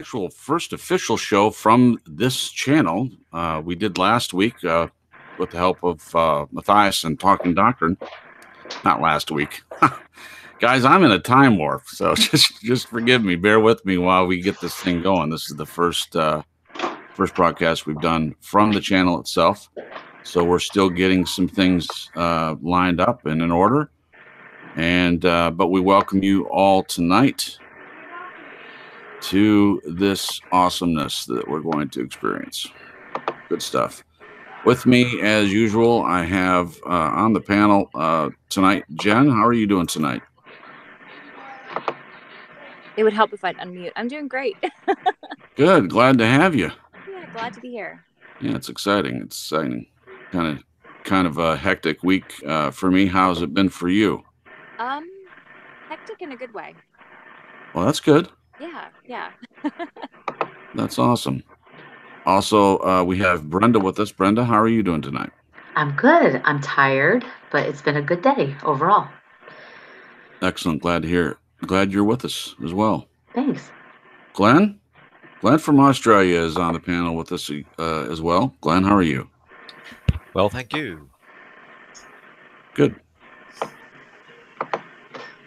actual first official show from this channel. We did last week with the help of Matthias and Talking Doctrine. Not last week. Guys, I'm in a time warp, so just forgive me. Bear with me while we get this thing going. This is the first broadcast we've done from the channel itself. So we're still getting some things lined up and in order. And but we welcome you all tonight to this awesomeness that we're going to experience. Good stuff. With me, as usual, I have on the panel tonight, Jen. How are you doing tonight? It would help if I'd unmute. I'm doing great. Good. Glad to have you. Yeah, glad to be here. Yeah, it's exciting. It's exciting. Kind of a hectic week for me. How's it been for you? Hectic in a good way. Well, that's good. Yeah. That's awesome. Also, we have Brenda with us. Brenda, how are you doing tonight? I'm good. I'm tired, but it's been a good day overall. Excellent. Glad to hear it. Glad you're with us as well. Thanks. Glenn from Australia is on the panel with us as well. Glenn, how are you? Well, thank you. Good.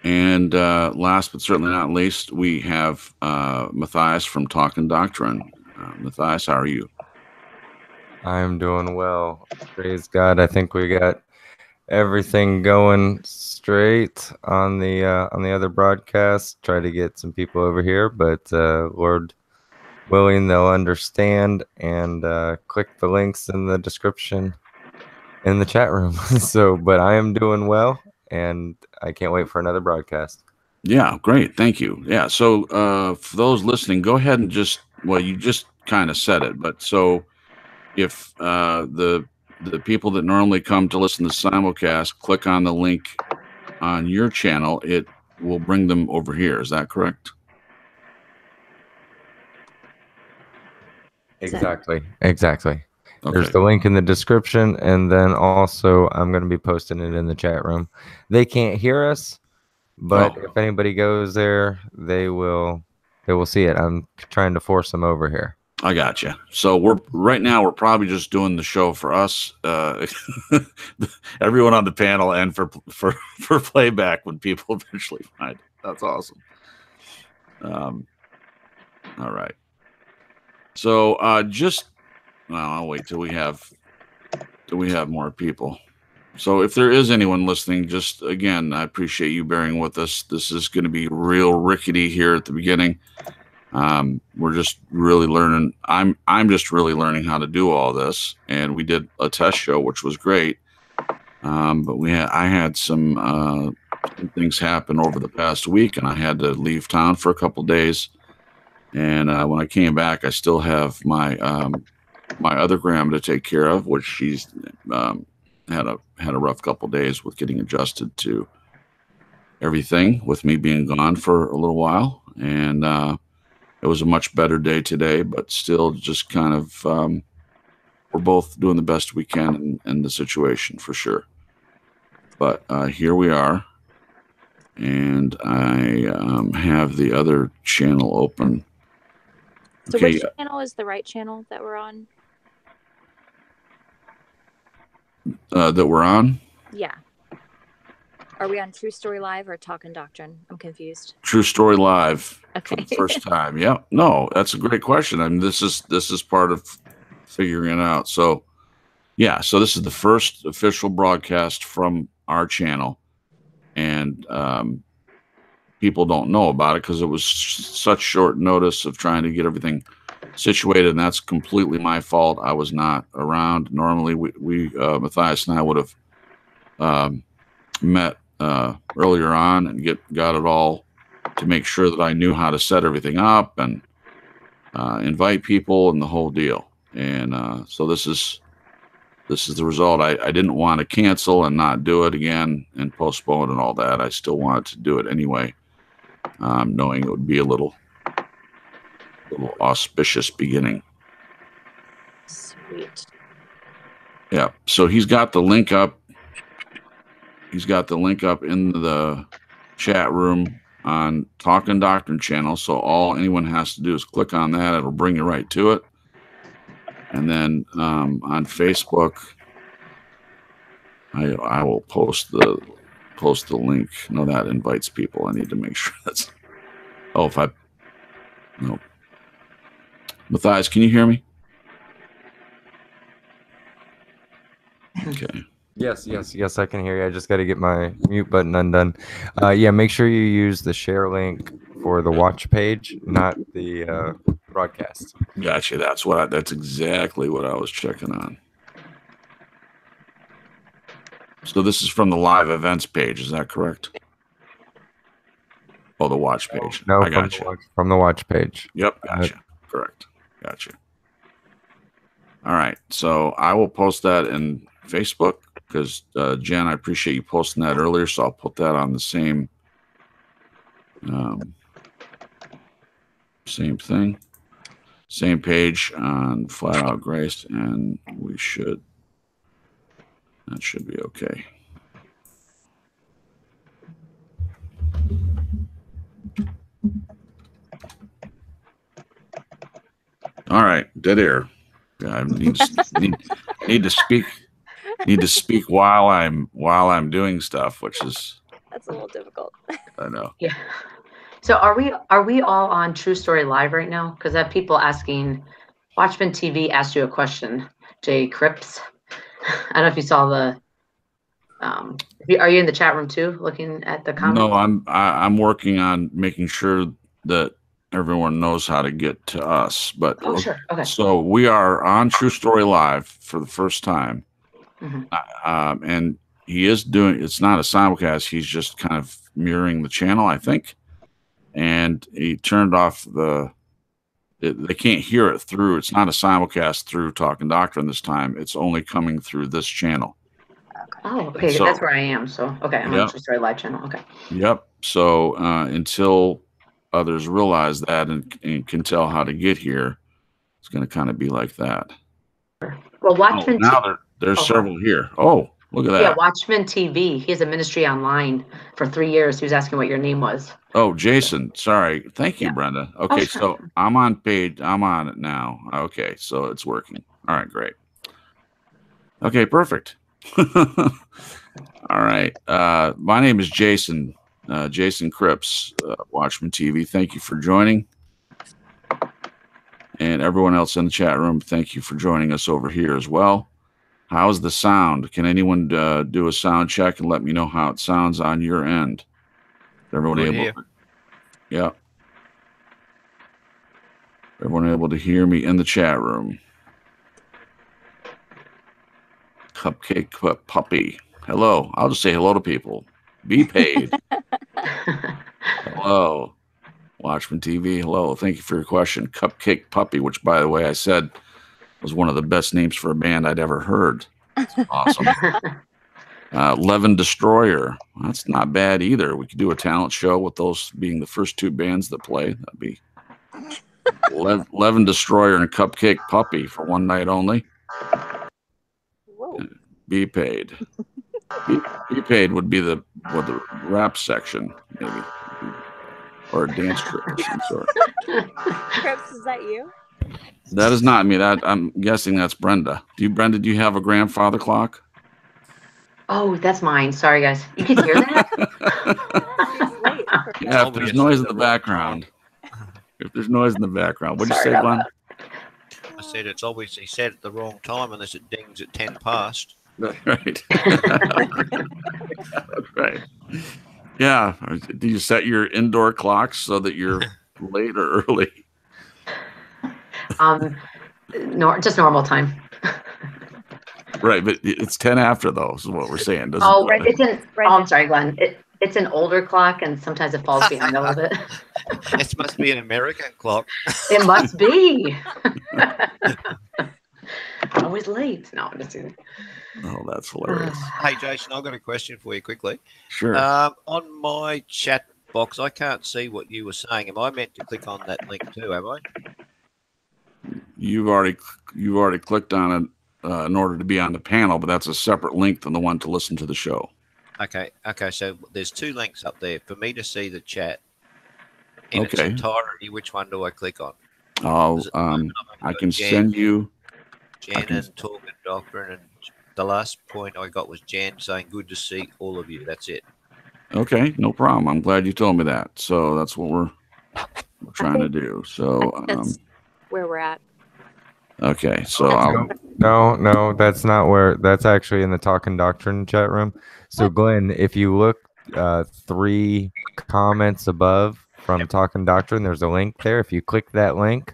And last but certainly not least, we have Matthias from Talking Doctrine. Matthias, how are you? I'm doing well. Praise God. I think we got everything going straight on the other broadcast. Try to get some people over here, but Lord willing, they'll understand and click the links in the description in the chat room. But I am doing well, and I can't wait for another broadcast. Yeah, great. Thank you. Yeah. So for those listening, go ahead and you just kind of said it, but so if the people that normally come to listen to simulcast click on the link on your channel, it will bring them over here. Is that correct? Exactly. Okay. There's the link in the description, and then also I'm going to be posting it in the chat room. They can't hear us, but if anybody goes there, they will see it. I'm trying to force them over here. I got you. So right now we're probably just doing the show for us, everyone on the panel, and for playback when people eventually find it. That's awesome. All right. So I'll wait till we have more people. So if there is anyone listening, just again, I appreciate you bearing with us. This is going to be real rickety here at the beginning. We're just really learning. I'm just really learning how to do all this, and we did a test show, which was great. But I had some things happen over the past week, and I had to leave town for a couple days. And when I came back, I still have my other Gramma to take care of, which she's had a rough couple days with getting adjusted to everything, with me being gone for a little while. And it was a much better day today, but still just kind of we're both doing the best we can in the situation, for sure. But here we are, and I have the other channel open. So which channel is the right channel that we're on? That we're on? Yeah. Are we on True Story Live or Talking Doctrine? I'm confused. True Story Live. Okay. For the first time. Yeah. No, that's a great question. I mean, this is part of figuring it out. So, yeah. So this is the first official broadcast from our channel, and people don't know about it because it was such short notice of trying to get everything situated, and that's completely my fault. I was not around. Normally, we Matthias and I would have met earlier on and got it all to make sure that I knew how to set everything up and invite people and the whole deal. And so this is the result. I didn't want to cancel and not do it again and postpone and all that. I still wanted to do it anyway, knowing it would be a little auspicious beginning. Sweet. Yeah. So he's got the link up. He's got the link up in the chat room on Talking Doctrine channel. So all anyone has to do is click on that. It'll bring you right to it. And then on Facebook, I will post the link. No, that invites people. I need to make sure that's. Oh, no. Matthias, can you hear me? Okay. Yes, I can hear you. I just got to get my mute button undone. Yeah, make sure you use the share link for the watch page, not the broadcast. Gotcha. That's exactly what I was checking on. So this is from the live events page. Is that correct? Oh, the watch page. No, I got you. From the watch page. Yep, gotcha. Correct. Gotcha. All right. So I will post that in Facebook because Jen, I appreciate you posting that earlier. So I'll put that on the same thing, same page on Flat Out Grace, and that should be okay. All right, dead air. Yeah, I need to speak while I'm doing stuff, which is That's a little difficult. I know. Yeah. So are we all on True Story Live right now? Because I have people asking. Watchman TV asked you a question, Jay Cripps. I don't know if you saw the. Are you in the chat room too, looking at the comments? No, I'm working on making sure that everyone knows how to get to us. But sure. Okay. So we are on True Story Live for the first time, and he is doing. It's not a simulcast. He's just kind of mirroring the channel, I think. And he turned off they can't hear it through. It's not a simulcast through Talking Doctrine this time. It's only coming through this channel. Oh, okay. So, that's where I am. So, okay. I'm on True Story Live channel. Okay. Yep. So until others realize that and can tell how to get here, it's going to kind of be like that. Well, Watchman. Now there's several here. Oh, look at that. Yeah, Watchman TV. He has a ministry online for 3 years. He was asking what your name was. Oh, Jason. Sorry. Thank you, Brenda. Okay, so I'm on it now. Okay, so it's working. All right, great. Okay, perfect. All right. My name is Jason. Jason Cripps, Watchman TV. Thank you for joining. And everyone else in the chat room, thank you for joining us over here as well. How's the sound? Can anyone do a sound check and let me know how it sounds on your end? Is everyone able? Yeah. Everyone able to hear me in the chat room? Cupcake Puppy. Hello. I'll just say hello to people. Be paid. Hello. Watchman TV. Hello. Thank you for your question. Cupcake Puppy, which, by the way, I said was one of the best names for a band I'd ever heard. That's awesome. Levin Destroyer. That's not bad either. We could do a talent show with those being the first two bands that play. That'd be Levin Destroyer and Cupcake Puppy for one night only. Whoa. Be paid. Be paid would be the rap section, maybe. Or a dance troupe of some sort. Cripps, is that you? That is not me. I'm guessing that's Brenda. Brenda, do you have a grandfather clock? Oh, that's mine. Sorry, guys. You can hear that? Yeah, if there's noise in the background. What'd you say, Glenn? I said it's obviously set at the wrong time unless it dings at 10 past. Right. Right. Yeah. Do you set your indoor clocks so that you're late or early? Just normal time. Right, but it's 10 after though, is what we're saying. Right. I'm sorry, Glenn. It's an older clock, and sometimes it falls behind a little bit. This must be an American clock. It must be. Always late. No, I'm just kidding. Oh, that's hilarious. Hey, Jason, I've got a question for you quickly. Sure. On my chat box, I can't see what you were saying. Am I meant to click on that link too, am I? You've already clicked on it in order to be on the panel, but that's a separate link than the one to listen to the show. Okay. So there's two links up there for me to see the chat. in its Okay. entirety, which one do I click on? I'll, Because at the moment I'm I got can Jan, send you. Jan can- and Talk and Doctrine, and the last point I got was Jan saying, "Good to see all of you." That's it. Okay, no problem. I'm glad you told me that. So that's what we're trying to do. I So, think that's where we're at. okay. So I'll, No, that's not where. That's actually in the Talking Doctrine chat room. So, What? Glenn, if you look 3 comments above from Talking Doctrine, there's a link there. If you click that link,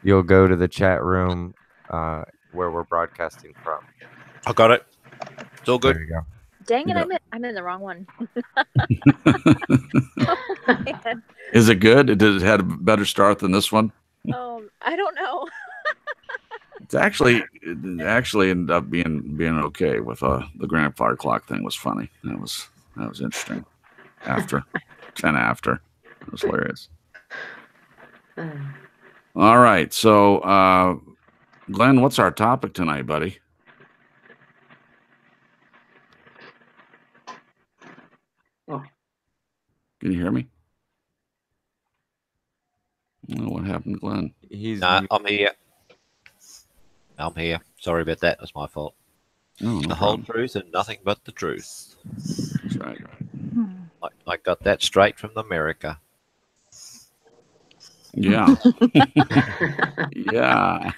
you'll go to the chat room where we're broadcasting from. I got it. It's all good. There you go. Dang it, Yeah. I'm in the wrong one. Oh, man. is it good? Did it had a better start than this one? I don't know. It actually ended up being okay with the grandfather clock thing. Was funny. That was interesting. After 10 after, it was hilarious. All right, so Glenn, what's our topic tonight, buddy? Oh. Can you hear me? Oh, what happened to Glenn? He's No, I'm here. I'm here. Sorry about that. That's my fault. Oh, no The whole problem. truth and nothing but the truth. That's right. I got that straight from America. Yeah, yeah.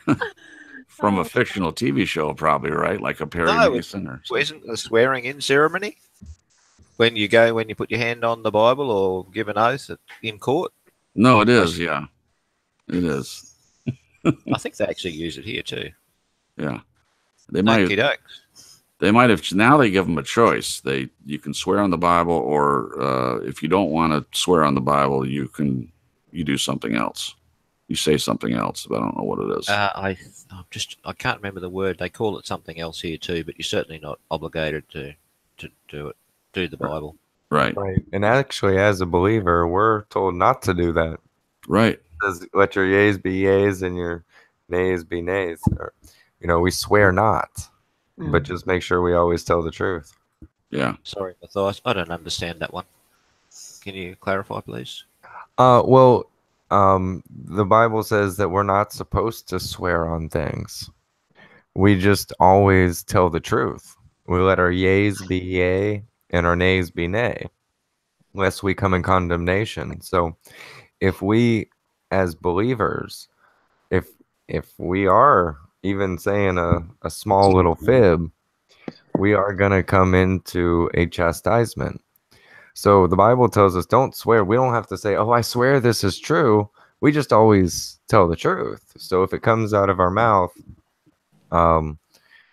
From a fictional TV show, probably, right? Like a Perry No, Mason or something. Isn't the swearing in ceremony when you put your hand on the Bible or give an oath in court? No, it is. Yeah, it is. I think they actually use it here too. Yeah, they might. Okie dokes. They might have. Now they give them a choice. You can swear on the Bible, or if you don't want to swear on the Bible, you do something else. You say something else, but I don't know what it is. I can't remember the word. They call it something else here too, but you're certainly not obligated to do it. Do the Bible. Right. right. And actually, as a believer, we're told not to do that. Right. It says, let your yeas be yeas and your nays be nays. Or, we swear not, but just make sure we always tell the truth. Yeah. Sorry, Matthias. I don't understand that one. Can you clarify, please? Well, the Bible says that we're not supposed to swear on things. We just always tell the truth. We let our yeas be yea and our nays be nay, lest we come in condemnation. So if we, as believers, if we are even saying a small little fib, we are going to come into a chastisement. So the Bible tells us don't swear. We don't have to say, oh, I swear this is true. We just always tell the truth. So if it comes out of our mouth,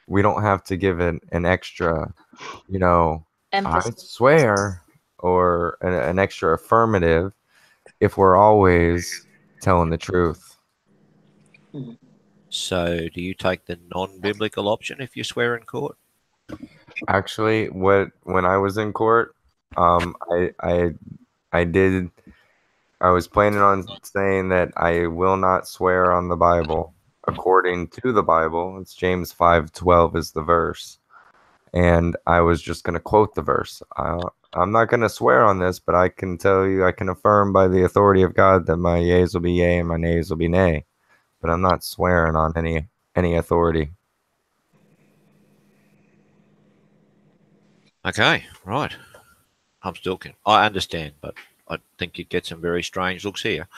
we don't have to give it an extra, I Emphasis. swear, or an extra affirmative if we're always telling the truth. So, do you take the non-biblical option if you swear in court? Actually, when I was in court, I did. I was planning on saying that I will not swear on the Bible according to the Bible. It's James 5:12 is the verse, and I was just going to quote the verse. I'm not going to swear on this, but I can tell you, I can affirm by the authority of God that my yeas will be yea and my nays will be nay. But I'm not swearing on any authority. Okay, right. I understand, but I think you'd get some very strange looks here.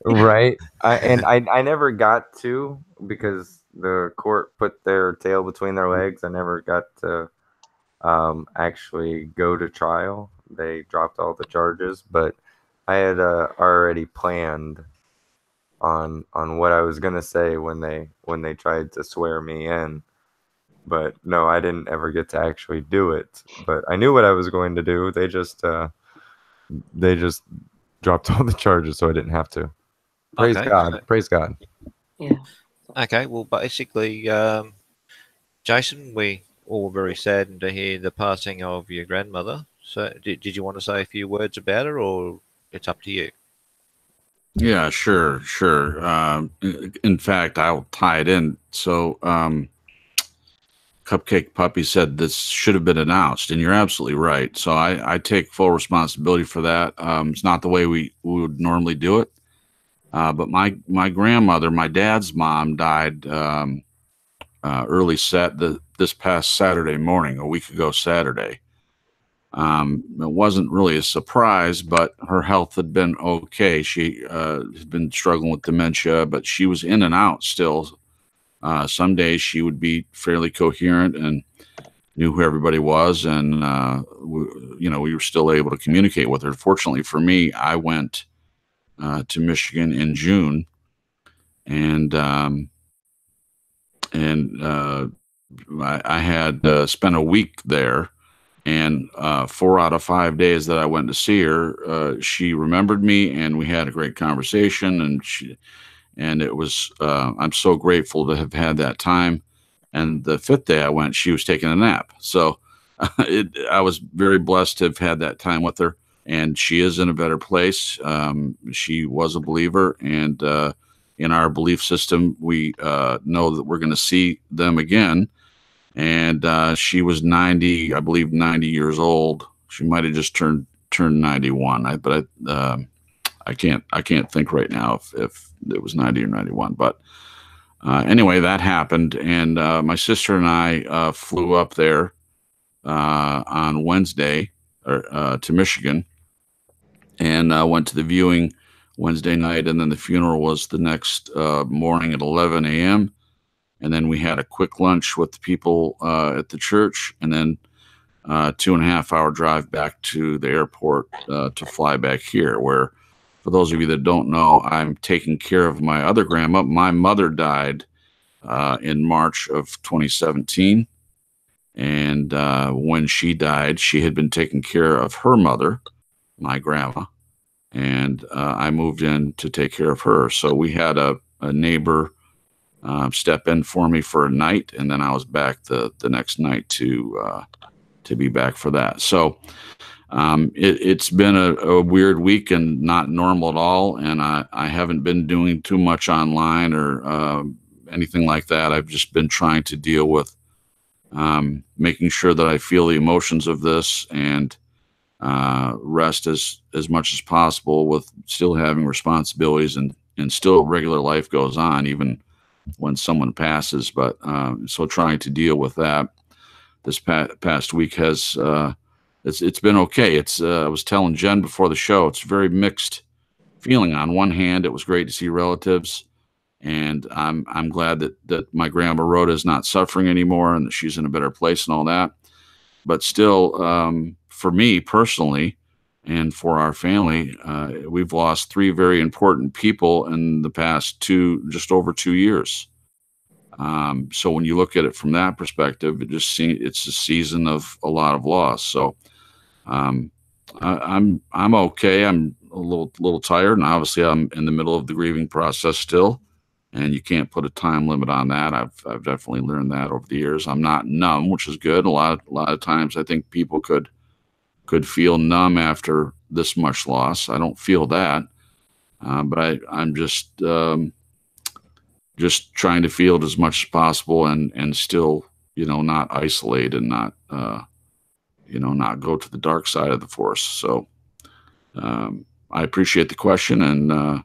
Right. I never got to, because the court put their tail between their legs. I never got to actually go to trial. They dropped all the charges, but I had already planned on what I was gonna say when they tried to swear me in. But no, I didn't ever get to actually do it. But I knew what I was going to do. They just dropped all the charges, so I didn't have to. Praise Okay, God. so- Praise God. Yeah. Okay, well, basically, Jason, we all were very saddened to hear the passing of your grandmother. So, did you want to say a few words about her, or it's up to you? Yeah, sure. In fact, I'll tie it in. So, a Cupcake Puppy said this should have been announced, and you're absolutely right. So I take full responsibility for that. It's not the way we would normally do it. But my grandmother, my dad's mom, died this past Saturday morning, a week ago Saturday. It wasn't really a surprise, but her health had been okay. She had been struggling with dementia, but she was in and out still. Some days she would be fairly coherent and knew who everybody was, and we were still able to communicate with her. Fortunately for me, I went to Michigan in June, and I had spent a week there, and 4 out of 5 days that I went to see her, she remembered me, and we had a great conversation, and it was I'm so grateful to have had that time. And the 5th day I went, she was taking a nap. So I was very blessed to have had that time with her, and she is in a better place. She was a believer, and in our belief system, we know that we're going to see them again. And she was 90, I believe 90 years old. She might have just turned 91. But I can't think right now if it was 90 or 91. But anyway, that happened, and my sister and I flew up there on Wednesday to Michigan, and went to the viewing Wednesday night, and then the funeral was the next morning at 11 a.m. And then we had a quick lunch with the people at the church, and then 2.5 hour drive back to the airport to fly back here, where, for those of you that don't know, I'm taking care of my other grandma. My mother died in March of 2017. And when she died, she had been taking care of her mother, my grandma, and I moved in to take care of her. So we had a neighbor step in for me for a night, and then I was back the next night to be back for that. So it's been a weird week and not normal at all, and I haven't been doing too much online or anything like that. I've just been trying to deal with making sure that I feel the emotions of this and rest as much as possible, with still having responsibilities, and still regular life goes on even when someone passes. But so trying to deal with that this past week has it's been okay. I was telling Jen before the show, it's a very mixed feeling. On one hand, it was great to see relatives, and I'm glad that my Gramma Rhoda is not suffering anymore and that she's in a better place and all that. But still, for me personally, and for our family, we've lost 3 very important people in the past just over 2 years. So when you look at it from that perspective, it's a season of a lot of loss. So I'm okay. I'm a little tired, and obviously I'm in the middle of the grieving process still, and you can't put a time limit on that. I've definitely learned that over the years. I'm not numb, which is good. A lot of times I think people could feel numb after this much loss. I don't feel that, but I'm just trying to feel it as much as possible, and still, not isolate and not go to the dark side of the force. So I appreciate the question, and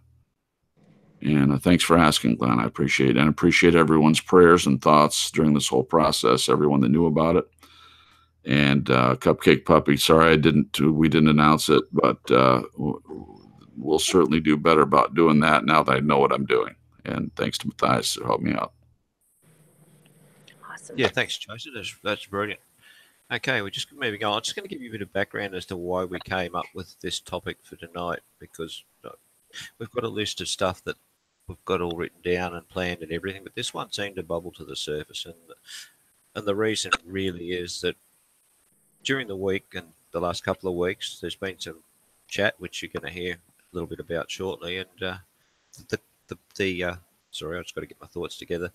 thanks for asking, Glenn. I appreciate everyone's prayers and thoughts during this whole process, everyone that knew about it. And Cupcake Puppy, sorry we didn't announce it, but we'll certainly do better about doing that now that I know what I'm doing. And thanks to Matthias to help me out. Awesome. Yeah, thanks, Jason. That's brilliant. Okay, we're just moving on. I'm just going to give you a bit of background as to why we came up with this topic for tonight, because we've got a list of stuff that we've got all written down and planned and everything, but this one seemed to bubble to the surface, and the reason really is that during the week and the last couple of weeks, there's been some chat, which you're going to hear a little bit about shortly, and sorry, I've just got to get my thoughts together.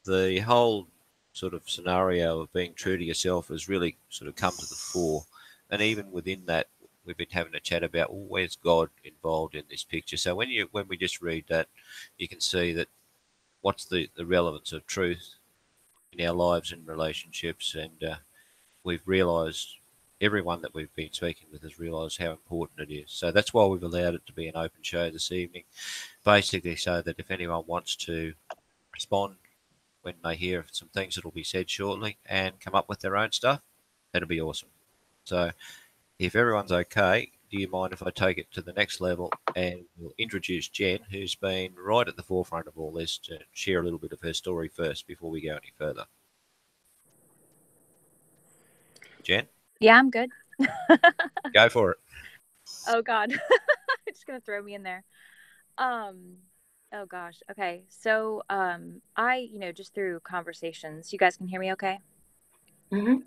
The whole sort of scenario of being true to yourself has really sort of come to the fore, and even within that, we've been having a chat about, well, where's God involved in this picture? So when we just read that, you can see that what's the relevance of truth in our lives and relationships, and we've realised, everyone that we've been speaking with has realised how important it is. So that's why we've allowed it to be an open show this evening, basically so that if anyone wants to respond when they hear some things that will be said shortly and come up with their own stuff, that'll be awesome. So if everyone's okay, do you mind if I take it to the next level and we'll introduce Jen, who's been right at the forefront of all this, to share a little bit of her story first before we go any further. Jen? Yeah, I'm good. Go for it. Oh God. It's gonna throw me in there. Oh gosh. Okay. So I, just through conversations, you guys can hear me okay? Mm-hmm.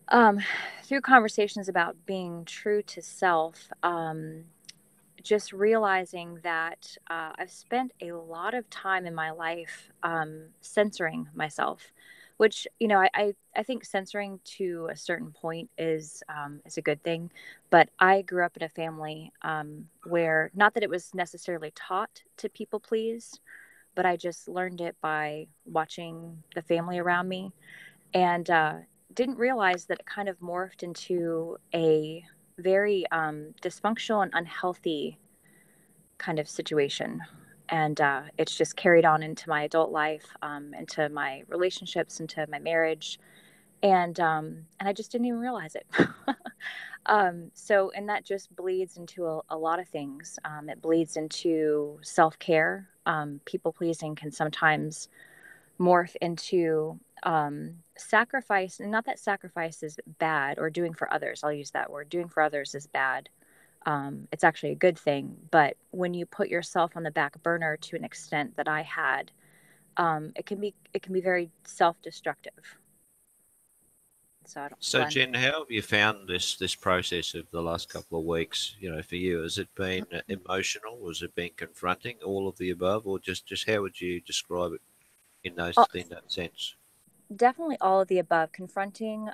Um, through conversations about being true to self, just realizing that I've spent a lot of time in my life censoring myself, which I think censoring to a certain point is a good thing. But I grew up in a family where, not that it was necessarily taught to people please, but I just learned it by watching the family around me, and didn't realize that it kind of morphed into a very dysfunctional and unhealthy kind of situation. And it's just carried on into my adult life, into my relationships, into my marriage, and I just didn't even realize it. And that just bleeds into a lot of things. It bleeds into self care. People pleasing can sometimes morph into sacrifice, and not that sacrifice is bad, or doing for others. I'll use that word. Doing for others is bad. It's actually a good thing. But when you put yourself on the back burner to an extent that I had, it can be very self-destructive. So I don't. So, Jen, how have you found this process of the last couple of weeks? For you, has it been emotional? Has it been confronting? All of the above, or just how would you describe it in that sense? Definitely all of the above. Confronting,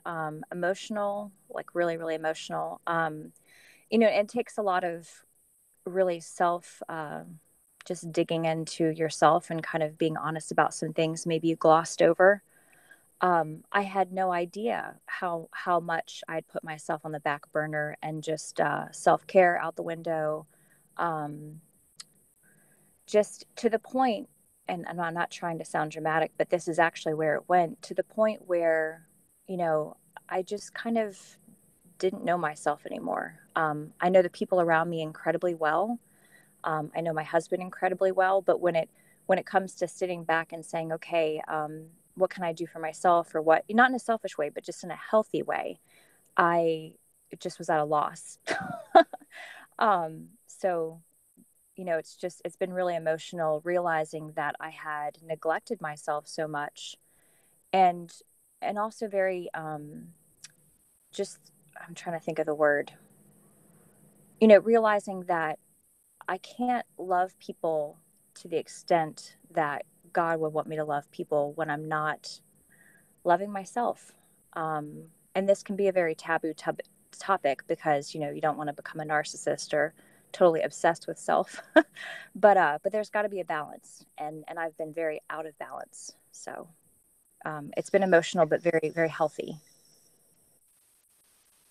emotional, like really, really emotional. It takes a lot of really just digging into yourself and kind of being honest about some things maybe you glossed over. I had no idea how much I'd put myself on the back burner, and just self care out the window, um, just to the point. And I'm not trying to sound dramatic, but this is actually where it went, to the point where, you know, I just kind of didn't know myself anymore. I know the people around me incredibly well. I know my husband incredibly well, but when it comes to sitting back and saying, okay, what can I do for myself, or what, not in a selfish way, but just in a healthy way, I just was at a loss. So, it's been really emotional realizing that I had neglected myself so much, and also very, just, I'm trying to think of the word, realizing that I can't love people to the extent that God would want me to love people when I'm not loving myself. And this can be a very taboo topic, because you don't want to become a narcissist or totally obsessed with self. But there's got to be a balance, and I've been very out of balance. So it's been emotional, but very, very healthy.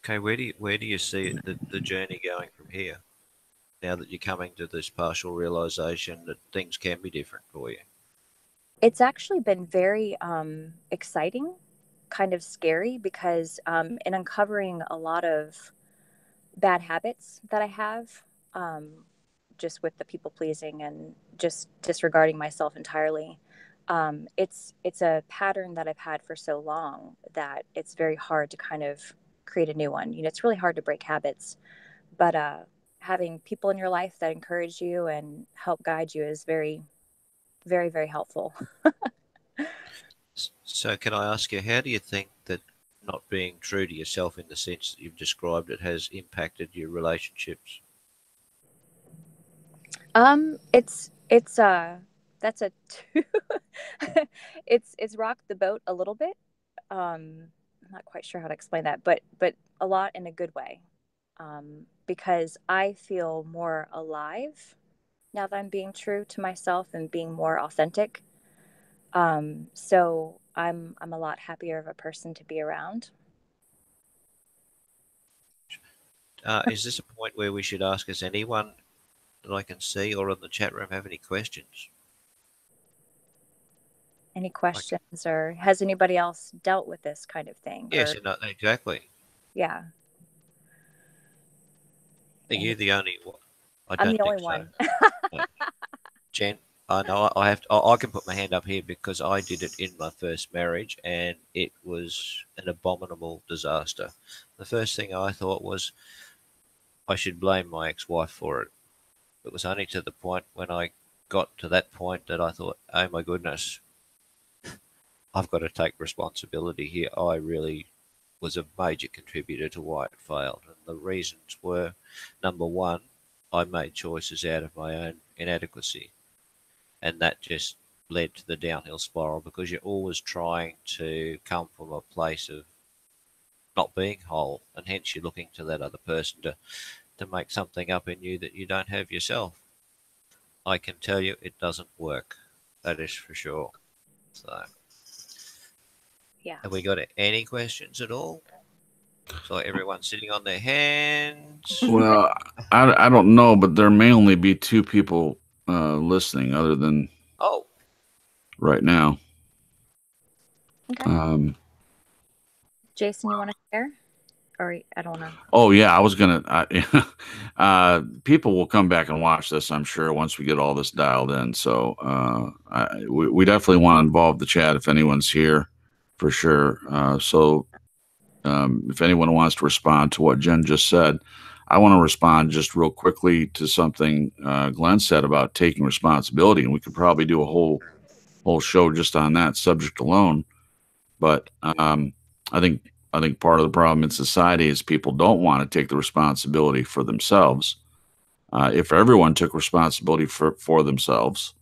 Okay, where do you see the journey going from here? Now that you're coming to this partial realization that things can be different for you. It's actually been very exciting, kind of scary, because in uncovering a lot of bad habits that I have, um, just with the people pleasing and just disregarding myself entirely. It's a pattern that I've had for so long that it's very hard to kind of create a new one. It's really hard to break habits, but having people in your life that encourage you and help guide you is very, very, very helpful. So, can I ask you, how do you think that not being true to yourself in the sense that you've described it has impacted your relationships? It's that's a it's rocked the boat a little bit. I'm not quite sure how to explain that, but a lot in a good way. Because I feel more alive now that I'm being true to myself and being more authentic. So I'm a lot happier of a person to be around. Is this a point where we should ask, has anyone that I can see or in the chat room have any questions? Any questions, or has anybody else dealt with this kind of thing? Yes, Or, no, exactly. yeah. Are you the only one? I I'm don't the only think so. one. Jen, I know I have to, I can put my hand up here because I did it in my first marriage and it was an abominable disaster. The first thing I thought was I should blame my ex-wife for it. It was only to the point when I got to that point that I thought, oh my goodness, I've got to take responsibility here. I really was a major contributor to why it failed. And the reasons were, number one, I made choices out of my own inadequacy. And that just led to the downhill spiral because you're always trying to come from a place of not being whole, and hence you're looking to that other person to make something up in you that you don't have yourself. I can tell you it doesn't work. That is for sure. So, Yeah. have we got any questions at all? So everyone's sitting on their hands. Well, I don't know, but there may only be two people listening other than Oh, right now. Okay. Jason, you want to share? Or I don't want to. Oh yeah, I was gonna. People will come back and watch this, I'm sure, once we get all this dialed in. So we definitely want to involve the chat if anyone's here, for sure. If anyone wants to respond to what Jen just said, I want to respond just real quickly to something Glenn said about taking responsibility, and we could probably do a whole show just on that subject alone. But I think part of the problem in society is people don't want to take the responsibility for themselves. If everyone took responsibility for themselves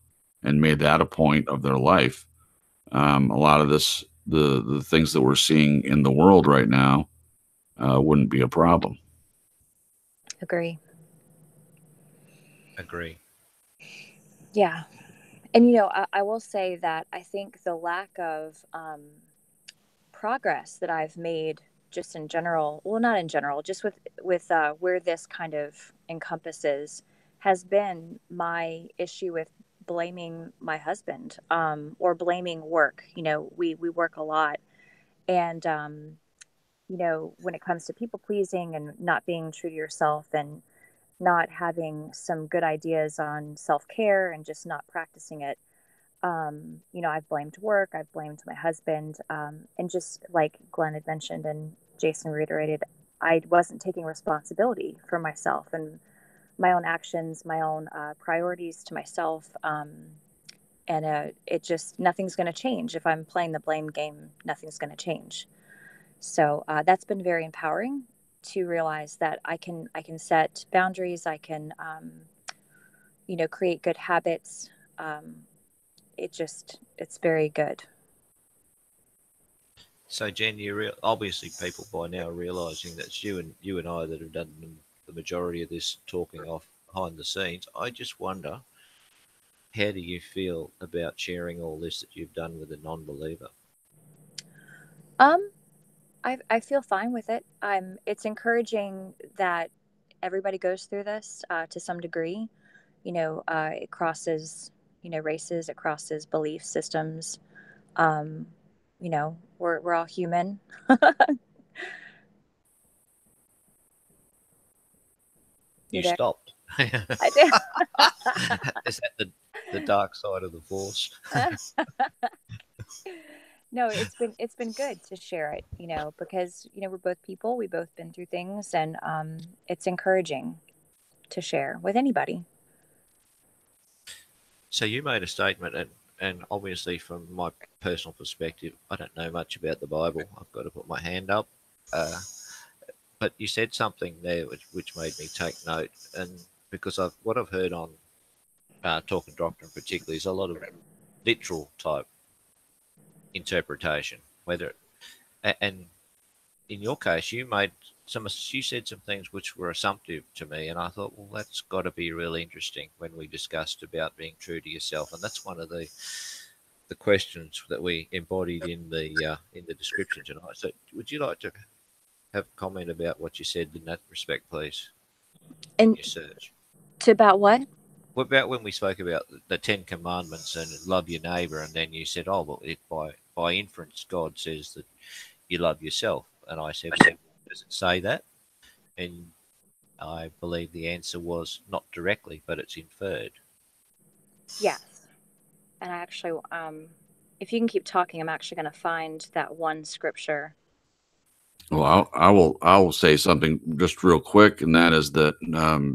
and made that a point of their life, a lot of the things that we're seeing in the world right now wouldn't be a problem. Agree. agree. Yeah. And, I will say that I think the lack of progress that I've made just in general, well, not in general, just with where this kind of encompasses, has been my issue with blaming my husband, or blaming work. We work a lot, and when it comes to people pleasing and not being true to yourself, and not having some good ideas on self-care and just not practicing it, I've blamed work, I've blamed my husband, and just like Glenn had mentioned and Jason reiterated, I wasn't taking responsibility for myself and my own actions, my own priorities to myself. And it just, nothing's going to change. If I'm playing the blame game, nothing's going to change. So that's been very empowering to realize that I can set boundaries. I can, create good habits. It's very good. So Jen, obviously people by now are realising that it's you and I that have done the majority of this talking off behind the scenes. I just wonder, how do you feel about sharing all this that you've done with a non-believer? I feel fine with it. It's encouraging that everybody goes through this to some degree. It crosses, races, it crosses belief systems. Um, we're all human. You there? stopped. I did. Is that the dark side of the force? No, it's been good to share it, because we're both people, we've both been through things, and it's encouraging to share with anybody. So you made a statement, and obviously from my personal perspective, I don't know much about the Bible. I've got to put my hand up. But you said something there which made me take note, and because what I've heard on Talking Doctrine particularly is a lot of literal type interpretation. And in your case, you said some things which were assumptive to me, and I thought, well, that's got to be really interesting when we discussed about being true to yourself, and that's one of the the questions that we embodied in the description tonight. So, would you like to have a comment about what you said in that respect, please? In And your search. to about what? What about when we spoke about the Ten Commandments and love your neighbor, and then you said, "Oh, well, by inference, God says that you love yourself," and I said, "Well, does it say that?" And I believe the answer was not directly, but it's inferred. Yes. And I actually, if you can keep talking, I'm actually going to find that one scripture. Well, I will say something just real quick, and that is that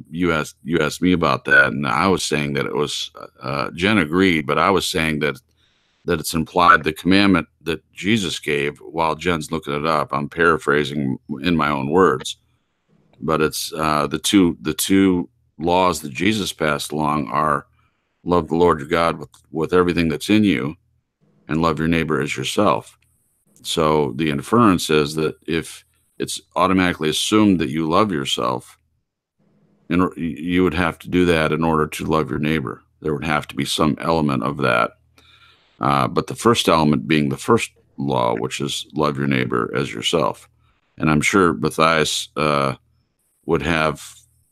you asked me about that, and I was saying that it was Jen agreed, but I was saying that it's implied the commandment that Jesus gave while Jen's looking it up. I'm paraphrasing in my own words, but it's the two laws that Jesus passed along are love the Lord your God with everything that's in you, and love your neighbor as yourself. So the inference is that if it's automatically assumed that you love yourself, and you would have to do that in order to love your neighbor. There would have to be some element of that. But the first element being the first law, which is love your neighbor as yourself. And I'm sure Matthias would have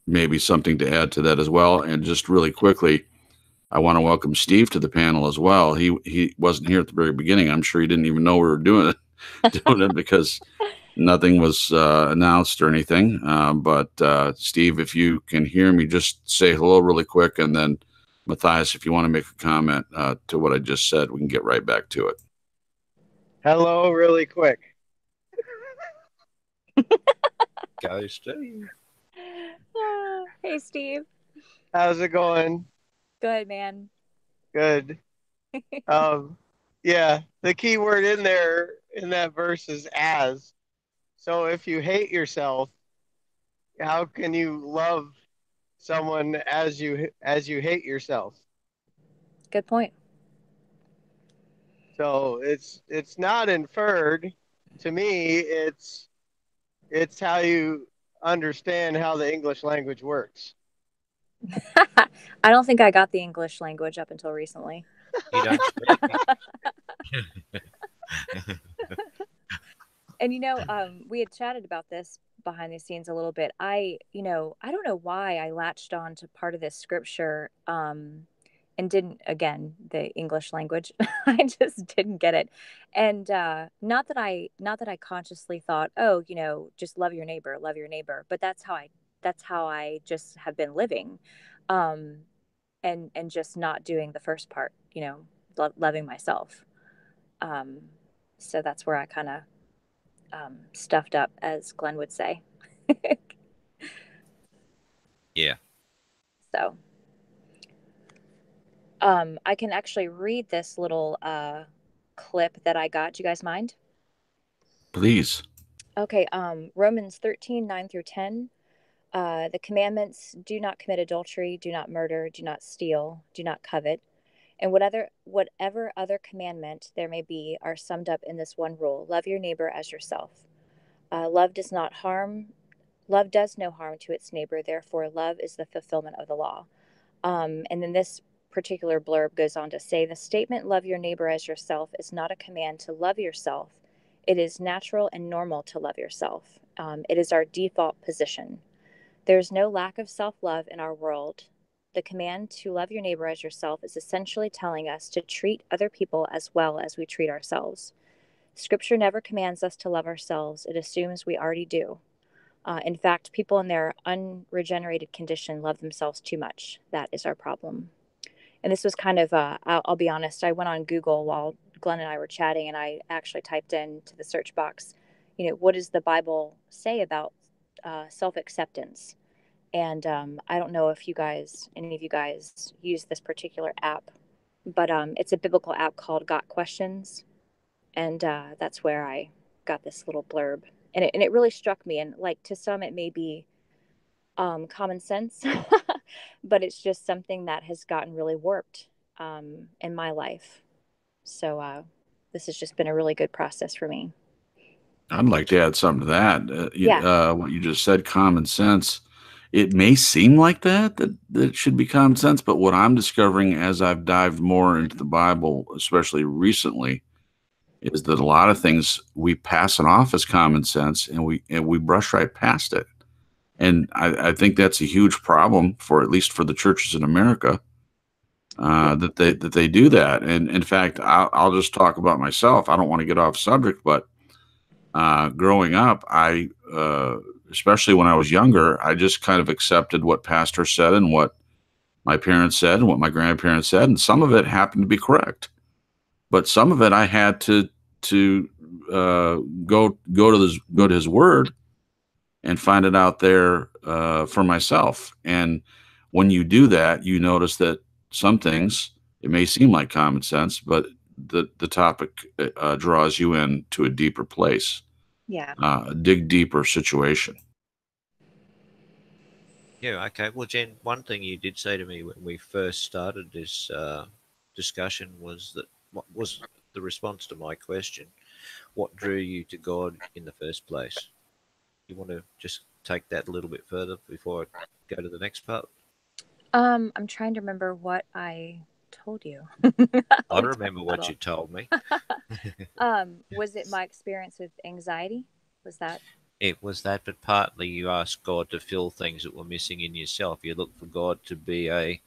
maybe something to add to that as well. And just really quickly, I want to welcome Steve to the panel as well. He wasn't here at the very beginning. I'm sure he didn't even know we were doing it because nothing was announced or anything. But Steve, if you can hear me, just say hello really quick. And then Matthias, if you want to make a comment to what I just said, we can get right back to it. Hello, really quick. Go, Steve. Hey, Steve. How's it going? Good, man. Good. Yeah, the key word in there in that verse is as. So if you hate yourself, how can you love someone as you hate yourself? Good point. So it's not inferred. To me, it's how you understand how the English language works. I don't think I got the English language up until recently. You don't speak. And we had chatted about this behind the scenes a little bit. I don't know why I latched on to part of this scripture and didn't, again, the English language. I just didn't get it. And not that I consciously thought, oh, just love your neighbor, but that's how I just have been living. And just not doing the first part, loving myself. So that's where I kind of stuffed up, as Glenn would say. Yeah. So I can actually read this little clip that I got. Do you guys mind? Please. Okay. Romans 13, 9 through 10. The commandments: do not commit adultery, do not murder, do not steal, do not covet. And whatever other commandment there may be are summed up in this one rule: love your neighbor as yourself. Love does no harm to its neighbor. Therefore, love is the fulfillment of the law. And then this particular blurb goes on to say, the statement, love your neighbor as yourself, is not a command to love yourself. It is natural and normal to love yourself. It is our default position. There is no lack of self-love in our world. The command to love your neighbor as yourself is essentially telling us to treat other people as well as we treat ourselves. Scripture never commands us to love ourselves. It assumes we already do. In fact, people in their unregenerated condition love themselves too much. That is our problem. And this was kind of, I'll be honest, I went on Google while Glenn and I were chatting, and I actually typed into the search box, what does the Bible say about self-acceptance? And I don't know if any of you guys use this particular app, but it's a biblical app called Got Questions. And that's where I got this little blurb. And it really struck me. And like, to some, it may be common sense, but it's just something that has gotten really warped in my life. So this has just been a really good process for me. I'd like to add something to that. Yeah. What you just said, common sense. it may seem like that it should be common sense, but what I'm discovering as I've dived more into the Bible, especially recently, is that a lot of things we pass it off as common sense, and we brush right past it. And I think that's a huge problem for, at least for the churches in America, that they do that. And in fact, I'll just talk about myself. I don't want to get off subject, but growing up, especially when I was younger, I just kind of accepted what pastor said and what my parents said and what my grandparents said, and some of it happened to be correct, but some of it I had to go to his word and find it out there for myself. And when you do that, you notice that some things, it may seem like common sense, but the topic draws you into a deeper place, Yeah. a dig deeper situation. Yeah, okay. Well, Jen, one thing you did say to me when we first started this discussion was that what was the response to my question, what drew you to God in the first place? You want to just take that a little bit further before I go to the next part? I'm trying to remember what I told you. I remember what you told me. Was it my experience with anxiety? Was that? It was that, but partly you asked God to fill things that were missing in yourself. You looked for God to be like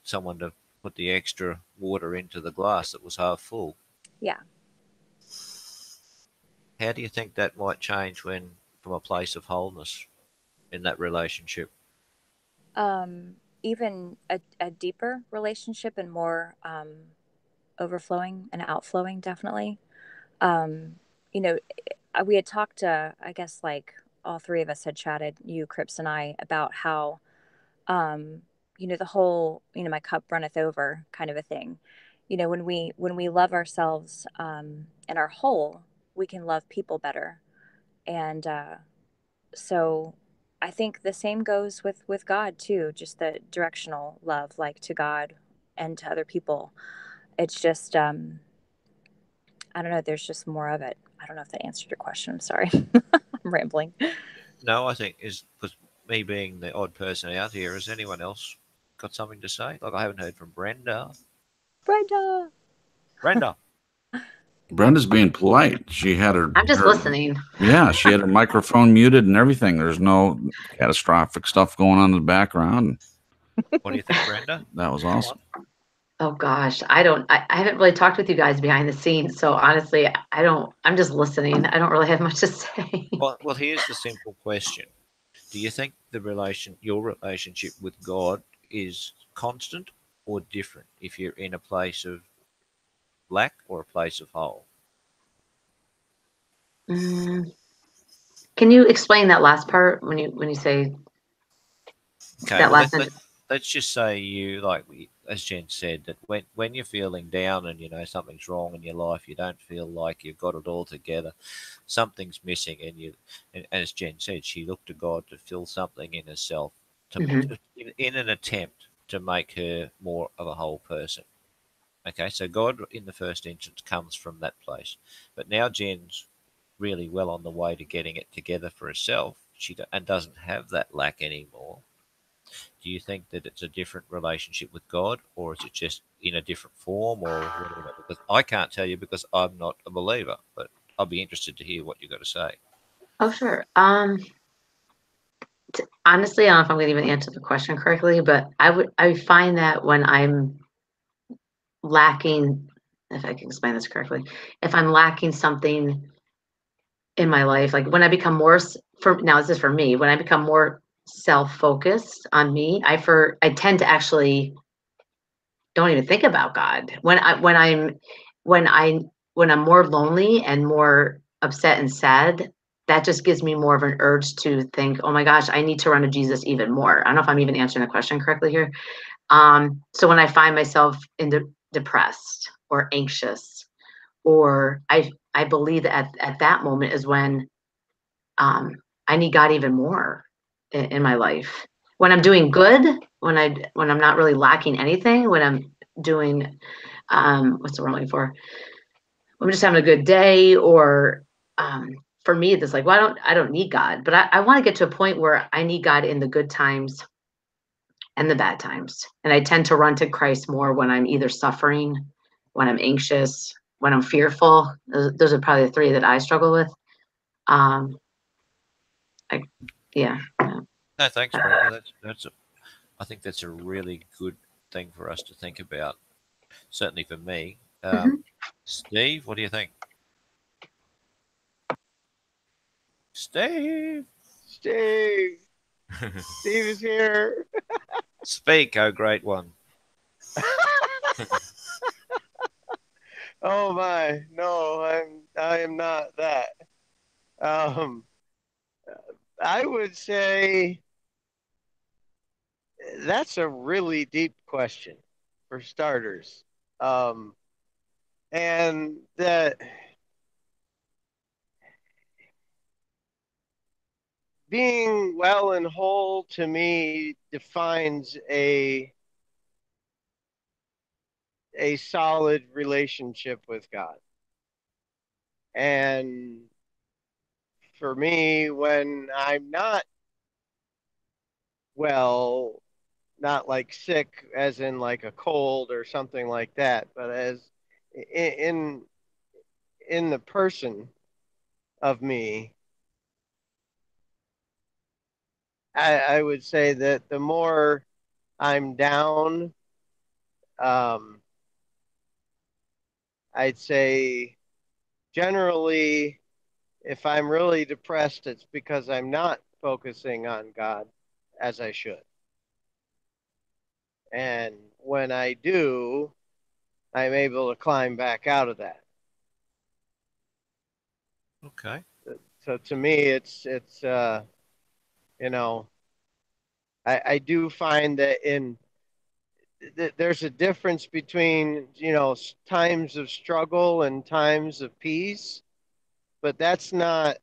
someone to put the extra water into the glass that was half full. Yeah. How do you think that might change when from a place of wholeness in that relationship? Even a deeper relationship and more overflowing and outflowing, definitely. Um, you know, we had talked, I guess, like all three of us had chatted, you, Cripps, and I, about how, the whole, my cup runneth over kind of a thing. When we love ourselves and our whole, we can love people better. And so I think the same goes with God too, just the directional love, like to God and to other people. It's just, I don't know, there's just more of it. I don't know if that answered your question. I'm sorry. I'm rambling. No, I think is because me being the odd person out here. Has anyone else got something to say? Like I haven't heard from Brenda. Brenda. Brenda. Brenda's being polite. She had her. I'm just listening. Yeah, she had her microphone muted and everything. There's no catastrophic stuff going on in the background. What do you think, Brenda? That was awesome. Oh gosh, I haven't really talked with you guys behind the scenes, so honestly, I'm just listening. I don't really have much to say. Well, here's the simple question: do you think your relationship with God is constant or different if you're in a place of lack or a place of whole? Can you explain that last part when you say Okay, that well, last sentence? let's just say you, like as Jen said, that when you're feeling down and something's wrong in your life, you don't feel like you've got it all together, something's missing, and as Jen said, she looked to God to fill something in herself, in an attempt to make her more of a whole person. Okay, so God in the first instance comes from that place, but now Jen's really well on the way to getting it together for herself. And doesn't have that lack anymore. Do you think that it's a different relationship with God, or is it just in a different form, or whatever? Because I can't tell you because I'm not a believer, but I'll be interested to hear what you've got to say. Oh, sure. Honestly, I don't know if I'm going to even answer the question correctly, but I find that when I'm lacking, if I can explain this correctly, if I'm lacking something in my life, like when I become more, this is for me, when I become more self-focused on me, I tend to actually don't even think about God. When I'm more lonely and more upset and sad, that just gives me more of an urge to think, oh my gosh, I need to run to Jesus even more. I don't know if I'm even answering the question correctly here. So when I find myself depressed or anxious, or I believe that at that moment is when I need God even more in my life. When I'm doing good, when I'm not really lacking anything, when I'm doing what's the word I'm looking for? I'm just having a good day, or for me, it's like, well, I don't need God, but I want to get to a point where I need God in the good times and the bad times. And I tend to run to Christ more when I'm either suffering, when I'm anxious, when I'm fearful. Those are probably the three that I struggle with. Yeah. No, thanks, Brenda. I think that's a really good thing for us to think about. Certainly for me. Steve, what do you think? Steve. Steve is here. Speak, oh great one. Oh my, no, I am not that. I would say that's a really deep question for starters. And that being well and whole to me defines a solid relationship with God. And for me, when I'm not well, not like sick as in like a cold or something like that, but as in in the person of me, I would say that the more I'm down, um, I'd say generally if I'm really depressed, it's because I'm not focusing on God as I should. And when I do, I'm able to climb back out of that. Okay. So to me, it's you know, I do find that there's a difference between times of struggle and times of peace, but that's not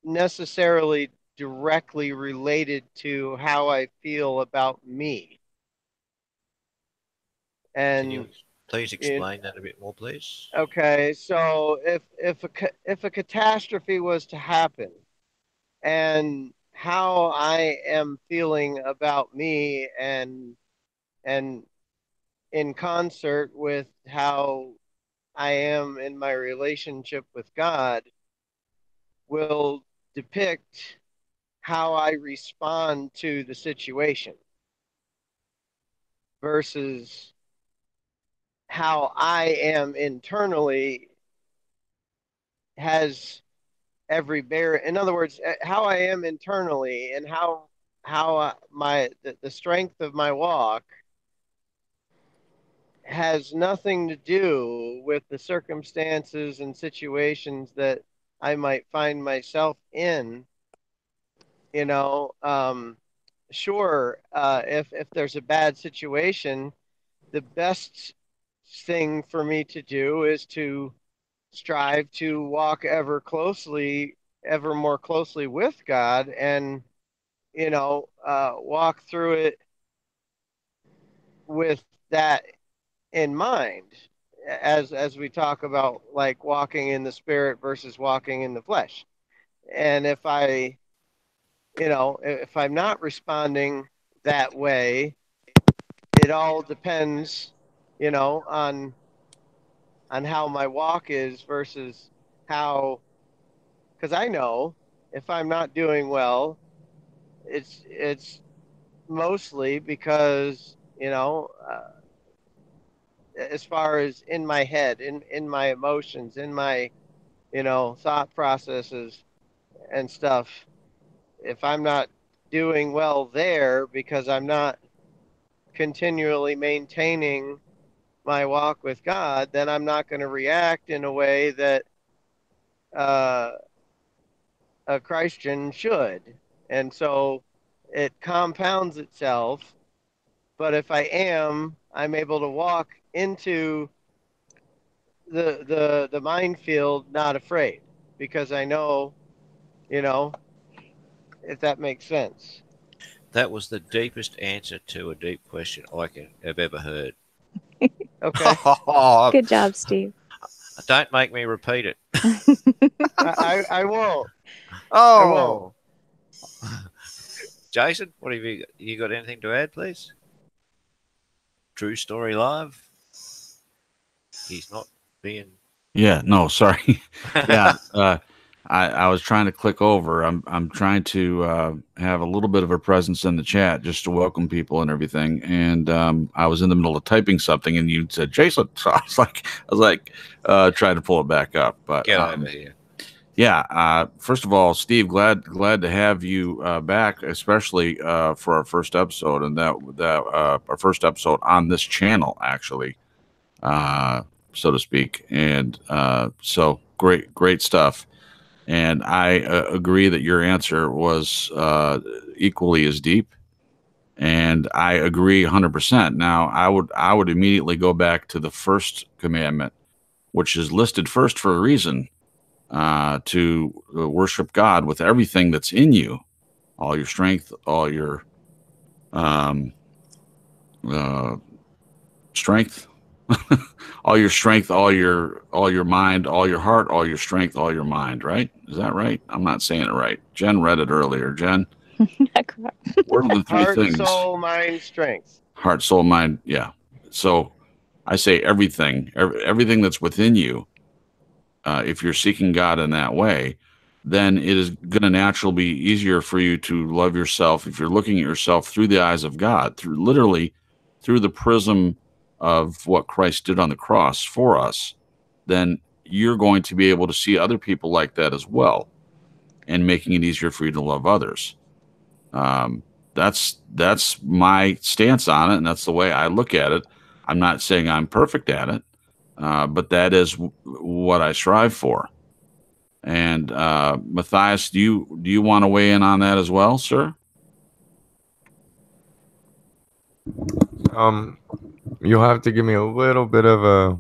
necessarily directly related to how I feel about me. Can you And please explain that a bit more, please? okay, so if a catastrophe was to happen, and how I am feeling about me and in concert with how I am in my relationship with God will depict how I respond to the situation versus how I am internally has every bear. In other words, how I am internally and how the strength of my walk has nothing to do with the circumstances and situations that I might find myself in. You know, sure, if there's a bad situation, the best thing for me to do is to strive to walk ever more closely with God, and walk through it with that in mind, as we talk about like walking in the spirit versus walking in the flesh. And if I'm not responding that way, it all depends, on how my walk is versus how, because I know if I'm not doing well, it's mostly because as far as in my head, in my emotions, in my thought processes and stuff. If I'm not doing well there because I'm not continually maintaining my walk with God, then I'm not going to react in a way that uh, a Christian should. And so it compounds itself. But if I'm able to walk into the minefield not afraid because I know, if that makes sense. That was the deepest answer to a deep question I can have ever heard. Okay. Good job, Steve. Don't make me repeat it. I won't. Oh, Jason, what have you got anything to add, please? True Story Live. He's not being. Yeah, no, sorry. Yeah, I was trying to click over. I'm trying to have a little bit of a presence in the chat just to welcome people and everything. And I was in the middle of typing something, and you said Jason. So I was like, trying to pull it back up. But Get over here. yeah. First of all, Steve, glad to have you back, especially for our first episode, and that our first episode on this channel, actually. So to speak. And so great stuff. And I agree that your answer was equally as deep. And I agree 100%. Now, I would immediately go back to the first commandment, which is listed first for a reason, to worship God with everything that's in you, all your strength, all your strength, all your strength, all your mind, all your heart, all your strength, all your mind, right? Is that right? I'm not saying it right. Jen read it earlier. Jen, what are the three Heart, things? soul, mind, strength. Heart, soul, mind. Yeah. So I say everything that's within you. If you're seeking God in that way, then it is going to naturally be easier for you to love yourself if you're looking at yourself through the eyes of God, through the prism of what Christ did on the cross for us. Then you're going to be able to see other people like that as well, and making it easier for you to love others. That's my stance on it, and that's the way I look at it. I'm not saying I'm perfect at it, but that is what I strive for. And Matthias, do you want to weigh in on that as well, sir? You'll have to give me a little bit of a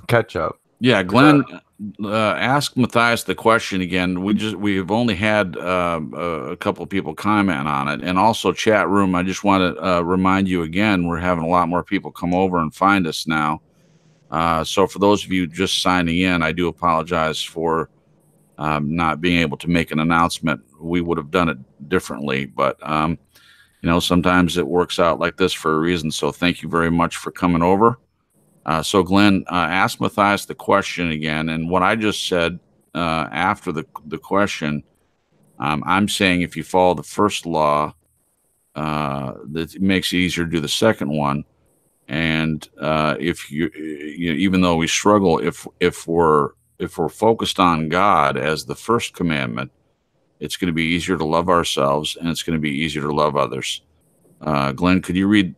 catch up. Yeah, Glenn, ask Matthias the question again. We've only had a couple of people comment on it, and also chat room. I just want to remind you again, we're having a lot more people come over and find us now. So for those of you just signing in, I do apologize for not being able to make an announcement. We would have done it differently, but sometimes it works out like this for a reason. So thank you very much for coming over. So Glenn, ask Matthias the question again, and what I just said after the question, I'm saying if you follow the first law, that makes it easier to do the second one. And if you even though we struggle, if we're focused on God as the first commandment, it's going to be easier to love ourselves, and it's going to be easier to love others. Glenn, could you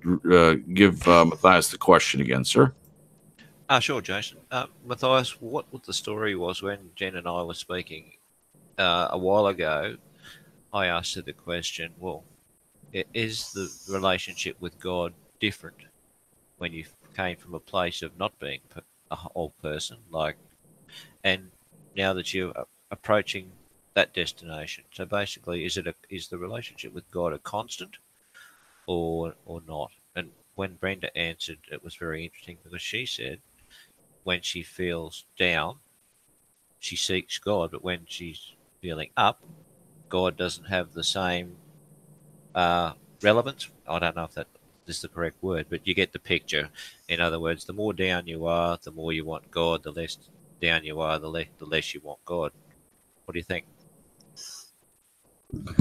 give Matthias the question again, sir? Sure, Jason. Matthias, what the story was when Jen and I were speaking a while ago, I asked her the question, well, is the relationship with God different when you came from a place of not being a whole person, and now that you're approaching that destination? So basically, is the relationship with God a constant or not? And when Brenda answered, it was very interesting because she said when she feels down, she seeks God, but when she's feeling up, God doesn't have the same relevance. I don't know if that is the correct word, but you get the picture. In other words, the more down you are, the more you want God. The less down you are, the less you want God. What do you think?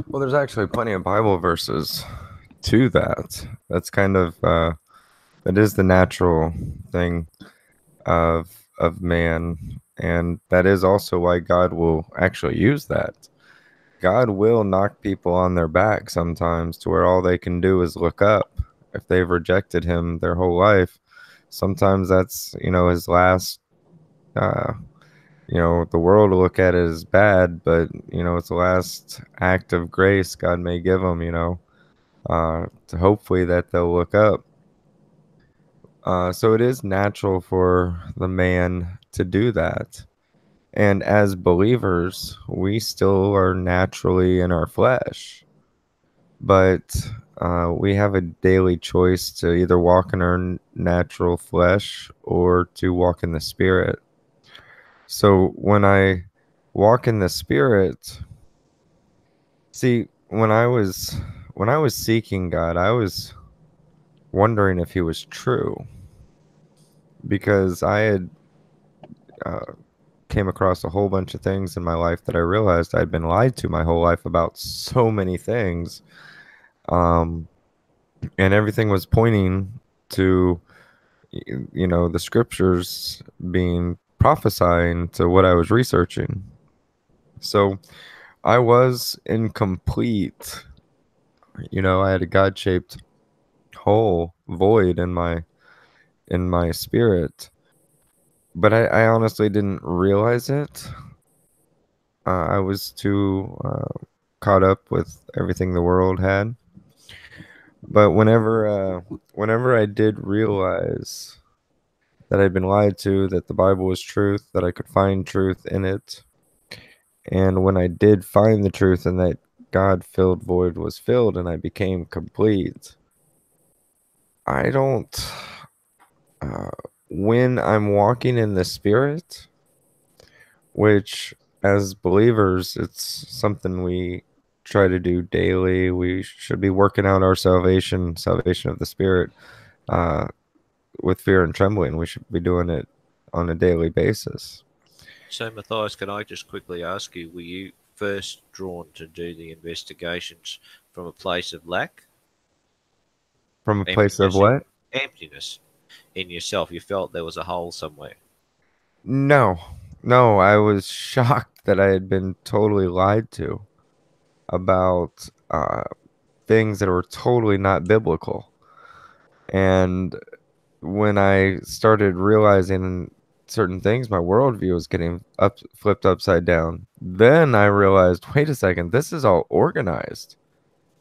Well, there's actually plenty of Bible verses to that. That's kind of that is the natural thing of man, and that is also why God will actually use that. God will knock people on their back sometimes to where all they can do is look up. If they've rejected him their whole life, sometimes that's his last. The world will look at it as bad, but it's the last act of grace God may give them. To hopefully that they'll look up. So it is natural for the man to do that. And as believers, we still are naturally in our flesh. But we have a daily choice to either walk in our natural flesh or to walk in the spirit. So when I walk in the Spirit, see, when I was seeking God, I was wondering if He was true, because I had came across a whole bunch of things in my life that I realized I'd been lied to my whole life about so many things. And everything was pointing to, the scriptures being prophesying to what I was researching. So I was incomplete. I had a God-shaped hole, void in my spirit, but I honestly didn't realize it. I was too caught up with everything the world had. But whenever I did realize that I'd been lied to, that the Bible was truth, that I could find truth in it, and when I did find the truth and that God-filled void was filled and I became complete, I don't. Uh, when I'm walking in the Spirit, which as believers, it's something we try to do daily. We should be working out our salvation of the Spirit, uh, with fear and trembling. We should be doing it on a daily basis. So, Matthias, can I just quickly ask you, were you first drawn to do the investigations from a place of lack? From a place of Emptiness what? emptiness in yourself. You felt there was a hole somewhere. No, no, I was shocked that I had been totally lied to about things that were totally not biblical. And when I started realizing certain things, my worldview was getting flipped upside down. Then I realized, wait a second, this is all organized.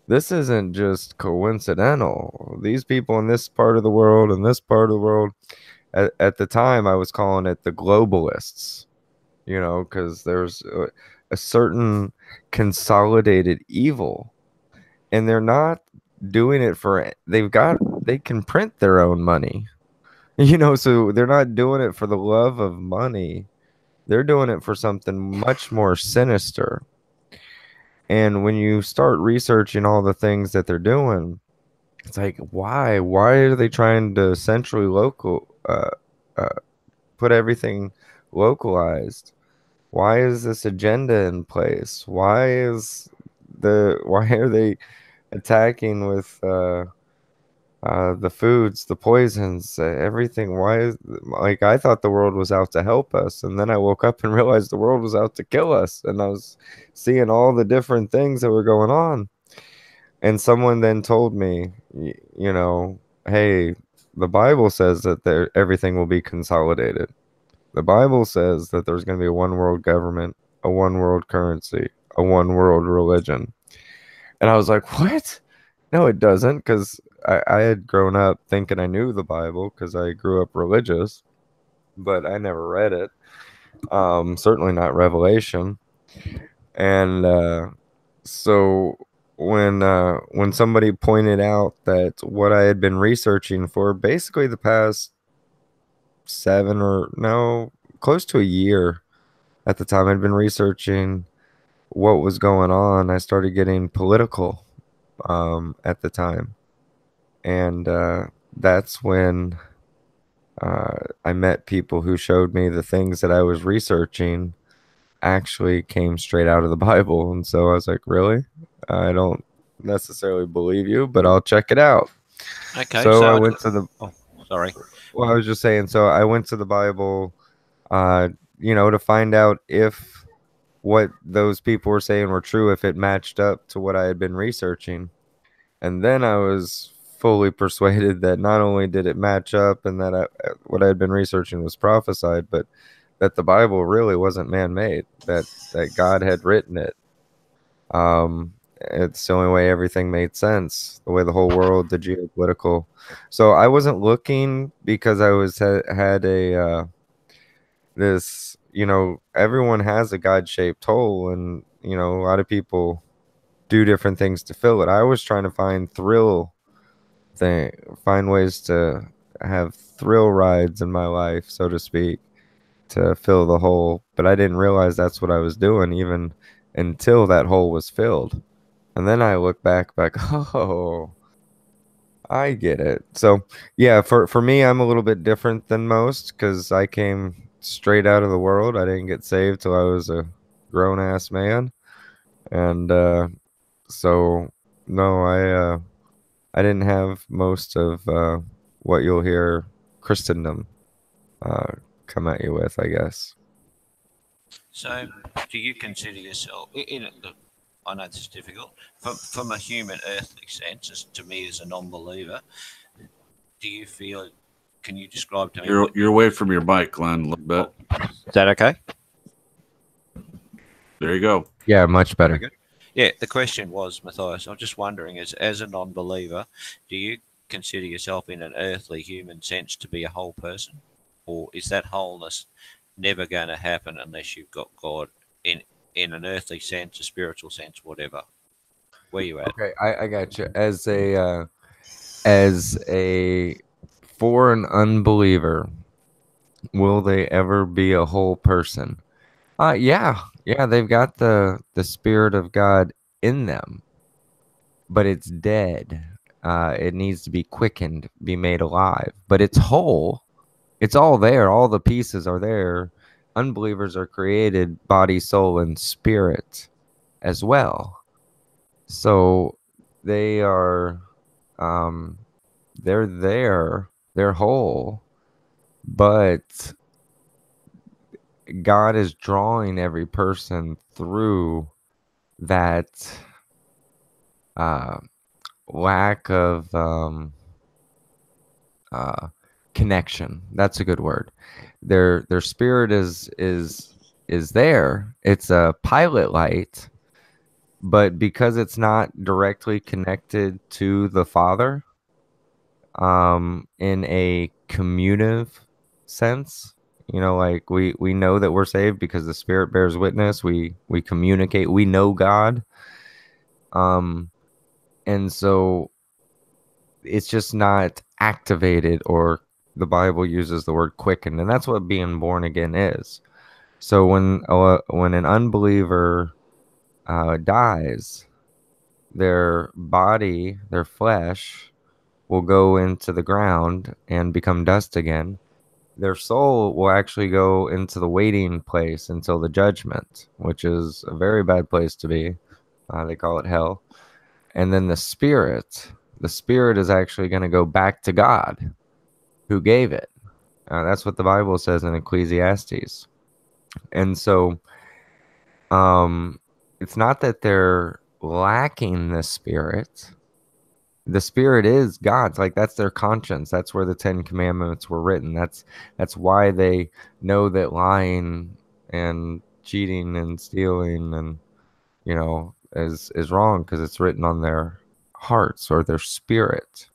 This isn't just coincidental. These people in this part of the world and this part of the world, at the time, I was calling it the globalists, because there's a certain consolidated evil, and they're not doing it they can print their own money. So they're not doing it for the love of money. They're doing it for something much more sinister. And when you start researching all the things that they're doing, it's like, why? Why are they trying to centrally uh, put everything localized? Why is this agenda in place? Why are they attacking with the foods, the poisons, everything? Why is, like, I thought the world was out to help us, and then I woke up and realized the world was out to kill us, and I was seeing all the different things that were going on. And someone then told me, hey, the Bible says that everything will be consolidated. The Bible says that there's going to be a one world government, a one world currency, a one world religion. And I was like, what? No, it doesn't, because I had grown up thinking I knew the Bible because I grew up religious, but I never read it. Certainly not Revelation. And so when somebody pointed out that what I had been researching for basically the past close to a year at the time, I'd been researching what was going on. I started getting political at the time. And that's when I met people who showed me the things that I was researching actually came straight out of the Bible. And so I was like, really? I don't necessarily believe you, but I'll check it out. Okay, So I so went to the. oh, sorry. Well, I was just saying. So I went to the Bible, to find out if what those people were saying were true, if it matched up to what I had been researching. And then I was fully persuaded that not only did it match up and that what I had been researching was prophesied, but that the Bible really wasn't man-made, that God had written it. It's the only way everything made sense, the way the whole world, the geopolitical. So I wasn't looking because I had a this, everyone has a God-shaped hole, and a lot of people do different things to fill it. I was trying to find ways to have thrill rides in my life, so to speak, to fill the hole, but I didn't realize that's what I was doing even until that hole was filled. And then I look back, oh, I get it. So yeah, for me, I'm a little bit different than most because I came straight out of the world. I didn't get saved till I was a grown ass man, and so no, I didn't have most of what you'll hear Christendom come at you with, I guess. So, do you consider yourself I know this is difficult from a human earthly sense, as to me as a non-believer. Do you feel? Can you describe to me? You're away from your mic, Glenn, a little bit. Is that okay? There you go. Yeah, much better. Very good. Yeah, the question was, Matthias, I'm just wondering, as a non-believer, do you consider yourself in an earthly human sense to be a whole person? Or is that wholeness never going to happen unless you've got God in an earthly sense, a spiritual sense, whatever? Where you at? Okay, I got you. As a for an unbeliever, will they ever be a whole person? Yeah, they've got the spirit of God in them, but it's dead. It needs to be quickened, be made alive, but it's whole. It's all there. All the pieces are there. Unbelievers are created body, soul, and spirit as well. So they are, they're there. They're whole, but God is drawing every person through that uh, lack of connection. That's a good word. Their spirit is there. It's a pilot light, but because it's not directly connected to the Father, in a communitive sense, like we know that we're saved because the Spirit bears witness. We communicate. We know God. And so it's just not activated, or the Bible uses the word quickened, and that's what being born again is. So when an unbeliever dies, their body, their flesh, will go into the ground and become dust again. Their soul will actually go into the waiting place until the judgment, which is a very bad place to be. They call it hell. And then the spirit is actually going to go back to God who gave it. That's what the Bible says in Ecclesiastes. And so it's not that they're lacking the spirit. The spirit is God's. Like, that's their conscience. That's where the 10 Commandments were written. That's why they know that lying and cheating and stealing and is wrong, because it's written on their hearts or their spirit.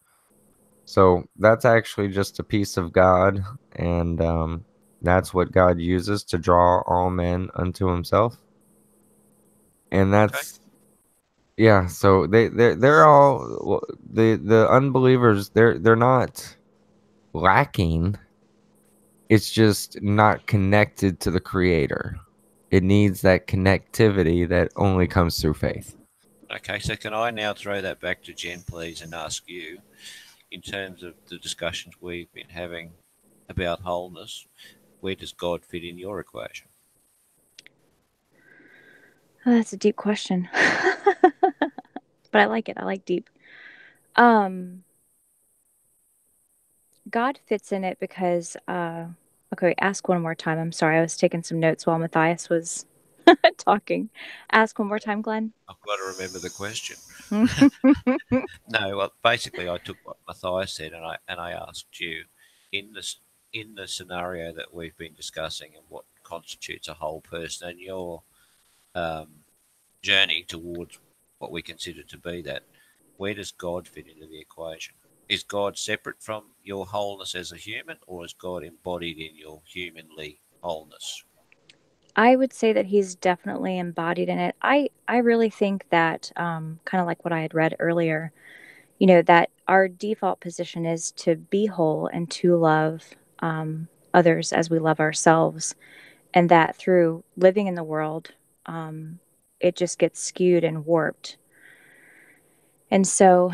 So that's actually just a piece of God, and that's what God uses to draw all men unto himself. And that's yeah, so they're all the unbelievers, they're not lacking. It's just not connected to the creator. It needs that connectivity that only comes through faith. Okay, so can I now throw that back to Jen, please, and ask you, in terms of the discussions we've been having about wholeness, where does God fit in your equation? Oh, that's a deep question. But I like it. I like deep. God fits in it because okay, ask one more time. I'm sorry, I was taking some notes while Matthias was talking. Ask one more time, Glenn. I've got to remember the question. No, well, basically, I took what Matthias said, and I asked you, in the scenario that we've been discussing, and what constitutes a whole person, and your journey towards what we consider to be that, where does God fit into the equation? Is God separate from your wholeness as a human, or is God embodied in your humanly wholeness? I would say that he's definitely embodied in it. I really think that kind of like what I had read earlier, that our default position is to be whole and to love others as we love ourselves, and that through living in the world, it just gets skewed and warped. And so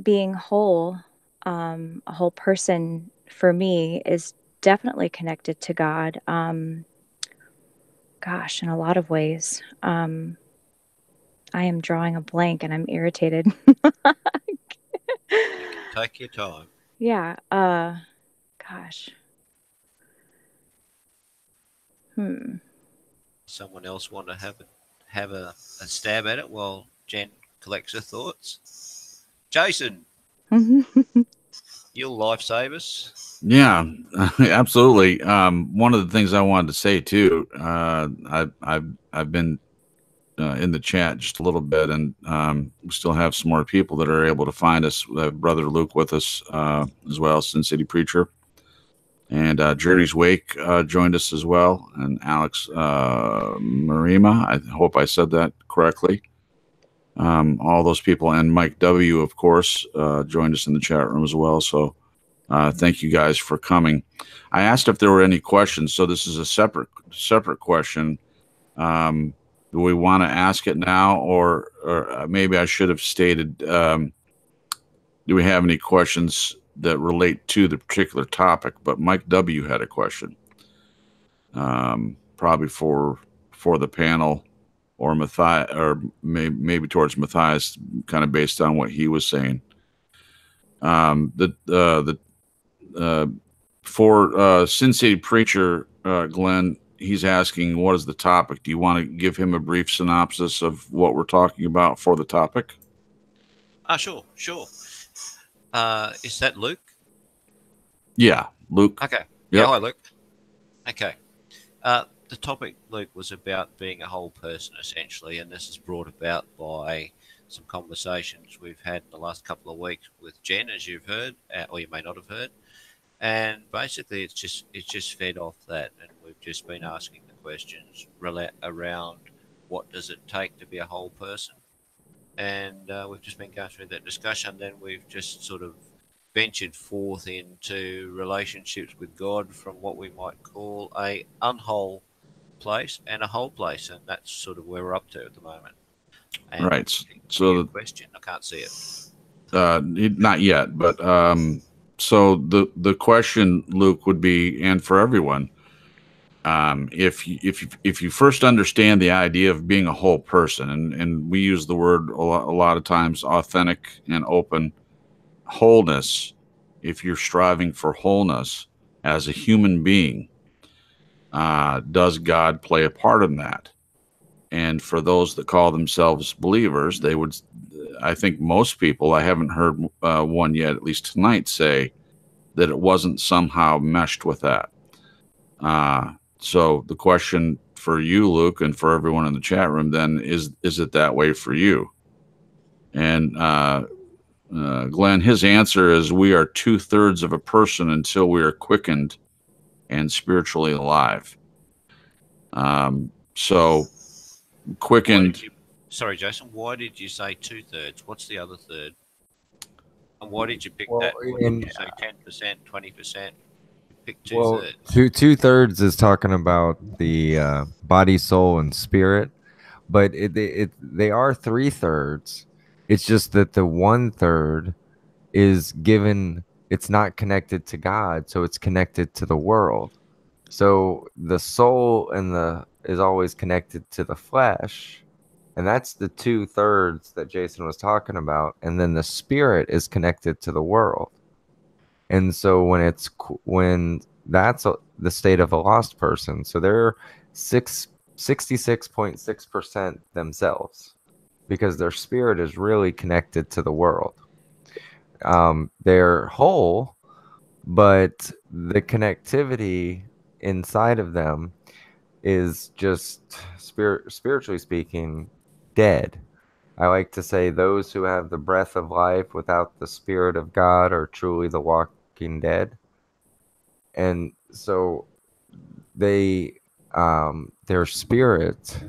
being whole, a whole person for me is definitely connected to God. Gosh, in a lot of ways. I am drawing a blank and I'm irritated. You can take your time. Yeah. Gosh. Someone else want to have a stab at it while Jen collects her thoughts? Jason, you'll lifesavers. Yeah, absolutely. One of the things I wanted to say too, I've been in the chat just a little bit, and we still have some more people that are able to find us. We have Brother Luke with us as well, Sin City Preacher, and Journey's Wake joined us as well, and Alex Marima. I hope I said that correctly. All those people, and Mike W, of course, joined us in the chat room as well. So thank you guys for coming. I asked if there were any questions, so this is a separate question. Do we want to ask it now, or maybe I should have stated, do we have any questions that relate to the particular topic? But Mike W had a question, probably for the panel, or Matthias, or maybe towards Matthias, kind of based on what he was saying. For Sin City Preacher, Glenn, he's asking, what is the topic? Do you want to give him a brief synopsis of what we're talking about for the topic? Sure. Is that Luke? Yeah, Luke. Okay. Yep. Yeah, hi, Luke. Okay. The topic, Luke, was about being a whole person, essentially, and this is brought about by some conversations we've had in the last couple of weeks with Jen, as you've heard, or you may not have heard. And basically, it's just fed off that, and we've just been asking the questions around what does it take to be a whole person, and we've just been going through that discussion. Then we've just sort of ventured forth into relationships with God from what we might call a unwhole place and a whole place, and that's sort of where we're up to at the moment. And right. So the question, I can't see it. Not yet, but so the question, Luke, would be, and for everyone, if you first understand the idea of being a whole person, and we use the word a lot of times, authentic and open wholeness. If you're striving for wholeness as a human being, does God play a part in that? And for those that call themselves believers, they would, I think most people, I haven't heard one yet, at least tonight, say that it wasn't somehow meshed with that. So the question for you, Luke, and for everyone in the chat room then is it that way for you? And Glenn, his answer is, we are 2/3 of a person until we are quickened and spiritually alive. So quickened. Sorry, Jason, why did you say 2/3? What's the other third? And why did you pick Well, that? Why did you say 10%, 20%? Pick 2/3. Well, two-thirds is talking about the body, soul, and spirit, but they are 3/3. It's just that the 1/3 is given. It's not connected to God, so it's connected to the world. So the soul is always connected to the flesh, and that's the 2/3 that Jason was talking about. And then the spirit is connected to the world. And so when that's the state of a lost person, so they're 66.6% themselves, because their spirit is really connected to the world. They're whole, but the connectivity inside of them is just spiritually speaking dead. I like to say those who have the breath of life without the spirit of God are truly the walking dead. And so they their spirit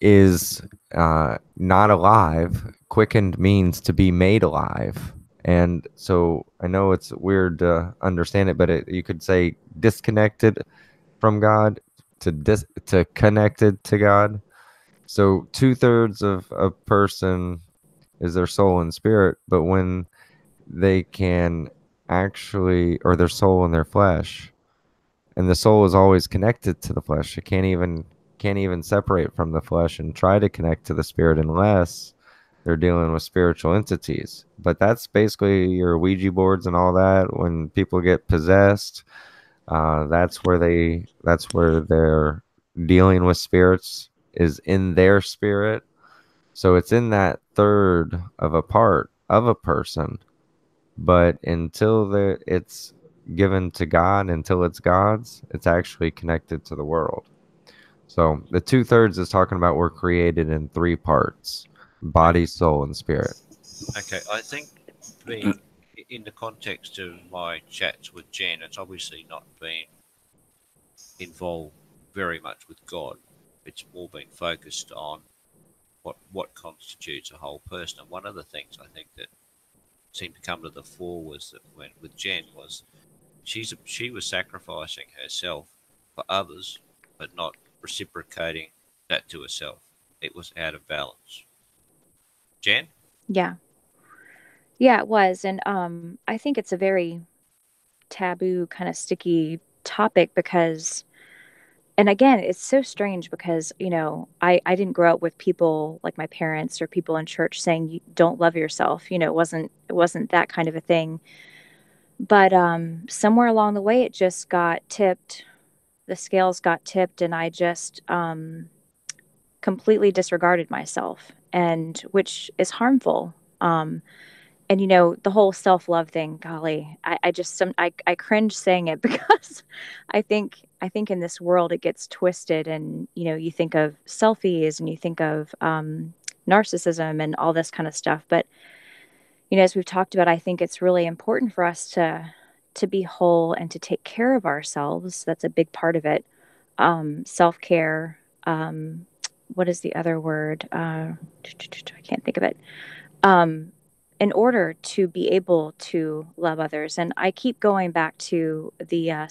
is not alive. Quickened means to be made alive, And so I know it's weird to understand it, but you could say disconnected from God to connected to God. So 2/3 of a person is their soul and spirit, but when they can actually, or their soul and their flesh, and the soul is always connected to the flesh. It can't even separate from the flesh and try to connect to the spirit unless they're dealing with spiritual entities. But that's basically your Ouija boards and all that. When people get possessed, that's where they're dealing with spirits, is in their spirit. So it's in that third of a part of a person, but until it's given to God, until it's God's, it's actually connected to the world. So the 2/3 is talking about we're created in three parts: body, soul, and spirit. Okay, I think being in the context of my chats with Jen, it's obviously not been involved very much with God. It's more been focused on what constitutes a whole person. And one of the things I think that seemed to come to the fore was that when with Jen was she was sacrificing herself for others, but not reciprocating that to herself. It was out of balance. Jen? Yeah. Yeah, it was. And I think it's a very taboo, kind of sticky topic because, and again, it's so strange because, I didn't grow up with people like my parents or people in church saying you don't love yourself. It wasn't that kind of a thing. But somewhere along the way, it just got tipped. The scales got tipped, and I just completely disregarded myself, and which is harmful. And the whole self-love thing, golly, I cringe saying it because I think in this world it gets twisted, and you think of selfies and you think of narcissism and all this kind of stuff. But as we've talked about, I think it's really important for us to be whole and to take care of ourselves. That's a big part of it. Self-care. What is the other word? I can't think of it. Um, in order to be able to love others, and I keep going back to the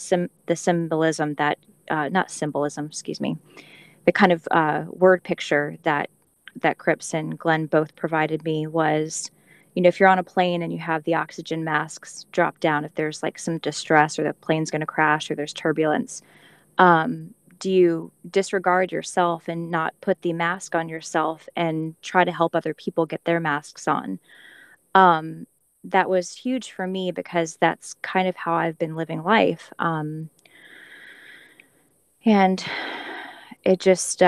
symbolism that, not symbolism, excuse me, the kind of word picture that Cripps and Glenn both provided me was, if you're on a plane and you have the oxygen masks drop down, if there's like some distress or the plane's going to crash or there's turbulence, do you disregard yourself and not put the mask on yourself and try to help other people get their masks on? That was huge for me because that's kind of how I've been living life. And it just,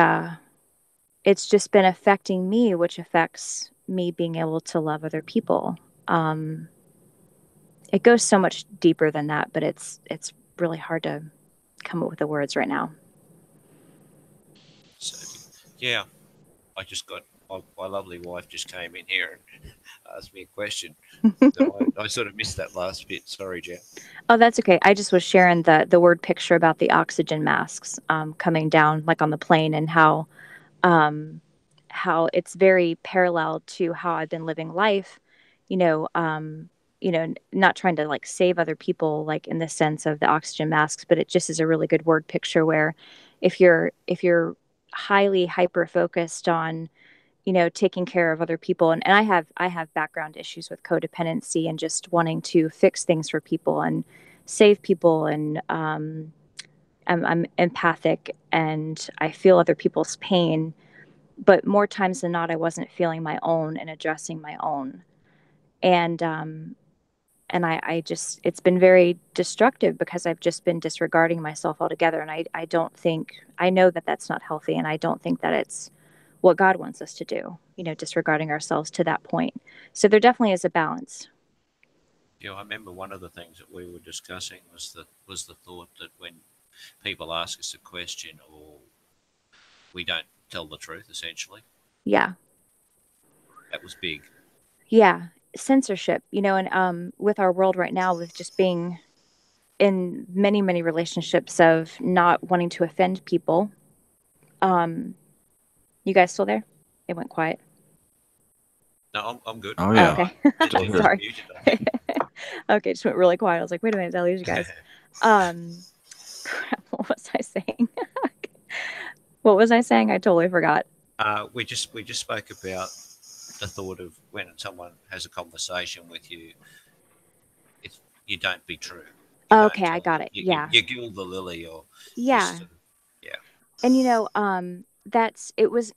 it's just been affecting me, which affects me being able to love other people. It goes so much deeper than that, but it's really hard to come up with the words right now. So, yeah, I just got my lovely wife just came in here and asked me a question. So I sort of missed that last bit. Sorry, Jen. Oh, that's okay. I just was sharing the word picture about the oxygen masks coming down like on the plane, and um, how it's very parallel to how I've been living life. Not trying to like save other people, like in the sense of the oxygen masks, but it just is a really good word picture where if you're highly hyper focused on taking care of other people, and I have background issues with codependency and just wanting to fix things for people and save people, and I'm empathic and I feel other people's pain, but more times than not I wasn't feeling my own and addressing my own. And um and I just, it's been very destructive because I've just been disregarding myself altogether, and I don't think, I know that that's not healthy, and I don't think that it's what God wants us to do, disregarding ourselves to that point. So there definitely is a balance. I remember one of the things that we were discussing was the thought that when people ask us a question or we don't tell the truth, essentially, Yeah. that was big. Yeah. Censorship, and with our world right now, with just being in many, many relationships of not wanting to offend people. You guys still there? It went quiet. No, I'm good. Oh yeah. Okay. Still here. Sorry. Muted, I think. Okay, just went really quiet. I was like, wait a minute, did I lose you guys? Crap, what was I saying? What was I saying? I totally forgot. We just spoke about the thought of when someone has a conversation with you, it's you don't be true. You don't Okay, I tell got them. it. Yeah. You gild the lily, or Yeah. just yeah. And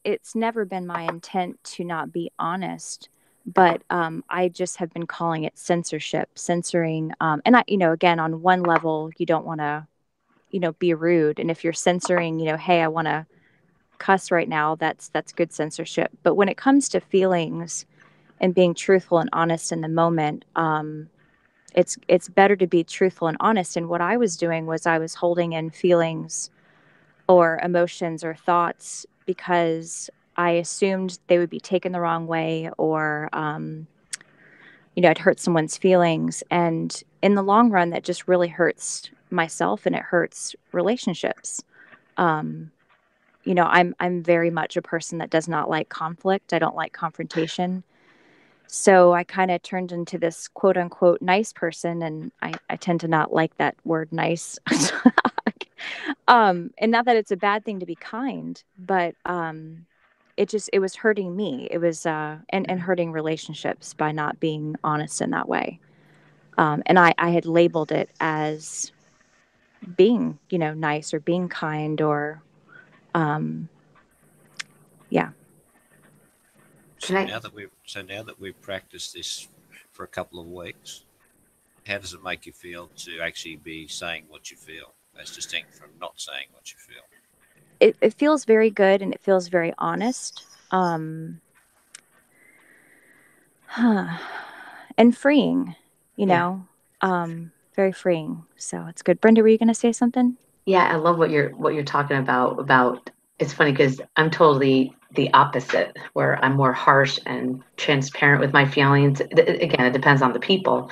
it's never been my intent to not be honest, but I just have been calling it censorship, censoring. And again, on one level, you don't want to, be rude. And if you're censoring, hey, I want to cuss right now, that's good censorship. But when it comes to feelings and being truthful and honest in the moment, it's better to be truthful and honest. And what I was doing was I was holding in feelings or emotions or thoughts because I assumed they would be taken the wrong way, or I'd hurt someone's feelings. And in the long run, that just really hurts myself and it hurts relationships. I'm very much a person that does not like conflict. I don't like confrontation. So I kind of turned into this quote unquote nice person, and I tend to not like that word nice. And not that it's a bad thing to be kind, but it was hurting me. It was and hurting relationships by not being honest in that way. And I had labeled it as being, nice or being kind or yeah. So now that we've practiced this for a couple of weeks, how does it make you feel to actually be saying what you feel, as distinct from not saying what you feel? It feels very good and it feels very honest. And freeing, very freeing. So it's good. Brenda, were you going to say something? Yeah, I love what you're talking about. It's funny because I'm totally the opposite, where I'm more harsh and transparent with my feelings. Again, it depends on the people,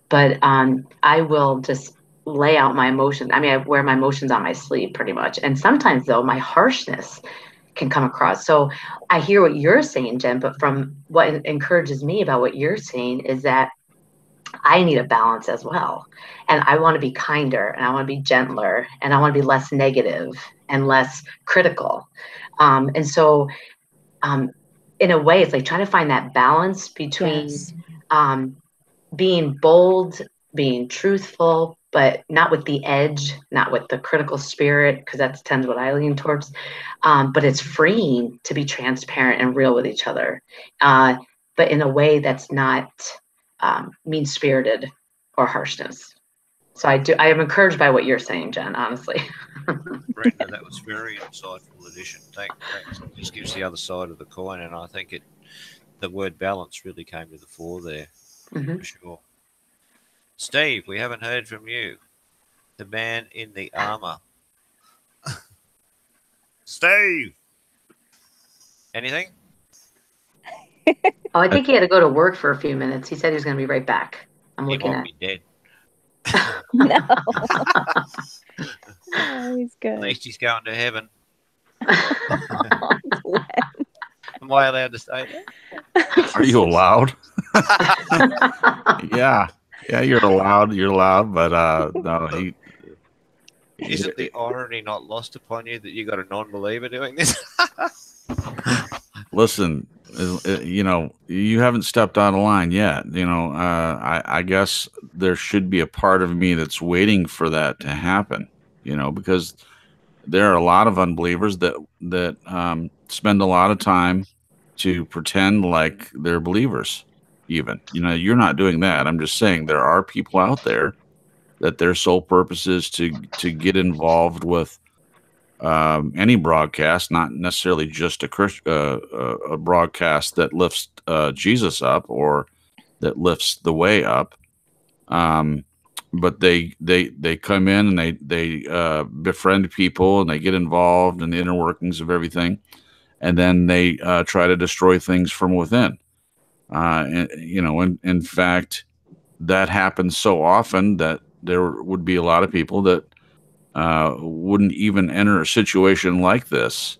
but I will just lay out my emotions. I mean, I wear my emotions on my sleeve pretty much. And sometimes though, my harshness can come across. So I hear what you're saying, Jen, but from what encourages me about what you're saying is that I need a balance as well. And I want to be kinder and I want to be gentler and I want to be less negative and less critical. And so, in a way, it's like trying to find that balance between Yes. being bold, being truthful, but not with the edge, not with the critical spirit, because that's tends what I lean towards. But it's freeing to be transparent and real with each other, but in a way that's not mean spirited or harshness. So I am encouraged by what you're saying, Jen, honestly. Brenda, that was very insightful addition. Thanks. It just gives the other side of the coin, and I think the word balance really came to the fore there, for sure. Steve, we haven't heard from you. The man in the armor. Steve! Anything? Oh, I think he had to go to work for a few minutes. He said he was going to be right back. I'm He looking might at. be dead. No. Oh, he's good. At least he's going to heaven. Oh, Glenn. Am I allowed to say that? Are you allowed? Yeah, you're allowed. But no, he. Isn't the irony not lost upon you that you got a non-believer doing this? Listen, you haven't stepped out of line yet. I guess there should be a part of me that's waiting for that to happen. Because there are a lot of unbelievers that spend a lot of time to pretend like they're believers. Even you're not doing that. I'm just saying there are people out there that their sole purpose is to get involved with any broadcast, not necessarily just a broadcast that lifts Jesus up or that lifts the way up. But they come in and they befriend people and they get involved in the inner workings of everything, and then they try to destroy things from within. In fact, that happens so often that there would be a lot of people that wouldn't even enter a situation like this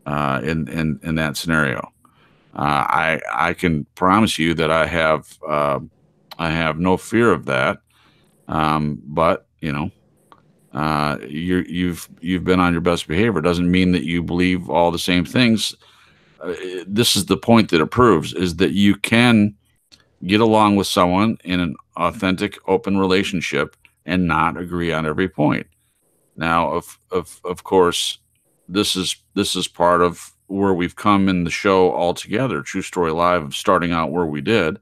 in that scenario. I can promise you that I have no fear of that. But you've been on your best behavior. Doesn't mean that you believe all the same things. This is the point that it proves, is that you can get along with someone in an authentic, open relationship and not agree on every point. Now, of course, this is part of where we've come in the show altogether. True Story Live, of starting out where we did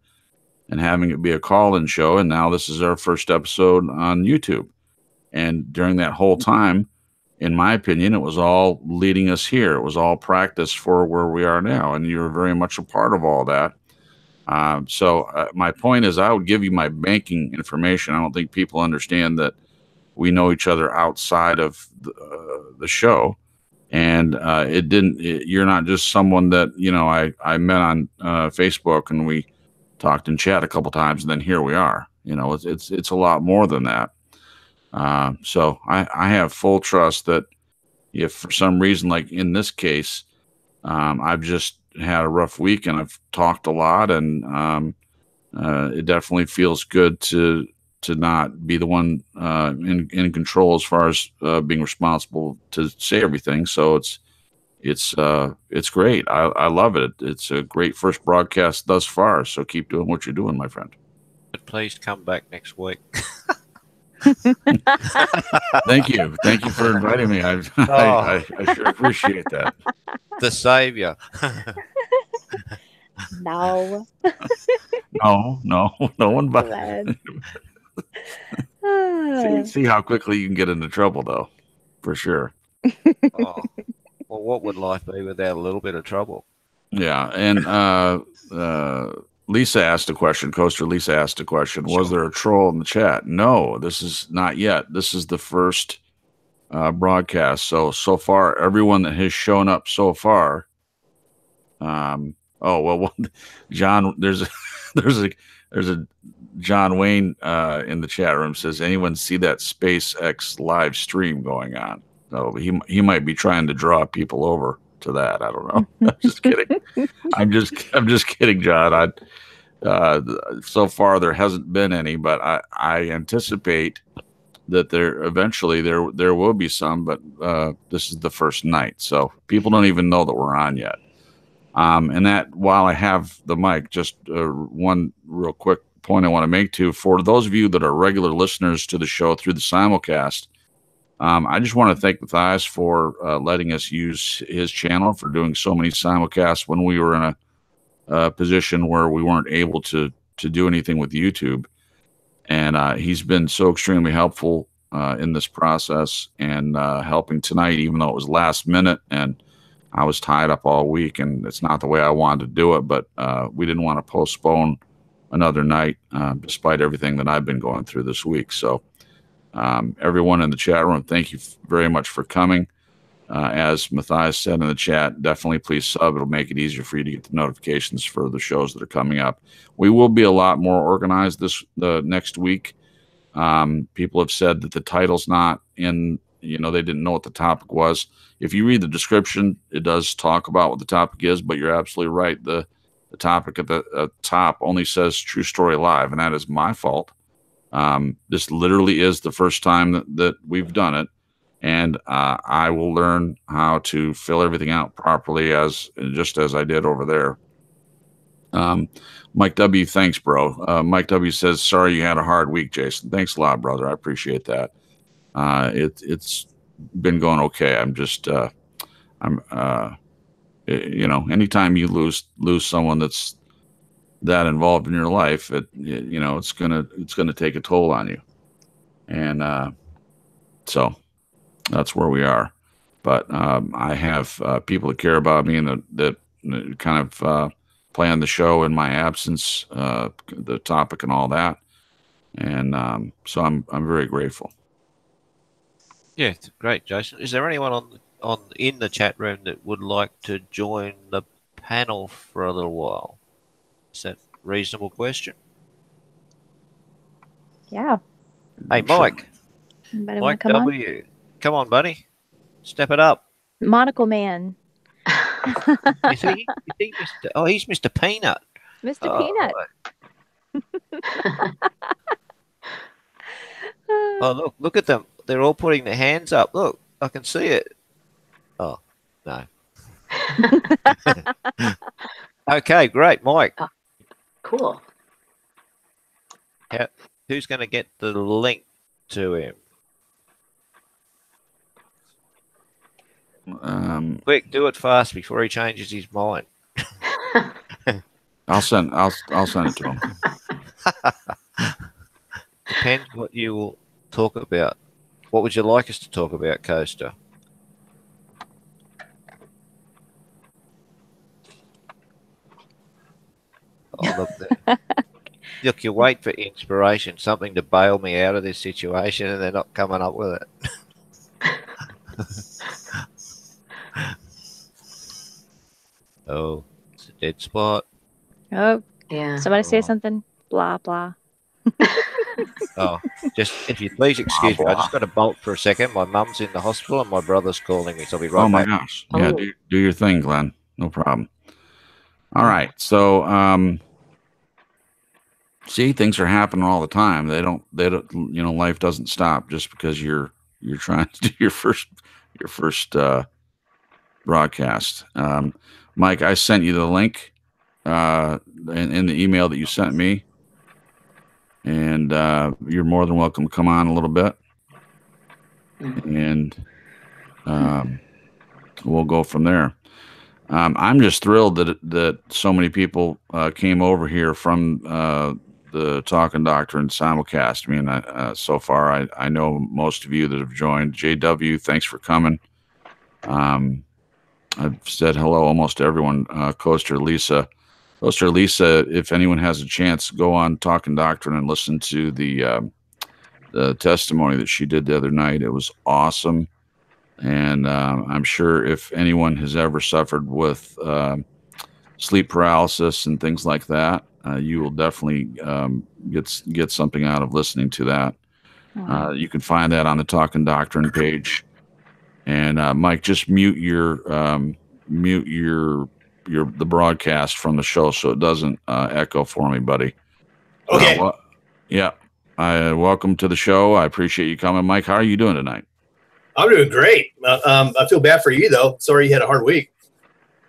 and having it be a call-in show, and now this is our first episode on YouTube. And during that whole time, in my opinion, it was all leading us here. It was all practice for where we are now, and you're very much a part of all that. So my point is, I would give you my banking information. I don't think people understand that we know each other outside of the show, and you're not just someone that I met on Facebook and we talked in chat a couple times, and then here we are. It's a lot more than that. So I have full trust that if for some reason, like in this case, I've just had a rough week and I've talked a lot, and it definitely feels good to not be the one in control as far as being responsible to say everything. So it's great. I love it. It's a great first broadcast thus far. So keep doing what you're doing, my friend. But please come back next week. Thank you for inviting me. I sure appreciate that. The savior. No. No one but see how quickly you can get into trouble, though, for sure. Oh. Well, what would life be without a little bit of trouble? Yeah, and Lisa asked a question. Coaster Lisa asked a question. Sure. Was there a troll in the chat? No, this is not yet. This is the first broadcast. So far, everyone that has shown up so far. John, there's a John Wayne in the chat room says, anyone see that SpaceX live stream going on? So he might be trying to draw people over to that. I don't know. I'm just kidding. I'm just kidding, John. So far there hasn't been any, but I anticipate that eventually there will be some, but this is the first night, so people don't even know that we're on yet. And that, while I have the mic, just one real quick point I want to make for those of you that are regular listeners to the show through the simulcast. I just want to thank Matthias for letting us use his channel, for doing so many simulcasts when we were in a position where we weren't able to do anything with YouTube. And he's been so extremely helpful in this process, and helping tonight, even though it was last minute and I was tied up all week, and it's not the way I wanted to do it, but we didn't want to postpone another night despite everything that I've been going through this week. So everyone in the chat room, thank you very much for coming. As Matthias said in the chat, definitely please sub. It'll make it easier for you to get the notifications for the shows that are coming up. We will be a lot more organized the next week. People have said that the title's not in, they didn't know what the topic was. If you read the description, it does talk about what the topic is, but you're absolutely right. The topic at the top only says True Story Live, and that is my fault. This literally is the first time that we've done it, and I will learn how to fill everything out properly, just as I did over there. Mike W, thanks, bro. Mike W says, sorry you had a hard week, Jason. Thanks a lot, brother. I appreciate that. It's been going okay. I'm just anytime you lose someone that's that involved in your life, it's gonna take a toll on you, and so that's where we are. But I have people that care about me and that kind of plan the show in my absence, the topic and all that, and so I'm very grateful. Yeah, great, Jason. Is there anyone in the chat room that would like to join the panel for a little while? Is that a reasonable question? Yeah. Hey, Mike. Anybody Mike come W. Come on, buddy. Step it up. Monocle Man. Is he Mr. Oh, he's Mr. Peanut. Mr. Oh, Peanut. oh, look at them. They're all putting their hands up. Look, I can see it. Oh, no. Okay, great, Mike. Cool. Who's going to get the link to him? Quick, do it fast before he changes his mind. I'll send it to him. Depends what you will talk about. What would you like us to talk about, Coaster? Oh, look there. Look, you wait for inspiration, something to bail me out of this situation, and they're not coming up with it. Oh, it's a dead spot. Oh, Yeah. somebody say something. Blah, blah. Oh, just if you please excuse me, I just got to bolt for a second. My mum's in the hospital and my brother's calling me, so I'll be right Oh my back. gosh. Yeah, Oh. do your thing, Glenn. No problem. All right. So see, things are happening all the time. They don't life doesn't stop just because you're trying to do your first broadcast. Mike, I sent you the link in the email that you sent me. And you're more than welcome to come on a little bit. And we'll go from there. I'm just thrilled that so many people came over here from the Talking Doctrine simulcast. I mean, so far, I know most of you that have joined. JW, thanks for coming. I've said hello almost to everyone. Coaster Lisa, if anyone has a chance, go on Talking Doctrine and listen to the testimony that she did the other night. It was awesome. And I'm sure if anyone has ever suffered with sleep paralysis and things like that, you will definitely get something out of listening to that. You can find that on the Talking Doctrine page. And Mike, just mute the broadcast from the show so it doesn't echo for me, buddy. Okay. Yeah. Welcome to the show. I appreciate you coming, Mike. How are you doing tonight? I'm doing great. I feel bad for you though. Sorry you had a hard week.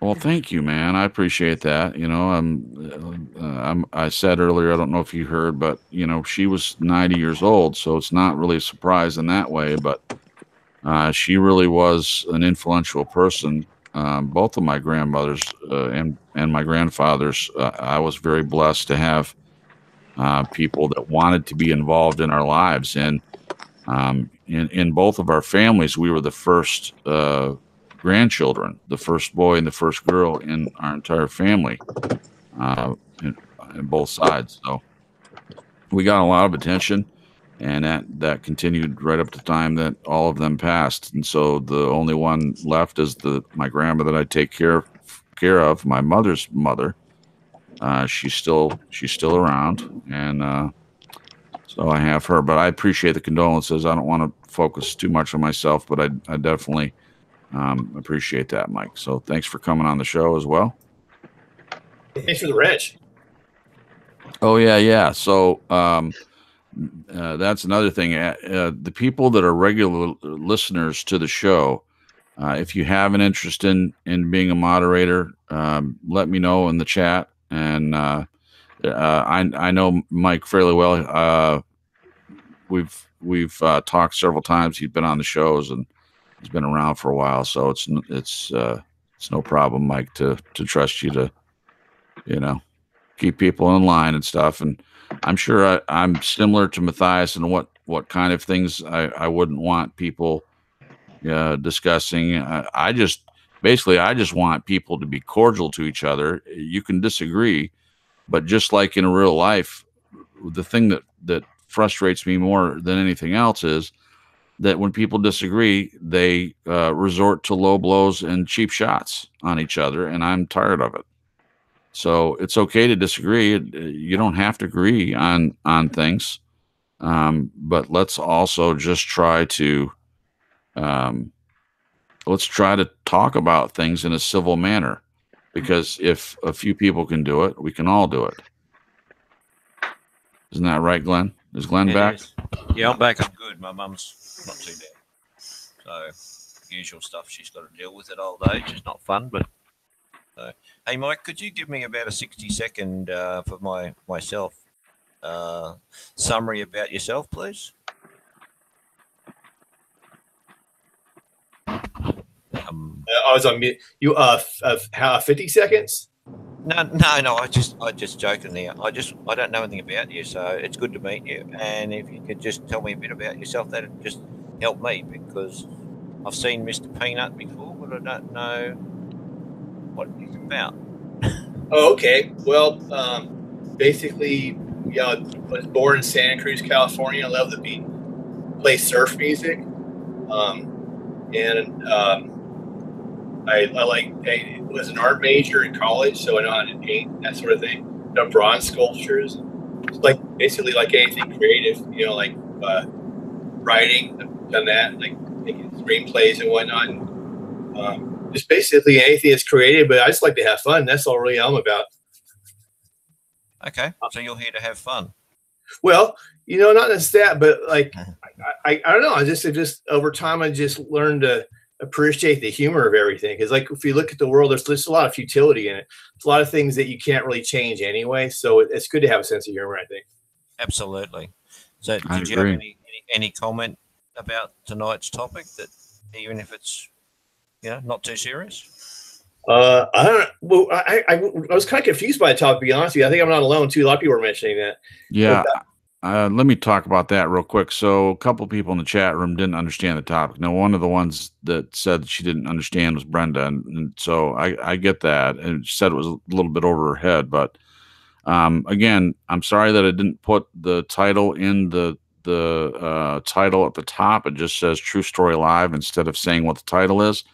Well, thank you, man. I appreciate that. You know, I said earlier, I don't know if you heard, but you know, she was 90 years old, so it's not really a surprise in that way. But she really was an influential person. Both of my grandmothers and my grandfathers, I was very blessed to have people that wanted to be involved in our lives. And in both of our families, we were the first grandchildren, the first boy and the first girl in our entire family, in both sides. So we got a lot of attention, and that continued right up to the time that all of them passed. And so the only one left is my grandma that I take care of, my mother's mother. She's still around, and so I have her. But I appreciate the condolences. I don't want to focus too much on myself, but I definitely appreciate that, Mike. So thanks for coming on the show as well. Thanks for the wrench. Oh yeah. So that's another thing. The people that are regular listeners to the show, if you have an interest in being a moderator, let me know in the chat. And I know Mike fairly well. We've talked several times. He's been on the shows and he's been around for a while, so it's no problem, Mike, to trust you to, keep people in line and stuff. And I'm sure I'm similar to Matthias in what kind of things I wouldn't want people discussing. I just want people to be cordial to each other. You can disagree, but just like in real life, the thing that frustrates me more than anything else is that when people disagree, they resort to low blows and cheap shots on each other, and I'm tired of it. So it's okay to disagree. You don't have to agree on things, but let's also just try to let's try to talk about things in a civil manner, because if a few people can do it, we can all do it. Isn't that right, Glenn? Is Glenn back? Is. Yeah, I'm back. I'm good. My mum's not too bad. So, usual stuff. She's got to deal with it all day. It's not fun, but. Hey, Mike, could you give me about a 60-second for myself summary about yourself, please? I was on mute. You 50 seconds? No. I just joking there. I don't know anything about you, so it's good to meet you. And if you could just tell me a bit about yourself, that'd just help me, because I've seen Mr. Peanut before, but I don't know what he's about. Oh, okay. Well, basically, I was born in Santa Cruz, California. I love to play surf music, I was an art major in college, so I know how to paint, that sort of thing. Done bronze sculptures, it's basically like anything creative, like writing. I've done that, like making screenplays and whatnot. Just basically anything that's creative, but I just like to have fun. That's all really I'm about. Okay, so you're here to have fun. Well, not just that, but I don't know. I just over time, I just learned to appreciate the humor of everything. Because if you look at the world, there's a lot of futility in it. There's a lot of things that you can't really change anyway. So it's good to have a sense of humor, I think. Absolutely. So did you have any comment about tonight's topic, that even if it's not too serious? I don't know. Well, I was kind of confused by the topic, to be honest with you. I think I'm not alone too. A lot of people are mentioning that. Yeah. Let me talk about that real quick. So a couple of people in the chat room didn't understand the topic. Now, one of the ones that said that she didn't understand was Brenda. And so I get that. And she said it was a little bit over her head. But again, I'm sorry that I didn't put the title in the title at the top. It just says True Story Live instead of saying what the title is.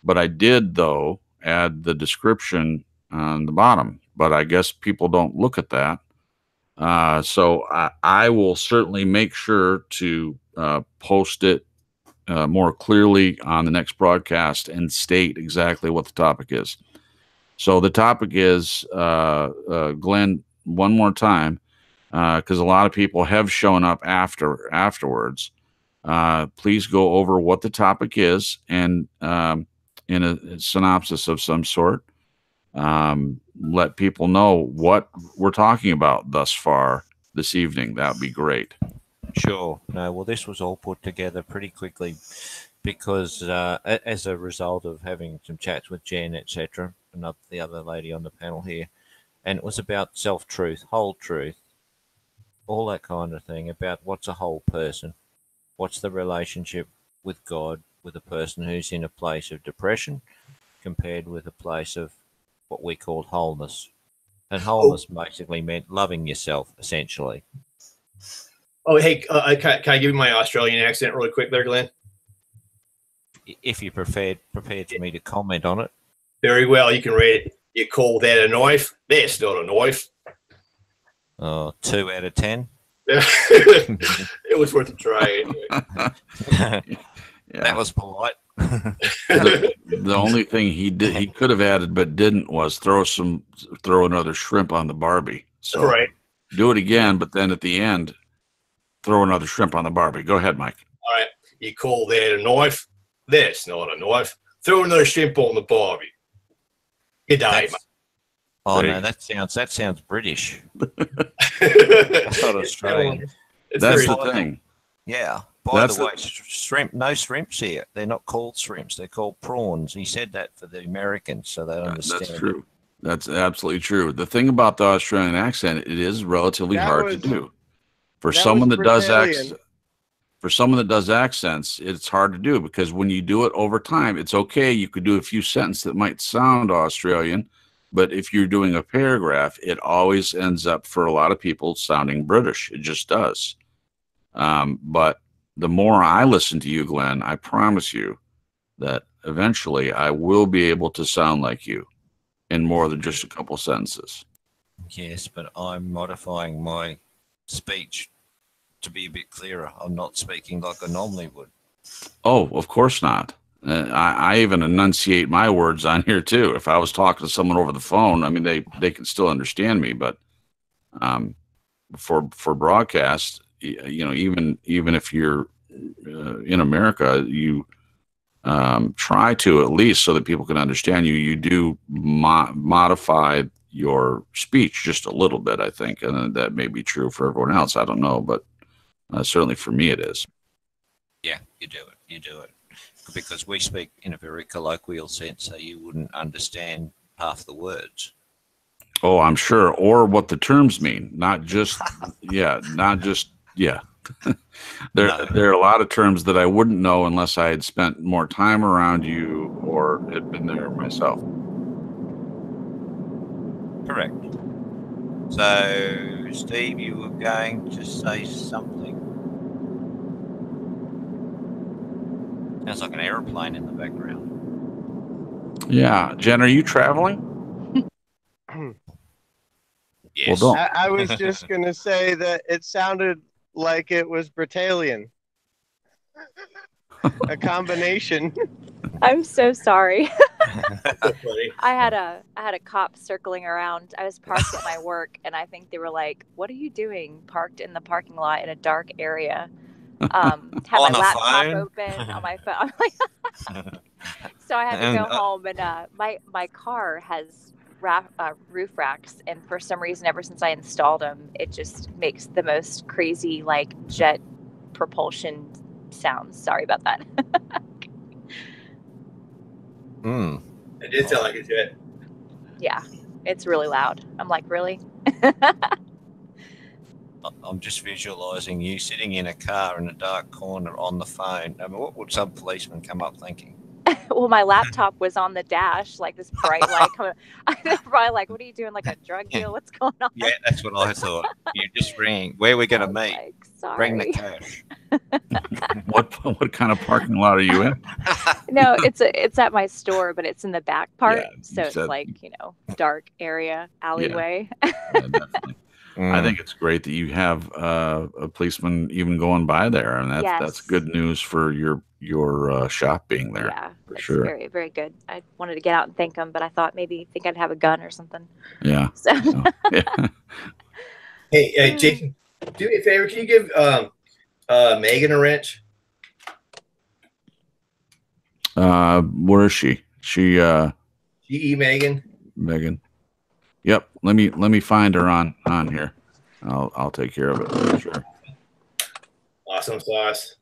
But I did, though, add the description on the bottom. But I guess people don't look at that. So I will certainly make sure to post it more clearly on the next broadcast and state exactly what the topic is. So the topic is, Glenn, one more time, because a lot of people have shown up afterwards. Please go over what the topic is and in a synopsis of some sort. Let people know what we're talking about thus far this evening. That would be great. Sure. No, well, this was all put together pretty quickly because as a result of having some chats with Jen, etc., and the other lady on the panel here, and it was about self-truth, whole truth, all that kind of thing, about what's a whole person, what's the relationship with God, with a person who's in a place of depression compared with a place of what we call wholeness. And wholeness basically meant loving yourself, essentially. Oh, hey, can I give you my Australian accent really quick there, Glenn? If you're prepared for me to comment on it. Very well, you can rate it. You call that a knife? That's not a knife. 2 out of 10. It was worth a try anyway. Yeah. That was polite. The only thing he could have added but didn't was throw another shrimp on the Barbie. So right. Do it again, but then at the end, throw another shrimp on the Barbie. Go ahead, Mike. All right. You call that a knife? That's not a knife. Throw another shrimp on the Barbie. Good day, mate. Oh no, that sounds British. That's not Australian. That's the thing. Yeah. By the way, shrimp, no shrimps here. They're not called shrimps. They're called prawns. He said that for the Americans, so they understand. That's true. That's absolutely true. The thing about the Australian accent, it is relatively hard to do. For someone that does accents, it's hard to do because when you do it over time, it's okay. You could do a few sentences that might sound Australian, but if you're doing a paragraph, it always ends up for a lot of people sounding British. It just does. But the more I listen to you, Glenn, I promise you that eventually I will be able to sound like you in more than just a couple sentences. Yes, but I'm modifying my speech to be a bit clearer. I'm not speaking like I normally would. Oh, of course not. I even enunciate my words on here too. If I was talking to someone over the phone, I mean, they can still understand me, but for broadcast, you know, even if you're in America, you try to, at least so that people can understand you. You do modify your speech just a little bit, I think, and that may be true for everyone else. I don't know, but certainly for me, it is. Yeah, you do it. You do it. Because we speak in a very colloquial sense, so you wouldn't understand half the words. Oh, I'm sure. Or what the terms mean, not just, yeah, not just, yeah. There are a lot of terms that I wouldn't know unless I had spent more time around you or had been there myself. Correct. So, Steve, you were going to say something. Sounds like an airplane in the background. Yeah. Jen, are you traveling? Yes. Well, don't. I was just going to say that it sounded like it was Britalian. A combination. I'm so sorry. That's so funny. I had a cop circling around. I was parked at my work, and I think they were like, "What are you doing parked in the parking lot in a dark area?" Had On my a laptop phone? open on my phone. I'm like, so I had to go home, and my car has roof racks, and for some reason, ever since I installed them, it just makes the most crazy like jet propulsion sounds. Sorry about that. It did sound like a jet. Yeah, it's really loud. I'm like, really? I'm just visualizing you sitting in a car in a dark corner on the phone. I mean, what would some policeman come up thinking? Well, my laptop was on the dash, like this bright light coming. They're probably like, "What are you doing? Like a drug deal? What's going on?" Yeah, that's what I thought. You just ring. Where are we going to meet? Like, sorry. Bring the cash. What kind of parking lot are you in? No, it's at my store, but it's in the back part, Yeah, so it's like, dark area, alleyway. Yeah, definitely. I think it's great that you have a policeman even going by there, and that's good news for your shop being there. Yeah, for it's sure. very, very good. I wanted to get out and thank him, but I thought maybe I'd have a gun or something. Yeah. So. Yeah. Hey, Jason, do me a favor. Can you give Megan a wrench? Where is she? GE Megan. Megan. Yep. Let me find her on here. I'll take care of it for sure. Awesome sauce.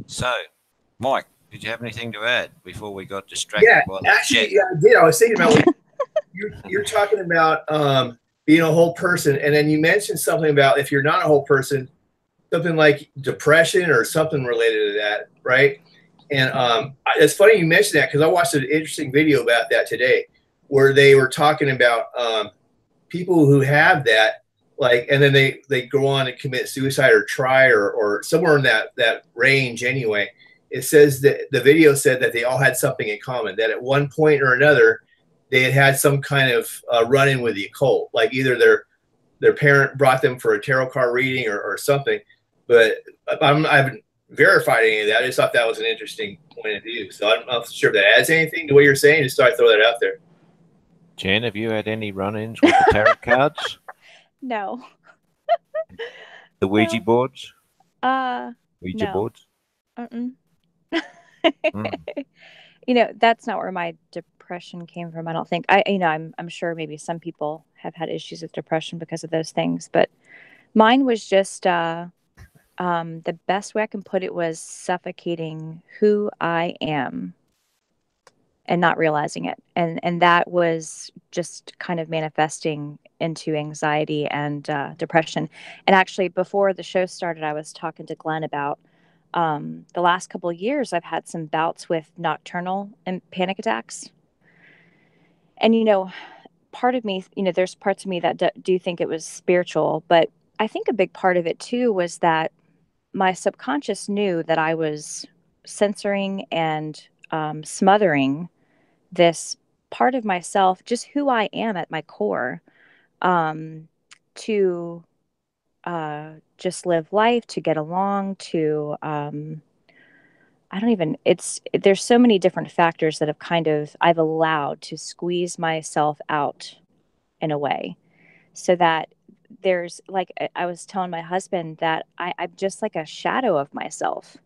So, Mike, did you have anything to add before we got distracted? Yeah, actually, yeah, I did. I was thinking about you're talking about being a whole person, and then you mentioned something about if you're not a whole person, something like depression or something related to that, right? And it's funny you mentioned that because I watched an interesting video about that today, where they were talking about people who have that, like, and then they go on and commit suicide or try or somewhere in that range anyway. It says that the video said that they all had something in common, that at one point or another they had some kind of run-in with the occult, like either their parent brought them for a tarot card reading or something. But I haven't verified any of that. I just thought that was an interesting point of view. So I'm not sure if that adds anything to what you're saying. Just thought I'd throw that out there. Jen, have you had any run-ins with the tarot cards? No. The Ouija boards? Ouija boards? That's not where my depression came from. I don't think I'm sure maybe some people have had issues with depression because of those things, but mine was just the best way I can put it was suffocating who I am and not realizing it. And that was just kind of manifesting into anxiety and depression. And actually, before the show started, I was talking to Glenn about the last couple of years, I've had some bouts with nocturnal and panic attacks. And, part of me, there's parts of me that do think it was spiritual, but I think a big part of it too was that my subconscious knew that I was censoring and smothering this part of myself, just who I am at my core, to just live life, to get along, to I don't even, there's so many different factors that have I've allowed to squeeze myself out in a way, so that there's like, I was telling my husband that I'm just like a shadow of myself.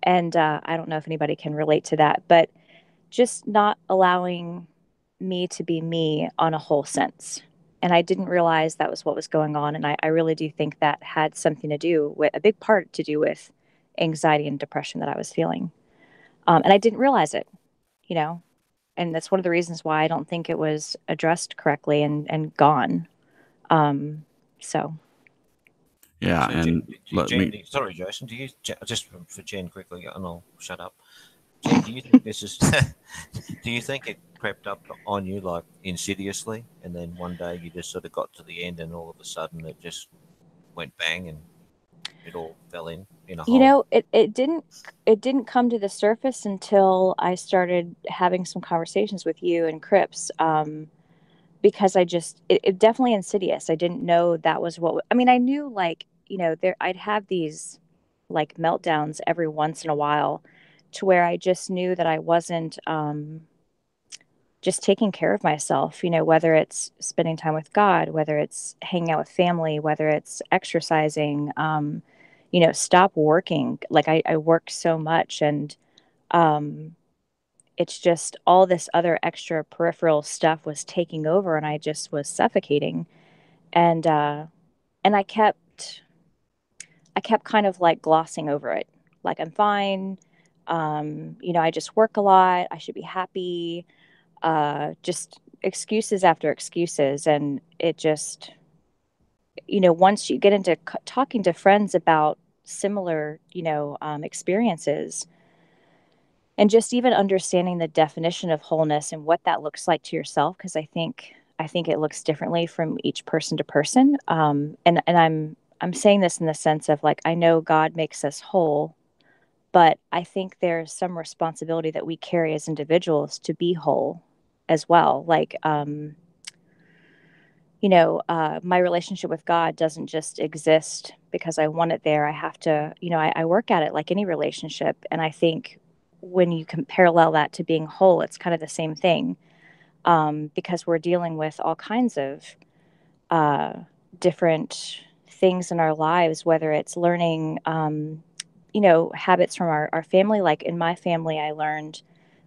And I don't know if anybody can relate to that, but just not allowing me to be me on a whole sense. And I didn't realize that was what was going on. And I really do think that had something to do with, a big part to do with anxiety and depression that I was feeling. And I didn't realize it, you know, and that's one of the reasons why I don't think it was addressed correctly and gone. So. Yeah. So, And let Jen, me, sorry, Jason, do you, just for Jen quickly, and I'll shut up. Jen, do you think this is, do you think it crept up on you like insidiously, and then one day you just sort of got to the end and all of a sudden it just went bang and it all fell in a You hole? know, it didn't come to the surface until I started having some conversations with you and Cripps, because it definitely insidious. I didn't know that was I mean, I knew, like, you know, I'd have these like meltdowns every once in a while, to where I just knew that I wasn't just taking care of myself, you know, whether it's spending time with God, whether it's hanging out with family, whether it's exercising, you know, stop working. Like, I worked so much, and um, it's just all this other extra peripheral stuff was taking over, and I just was suffocating. And I kept kind of like glossing over it. Like, I'm fine. You know, I just work a lot. I should be happy. Just excuses after excuses. And it just, you know, once you get into talking to friends about similar, you know, experiences, and just even understanding the definition of wholeness and what that looks like to yourself, because I think it looks differently from each person to person. And I'm saying this in the sense of, like, I know God makes us whole, but I think there's some responsibility that we carry as individuals to be whole as well. Like, you know, my relationship with God doesn't just exist because I want it there. I have to, you know, I work at it like any relationship. And I think when you can parallel that to being whole, it's kind of the same thing, because we're dealing with all kinds of uh, different things in our lives, whether it's learning, you know, habits from our family. Like, in my family, I learned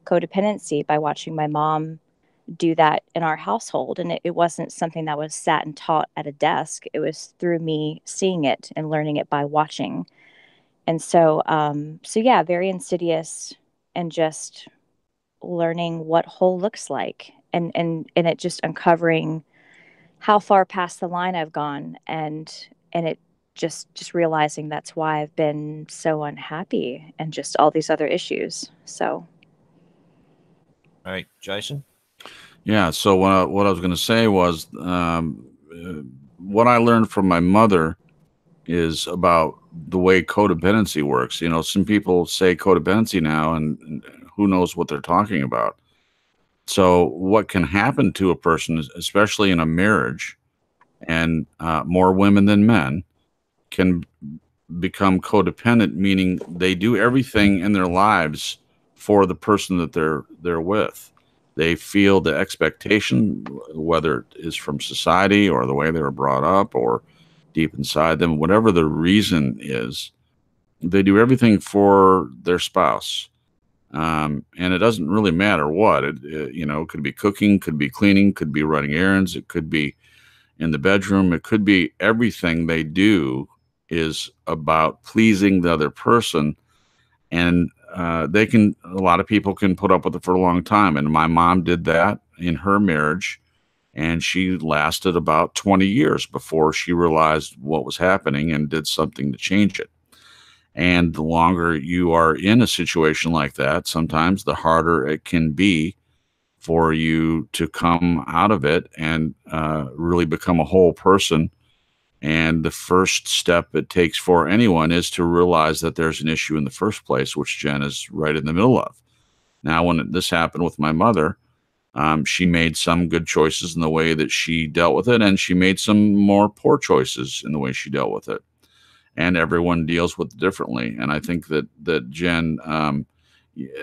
codependency by watching my mom do that in our household. And it wasn't something that was sat and taught at a desk. It was through me seeing it and learning it by watching. And so, so yeah, very insidious, and just learning what whole looks like, and it just uncovering how far past the line I've gone, and it just realizing that's why I've been so unhappy, and just all these other issues. So. All right, Jason. yeah. So what I was going to say was, what I learned from my mother is about the way codependency works. You know, some people say codependency now, and who knows what they're talking about. So what can happen to a person, especially in a marriage, and more women than men can become codependent, meaning they do everything in their lives for the person that they're with. They feel the expectation, whether it is from society or the way they were brought up or deep inside them, whatever the reason is, they do everything for their spouse. And it doesn't really matter what you know, it could be cooking, could be cleaning, could be running errands, it could be in the bedroom, it could be everything they do is about pleasing the other person. And a lot of people can put up with it for a long time. And my mom did that in her marriage, and she lasted about 20 years before she realized what was happening and did something to change it. And the longer you are in a situation like that, sometimes the harder it can be for you to come out of it and really become a whole person. And the first step it takes for anyone is to realize that there's an issue in the first place, which Jen is right in the middle of. Now, when this happened with my mother, she made some good choices in the way that she dealt with it, and she made some more poor choices in the way she dealt with it. and everyone deals with it differently. And I think that Jen,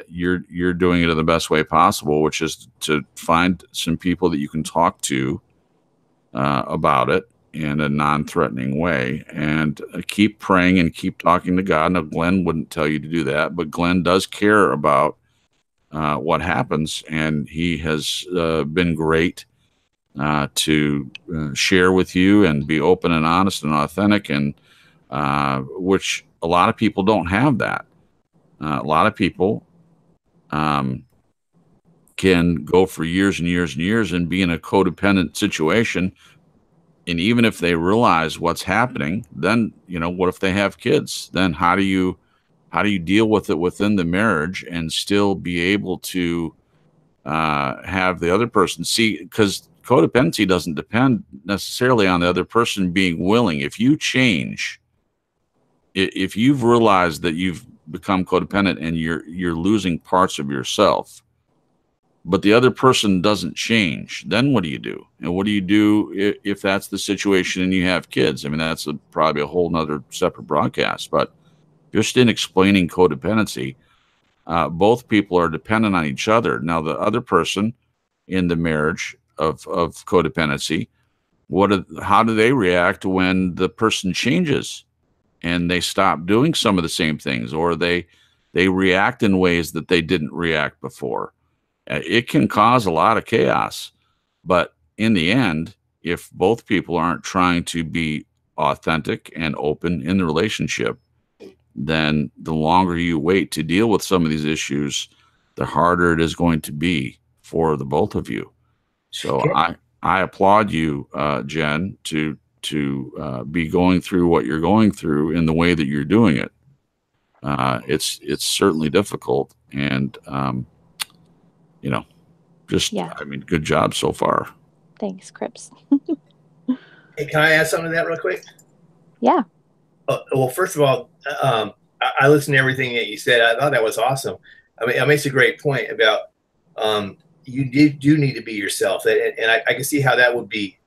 you're doing it in the best way possible, which is to find some people that you can talk to about it in a non-threatening way, and keep praying and keep talking to God. Now, Glenn wouldn't tell you to do that, but Glenn does care about what happens, and he has been great to share with you and be open and honest and authentic, and which a lot of people don't have that. A lot of people can go for years and years and years and be in a codependent situation. And even if they realize what's happening, then, what if they have kids? Then how do you deal with it within the marriage and still be able to have the other person see? Because codependency doesn't depend necessarily on the other person being willing. If you change, if you've realized that you've become codependent and you're losing parts of yourself, but the other person doesn't change, then what do you do? And what do you do if that's the situation and you have kids? I mean, that's probably a whole nother separate broadcast, but just in explaining codependency, both people are dependent on each other. Now, the other person in the marriage of codependency, how do they react when the person changes and they stop doing some of the same things, or they react in ways that they didn't react before? It can cause a lot of chaos, but in the end, if both people aren't trying to be authentic and open in the relationship, then the longer you wait to deal with some of these issues, the harder it is going to be for the both of you. So I applaud you, Jen, to be going through what you're going through in the way that you're doing it. It's certainly difficult, and I mean, good job so far. Thanks, Crips. Hey, can I add something to that real quick? Yeah. Well, first of all, I listened to everything that you said. I thought that was awesome. I mean, it makes a great point about you do need to be yourself, and I can see how that would be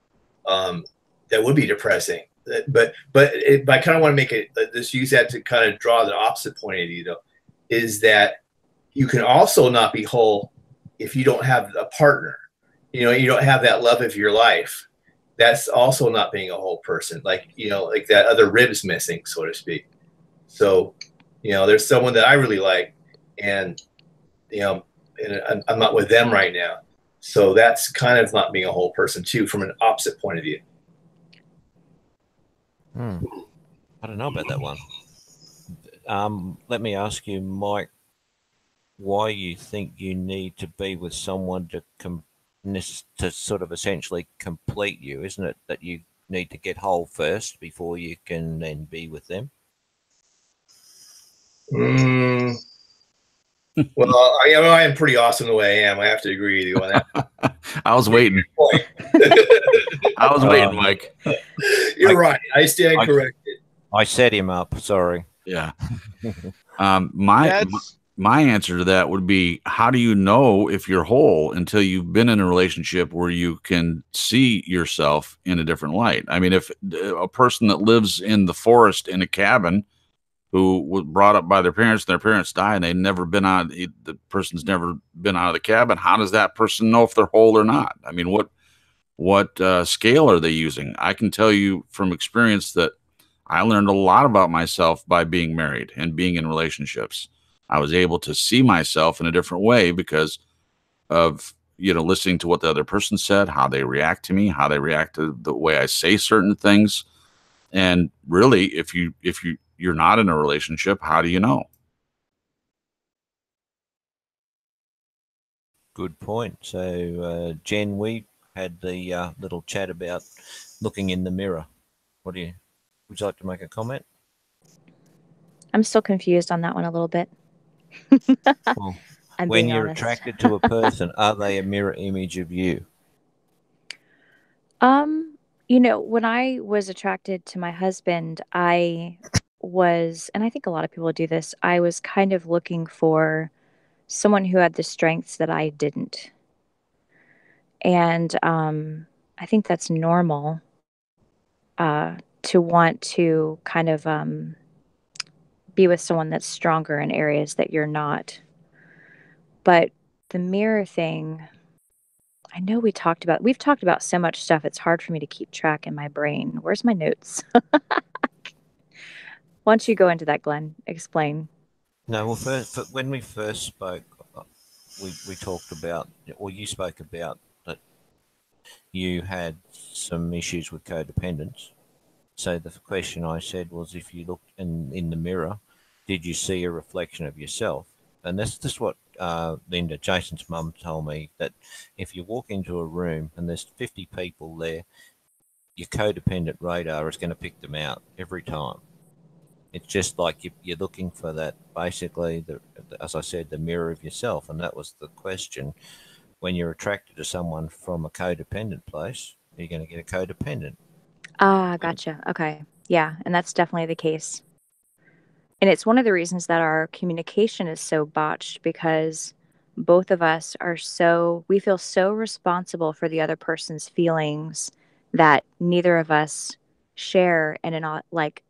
depressing. But I kind of want to make it just use that to kind of draw the opposite point of view, though, is that you can also not be whole if you don't have a partner. You don't have that love of your life. That's also not being a whole person. Like that other rib's missing, so to speak. So, there's someone that I really like, and and I'm not with them right now. So that's kind of not being a whole person too, from an opposite point of view. I don't know about that one. Let me ask you, Mike, why you think you need to be with someone to sort of essentially complete you? Isn't it that you need to get whole first before you can then be with them? Well, I am pretty awesome the way I am. I have to agree with you on that. I was waiting. I was waiting, Mike. You're right. I stand corrected. I set him up. Sorry. Yeah. My answer to that would be, how do you know if you're whole until you've been in a relationship where you can see yourself in a different light? I mean, if a person that lives in the forest in a cabin who was brought up by their parents die and the person's never been out of the cabin, how does that person know if they're whole or not? I mean, what scale are they using? I can tell you from experience that I learned a lot about myself by being married and being in relationships. I was able to see myself in a different way because of, listening to what the other person said, how they react to me, how they react to the way I say certain things. And really, if you're not in a relationship, how do you know? Good point. So, Jen, we had the little chat about looking in the mirror. Would you like to make a comment? I'm still confused on that one a little bit. Well, when you're attracted to a person, are they a mirror image of you? When I was attracted to my husband, I was, and I think a lot of people do this, I was kind of looking for someone who had the strengths that I didn't. And I think that's normal to want to kind of be with someone that's stronger in areas that you're not. But the mirror thing, I know we've talked about so much stuff, it's hard for me to keep track in my brain. Where's my notes? Why don't you go into that, Glenn? Explain. No, well, when we first spoke, we talked about, or you spoke about that you had some issues with codependence. So the question I said was, if you looked in the mirror, did you see a reflection of yourself? And that's what Linda, Jason's mum, told me, that if you walk into a room and there's 50 people there, your codependent radar is going to pick them out every time. It's just like you're looking for that, basically, as I said, the mirror of yourself. And that was the question. When you're attracted to someone from a codependent place, you're going to get a codependent. Ah, gotcha. Okay. Yeah, and that's definitely the case. And it's one of the reasons that our communication is so botched, because both of us we feel so responsible for the other person's feelings that neither of us share, and like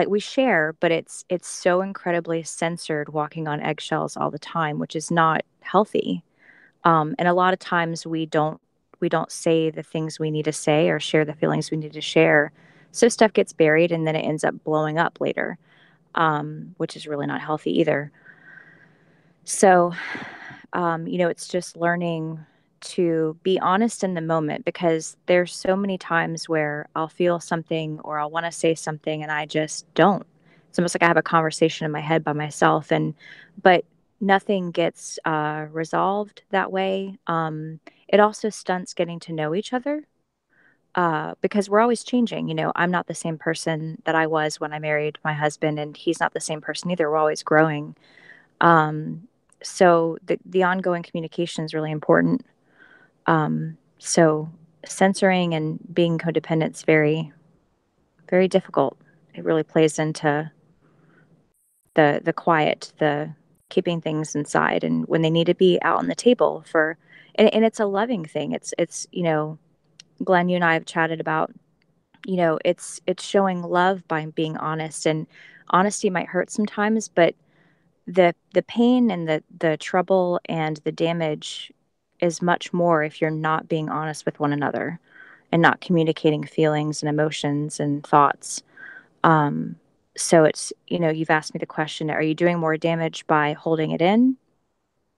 we share, but it's so incredibly censored, walking on eggshells all the time, which is not healthy. And a lot of times we don't say the things we need to say or share the feelings we need to share. So stuff gets buried and then it ends up blowing up later, which is really not healthy either. So, it's just learning to be honest in the moment, because there's so many times where I'll feel something or I'll want to say something and I just don't. It's almost like I have a conversation in my head by myself, but nothing gets resolved that way. It also stunts getting to know each other, because we're always changing. I'm not the same person that I was when I married my husband, and he's not the same person either. We're always growing. So the ongoing communication is really important. So censoring and being codependent is very, very difficult. It really plays into the quiet, the keeping things inside, and when they need to be out on the table and it's a loving thing. It's Glenn, you and I have chatted about, it's showing love by being honest, and honesty might hurt sometimes, but the pain and the trouble and the damage is much more if you're not being honest with one another and not communicating feelings and emotions and thoughts. So it's, you've asked me the question, are you doing more damage by holding it in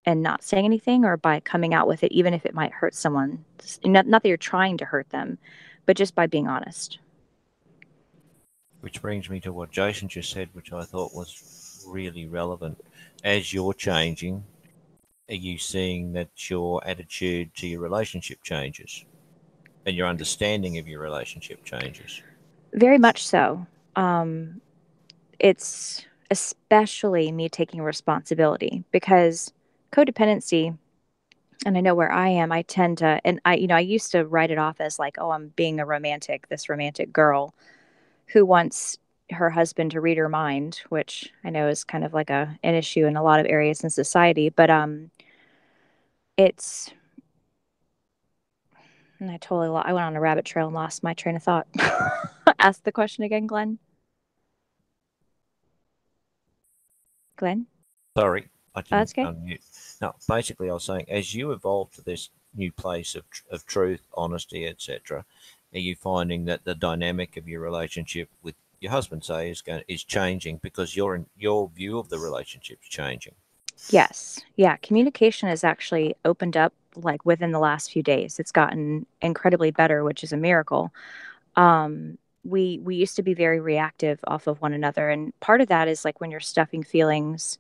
and not saying anything, or by coming out with it, even if it might hurt someone? Not that you're trying to hurt them, but just by being honest. Which brings me to what Jason just said, which I thought was really relevant. As you're changing, are you seeing that your attitude to your relationship changes and your understanding of your relationship changes? Very much so. It's especially me taking responsibility, because codependency, and I know where I am, I tend to, and I used to write it off as like, oh, I'm being this romantic girl who wants her husband to read her mind, which I know is kind of like an issue in a lot of areas in society. But it's, and I went on a rabbit trail and lost my train of thought. Ask the question again, Glenn. Glenn? Sorry, I didn't That's okay. unmute. No, basically I was saying, as you evolve to this new place of truth, honesty, etc., are you finding that the dynamic of your relationship with your husband, say, is changing because your view of the relationship's changing? Yes. Yeah. Communication has actually opened up like within the last few days. It's gotten incredibly better, which is a miracle. We used to be very reactive off of one another, and part of that is like when you're stuffing feelings,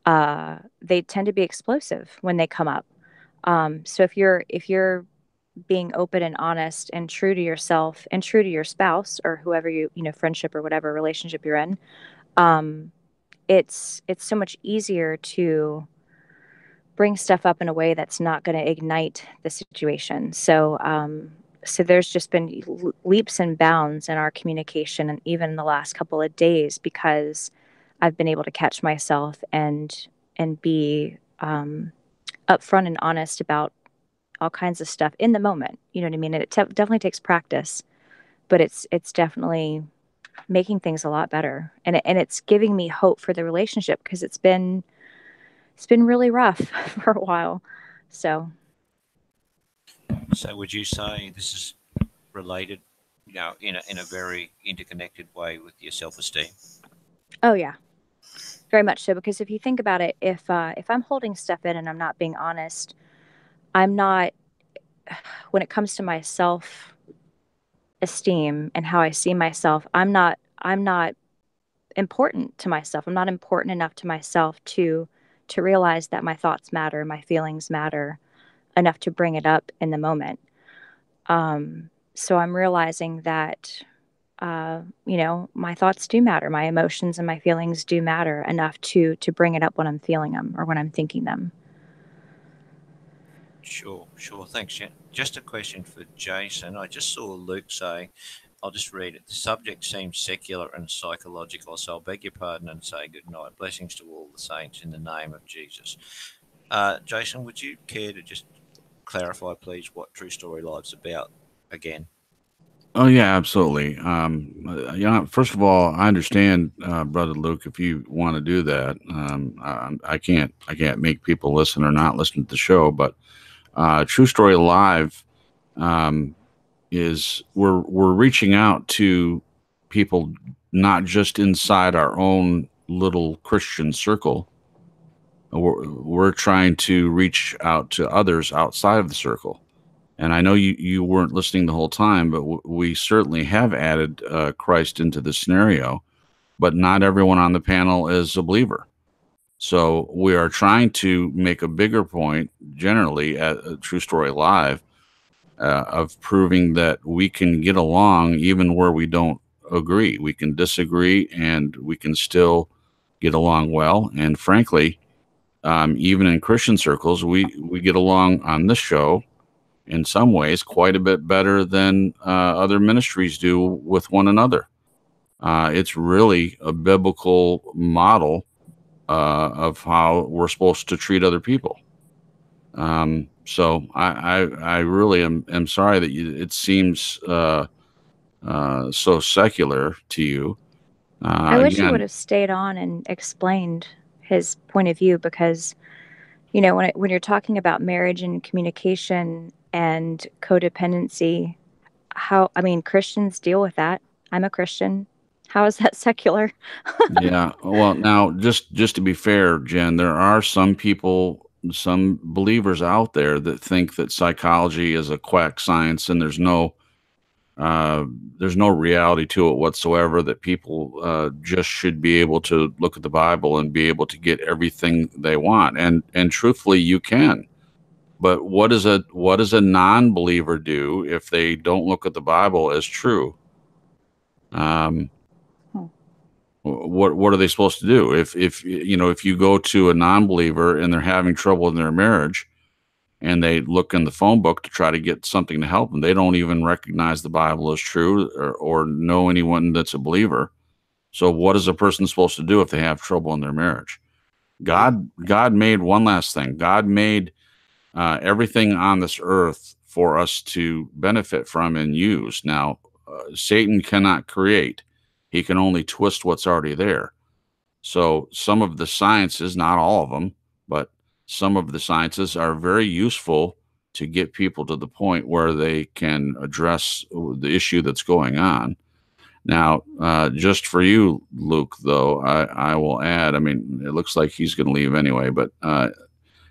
they tend to be explosive when they come up. So if you're being open and honest and true to yourself and true to your spouse or whoever friendship or whatever relationship you're in, um, it's so much easier to bring stuff up in a way that's not going to ignite the situation. So there's just been leaps and bounds in our communication, and even in the last couple of days, because I've been able to catch myself and be upfront and honest about all kinds of stuff in the moment. You know what I mean? And it definitely takes practice, but it's definitely making things a lot better, and it's giving me hope for the relationship, because it's been really rough for a while. So would you say this is related, in a very interconnected way with your self-esteem? oh yeah, very much so, because if you think about it, if I'm holding stuff in and I'm not being honest, I'm not, when it comes to my self esteem and how I see myself, I'm not important to myself. I'm not important enough to myself to realize that my thoughts matter, my feelings matter enough to bring it up in the moment. So I'm realizing that my thoughts do matter, my emotions and my feelings do matter enough to bring it up when I'm feeling them or when I'm thinking them. Sure. Thanks, Jen. Just a question for Jason. I just saw Luke say, I'll just read it. The subject seems secular and psychological, so I'll beg your pardon and say good night. Blessings to all the saints in the name of Jesus. Jason, would you care to just clarify, please, what True Story Live's about again? Oh yeah, absolutely. First of all, I understand, Brother Luke, if you want to do that. I can't make people listen or not listen to the show, but True Story Live is we're reaching out to people not just inside our own little Christian circle. We're trying to reach out to others outside of the circle. And I know you weren't listening the whole time, but we certainly have added Christ into the scenario. But not everyone on the panel is a believer. So we are trying to make a bigger point, generally at True Story Live, of proving that we can get along even where we don't agree. We can disagree, and we can still get along well. And frankly, even in Christian circles, we get along on this show in some ways quite a bit better than other ministries do with one another. It's really a biblical model of how we're supposed to treat other people. So I really am sorry that it seems so secular to you. I wish he would have stayed on and explained his point of view, because when you're talking about marriage and communication and codependency, Christians deal with that. I'm a Christian. How is that secular? Yeah. Well, now, just to be fair, Jen, there are some people, some believers out there that think that psychology is a quack science, and there's no reality to it whatsoever, that people just should be able to look at the Bible and be able to get everything they want. And truthfully, you can. But what does a non-believer do if they don't look at the Bible as true? What are they supposed to do? If you go to a non-believer and they're having trouble in their marriage, and they look in the phone book to try to get something to help them, they don't even recognize the Bible as true, or know anyone that's a believer. So what is a person supposed to do if they have trouble in their marriage? God made one last thing. God made everything on this earth for us to benefit from and use. Now, Satan cannot create. He can only twist what's already there. So some of the sciences, not all of them, but some of the sciences are very useful to get people to the point where they can address the issue that's going on. Now, just for you, Luke, though, I will add, it looks like he's going to leave anyway, but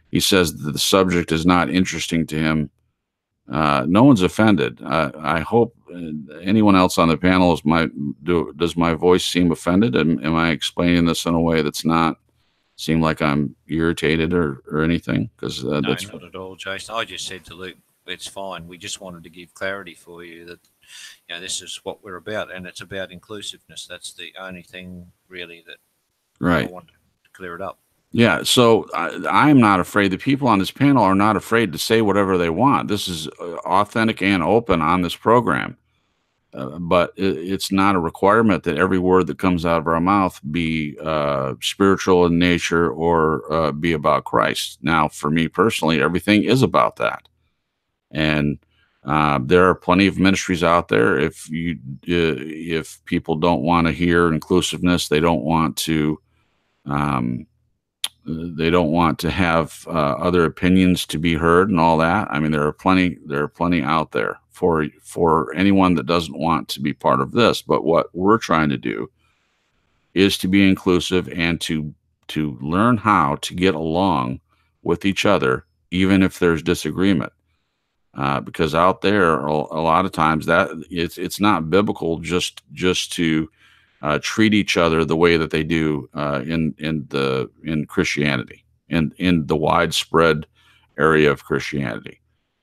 he says that the subject is not interesting to him. No one's offended. I hope anyone else on the panel does my voice seem offended? Am I explaining this in a way that's not seem like I'm irritated or anything? Because No, that's not at all, Jason. I just said to Luke, it's fine. We just wanted to give clarity for you that this is what we're about, and it's about inclusiveness. That's the only thing really that right. I want to clear it up. Yeah, so I'm not afraid. The people on this panel are not afraid to say whatever they want. This is authentic and open on this program. But it's not a requirement that every word that comes out of our mouth be spiritual in nature or be about Christ. Now, for me personally, everything is about that. And There are plenty of ministries out there. If people don't want to hear inclusiveness, they don't want to. They don't want to have other opinions to be heard and all that. I mean, there are plenty out there for anyone that doesn't want to be part of this. But what we're trying to do is to be inclusive and to learn how to get along with each other, even if there's disagreement. Because out there, a lot of times that it's not biblical just to treat each other the way that they do in Christianity, in the widespread area of Christianity.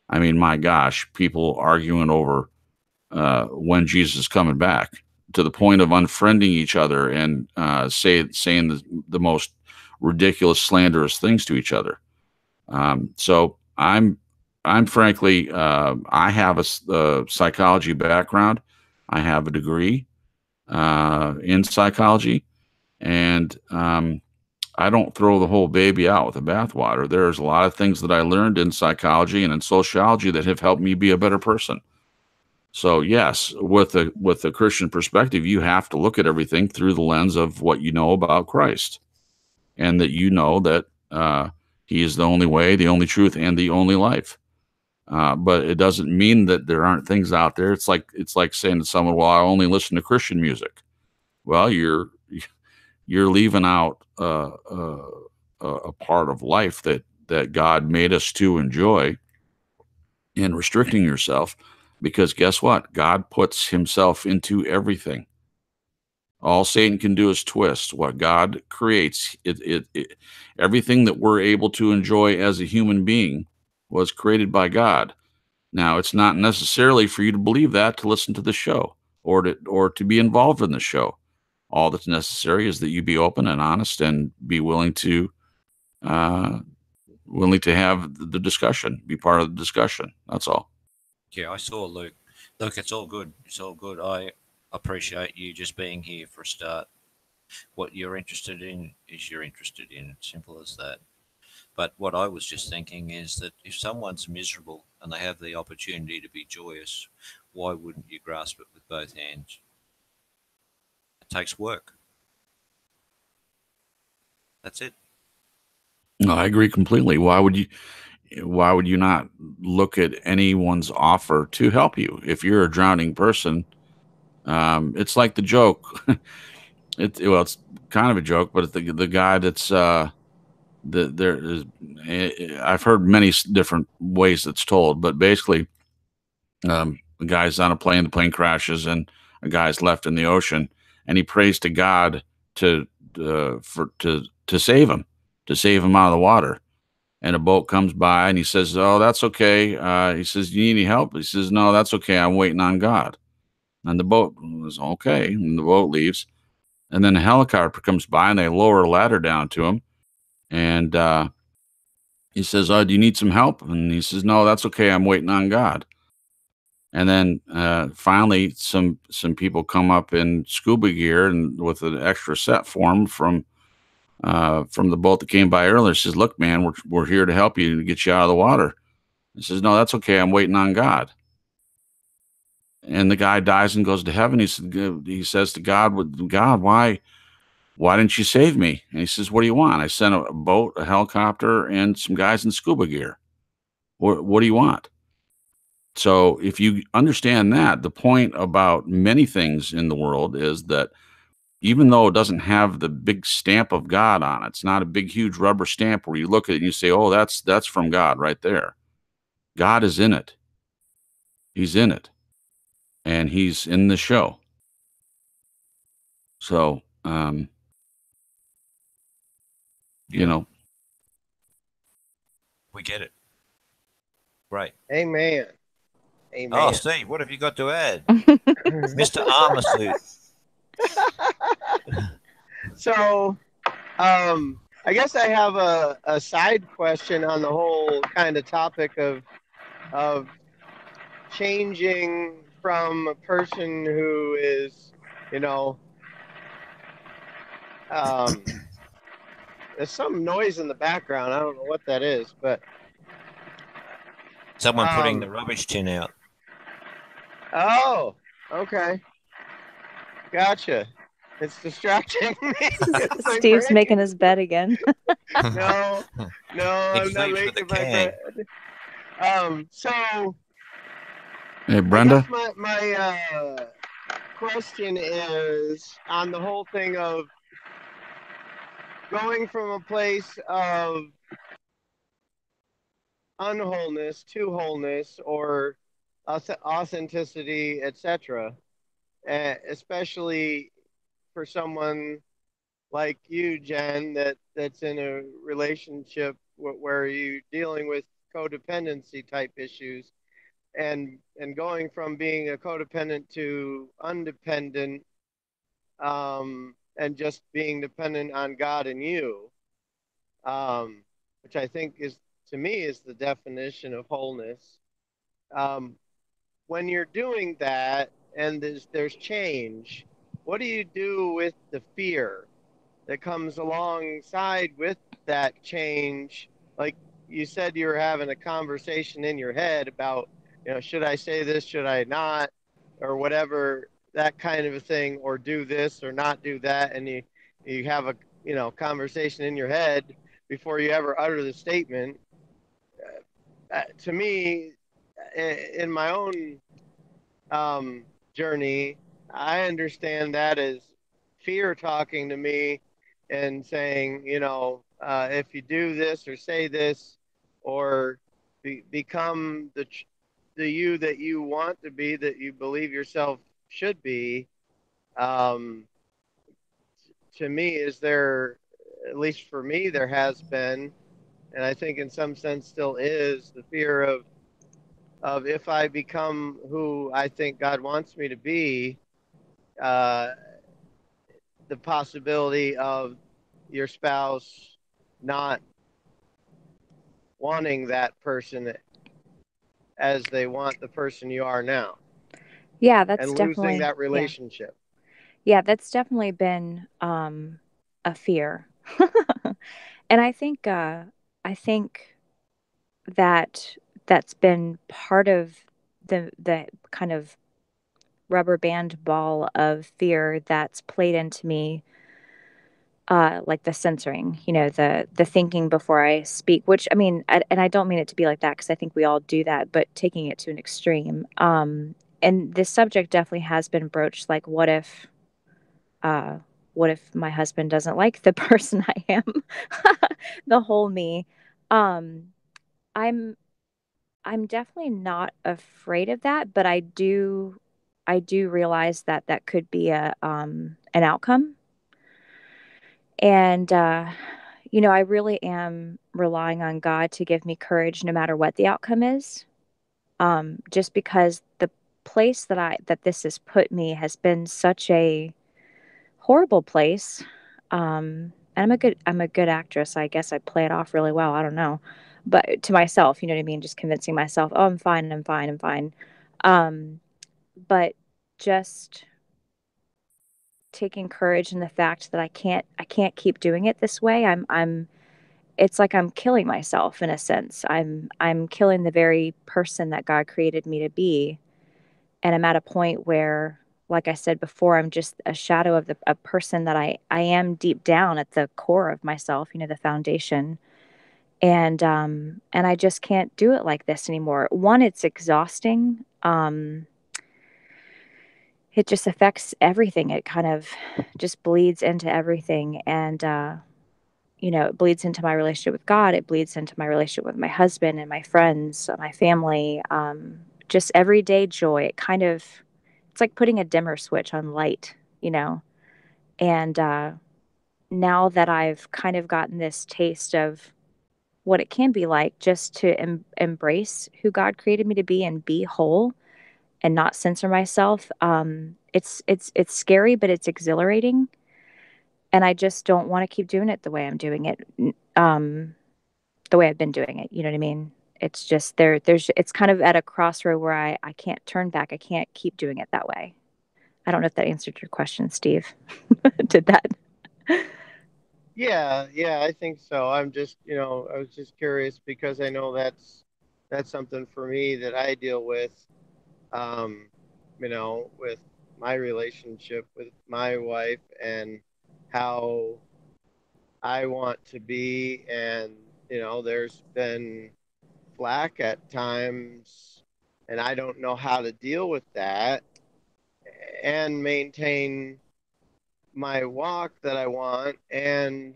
I mean, my gosh, people arguing over when Jesus is coming back, to the point of unfriending each other and saying the most ridiculous, slanderous things to each other. So I'm frankly, I have a psychology background. I have a degree in psychology, and I don't throw the whole baby out with the bathwater. There's a lot of things that I learned in psychology and in sociology that have helped me be a better person. So yes, with the Christian perspective, you have to look at everything through the lens of what you know about Christ, and that you know that He is the only way, the only truth, and the only life. But it doesn't mean that there aren't things out there. It's like saying to someone, "Well, I only listen to Christian music." Well, you're leaving out a part of life that God made us to enjoy, and restricting yourself, because guess what? God puts Himself into everything. All Satan can do is twist what God creates. Everything that we're able to enjoy as a human being was created by God. Now, it's not necessarily for you to believe that to listen to the show or to be involved in the show. All that's necessary is that you be open and honest and be willing to have the discussion, be part of the discussion. That's all. Yeah, I saw Luke. Look, it's all good. It's all good. I appreciate you just being here for a start. What you're interested in is you're interested in. Simple as that. But what I was just thinking is that if someone's miserable and they have the opportunity to be joyous, why wouldn't you grasp it with both hands? It takes work. That's it. No, I agree completely. Why would you not look at anyone's offer to help you? If you're a drowning person, it's like the joke. It's kind of a joke, but the guy that's there is. I've heard many different ways it's told, but basically, the guy's on a plane. The plane crashes, and a guy's left in the ocean, and he prays to God to save him, out of the water. And a boat comes by, and he says, "Oh, that's okay." He says, "Do you need any help?" He says, "No, that's okay. I'm waiting on God." And the boat was okay, and the boat leaves. And then a helicopter comes by, and they lower a ladder down to him. And he says, "Oh, do you need some help?" And he says, "No, that's okay. I'm waiting on God." And then finally, some people come up in scuba gear and with an extra set form from the boat that came by earlier. Says, "Look, man, we're here to help you and get you out of the water." He says, "No, that's okay. I'm waiting on God." And the guy dies and goes to heaven. He says to God, "God, why didn't you save me?" And he says, "What do you want? I sent a boat, a helicopter, and some guys in scuba gear. What do you want?" So if you understand that, the point about many things in the world is that even though it doesn't have the big stamp of God on it, it's not a big, huge rubber stamp where you look at it and you say, "Oh, that's from God right there." God is in it. He's in it. And He's in the show. So, you know. We get it. Right. Amen. Amen. Oh, Steve, what have you got to add? Mr. Armor Suit. So, I guess I have a side question on the whole kind of topic of changing from a person who is, there's some noise in the background. I don't know what that is, but Someone putting the rubbish tin out. Oh, okay. Gotcha. It's distracting me. It's my Steve's brain. making his bed again. No, I'm not sleeps with a making my can. bed. So Hey, I Brenda. guess my question is on the whole thing of going from a place of unwholeness to wholeness or authenticity, etc. Especially for someone like you, Jen, that's in a relationship where you're dealing with codependency type issues, and going from being a codependent to undependent, and just being dependent on God and you, which I think is, to me, is the definition of wholeness. Um, when you're doing that and there's change, what do you do with the fear that comes alongside with that change? Like you said, you were having a conversation in your head about, should I say this, should I not, or whatever, that kind of a thing, or do this or not do that, and you have a conversation in your head before you ever utter the statement. To me, in my own journey, I understand that as fear talking to me and saying, if you do this or say this or become the you that you want to be, that you believe yourself should be, um, to me, is there, at least for me, there has been, and I think in some sense still is, the fear of if I become who I think God wants me to be, uh, the possibility of your spouse not wanting that person as they want the person you are now, Yeah, that's and losing definitely, that relationship. yeah, that's definitely been a fear. And I think that that's been part of the kind of rubber band ball of fear that's played into me, like the censoring, the thinking before I speak, which, I mean, and I don't mean it to be like that, because I think we all do that, but taking it to an extreme. And this subject definitely has been broached, like, uh, what if my husband doesn't like the person I am, the whole me. Um, I'm I'm definitely not afraid of that, but I do realize that that could be an outcome. And I really am relying on God to give me courage no matter what the outcome is. Just because the place that this has put me has been such a horrible place. And I'm a good actress. I guess I play it off really well. I don't know. But to myself, you know what I mean? Just convincing myself, oh, I'm fine, I'm fine, I'm fine. Um, but just taking courage in the fact that I can't keep doing it this way. I'm It's like I'm killing myself in a sense. I'm killing the very person that God created me to be. And I'm at a point where, like I said before, I'm just a shadow of a person that I am deep down at the core of myself, the foundation. And I just can't do it like this anymore. One, it's exhausting. It just affects everything. It kind of just bleeds into everything. And it bleeds into my relationship with God. It bleeds into my relationship with my husband and my friends, my family, just everyday joy. It's like putting a dimmer switch on light, you know? And now that I've kind of gotten this taste of what it can be like just to embrace who God created me to be and be whole and not censor myself, it's scary, but it's exhilarating. And I just don't want to keep doing it the way I'm doing it. The way I've been doing it. You know what I mean? It's just it's kind of at a crossroad where I can't turn back. I can't keep doing it that way. I don't know if that answered your question, Steve. Did that? Yeah, I think so. I'm just, I was just curious because I know that's something for me that I deal with. Um, you know, with my relationship with my wife and how I want to be. And, you know, there's been flack at times, and I don't know how to deal with that and maintain my walk that I want and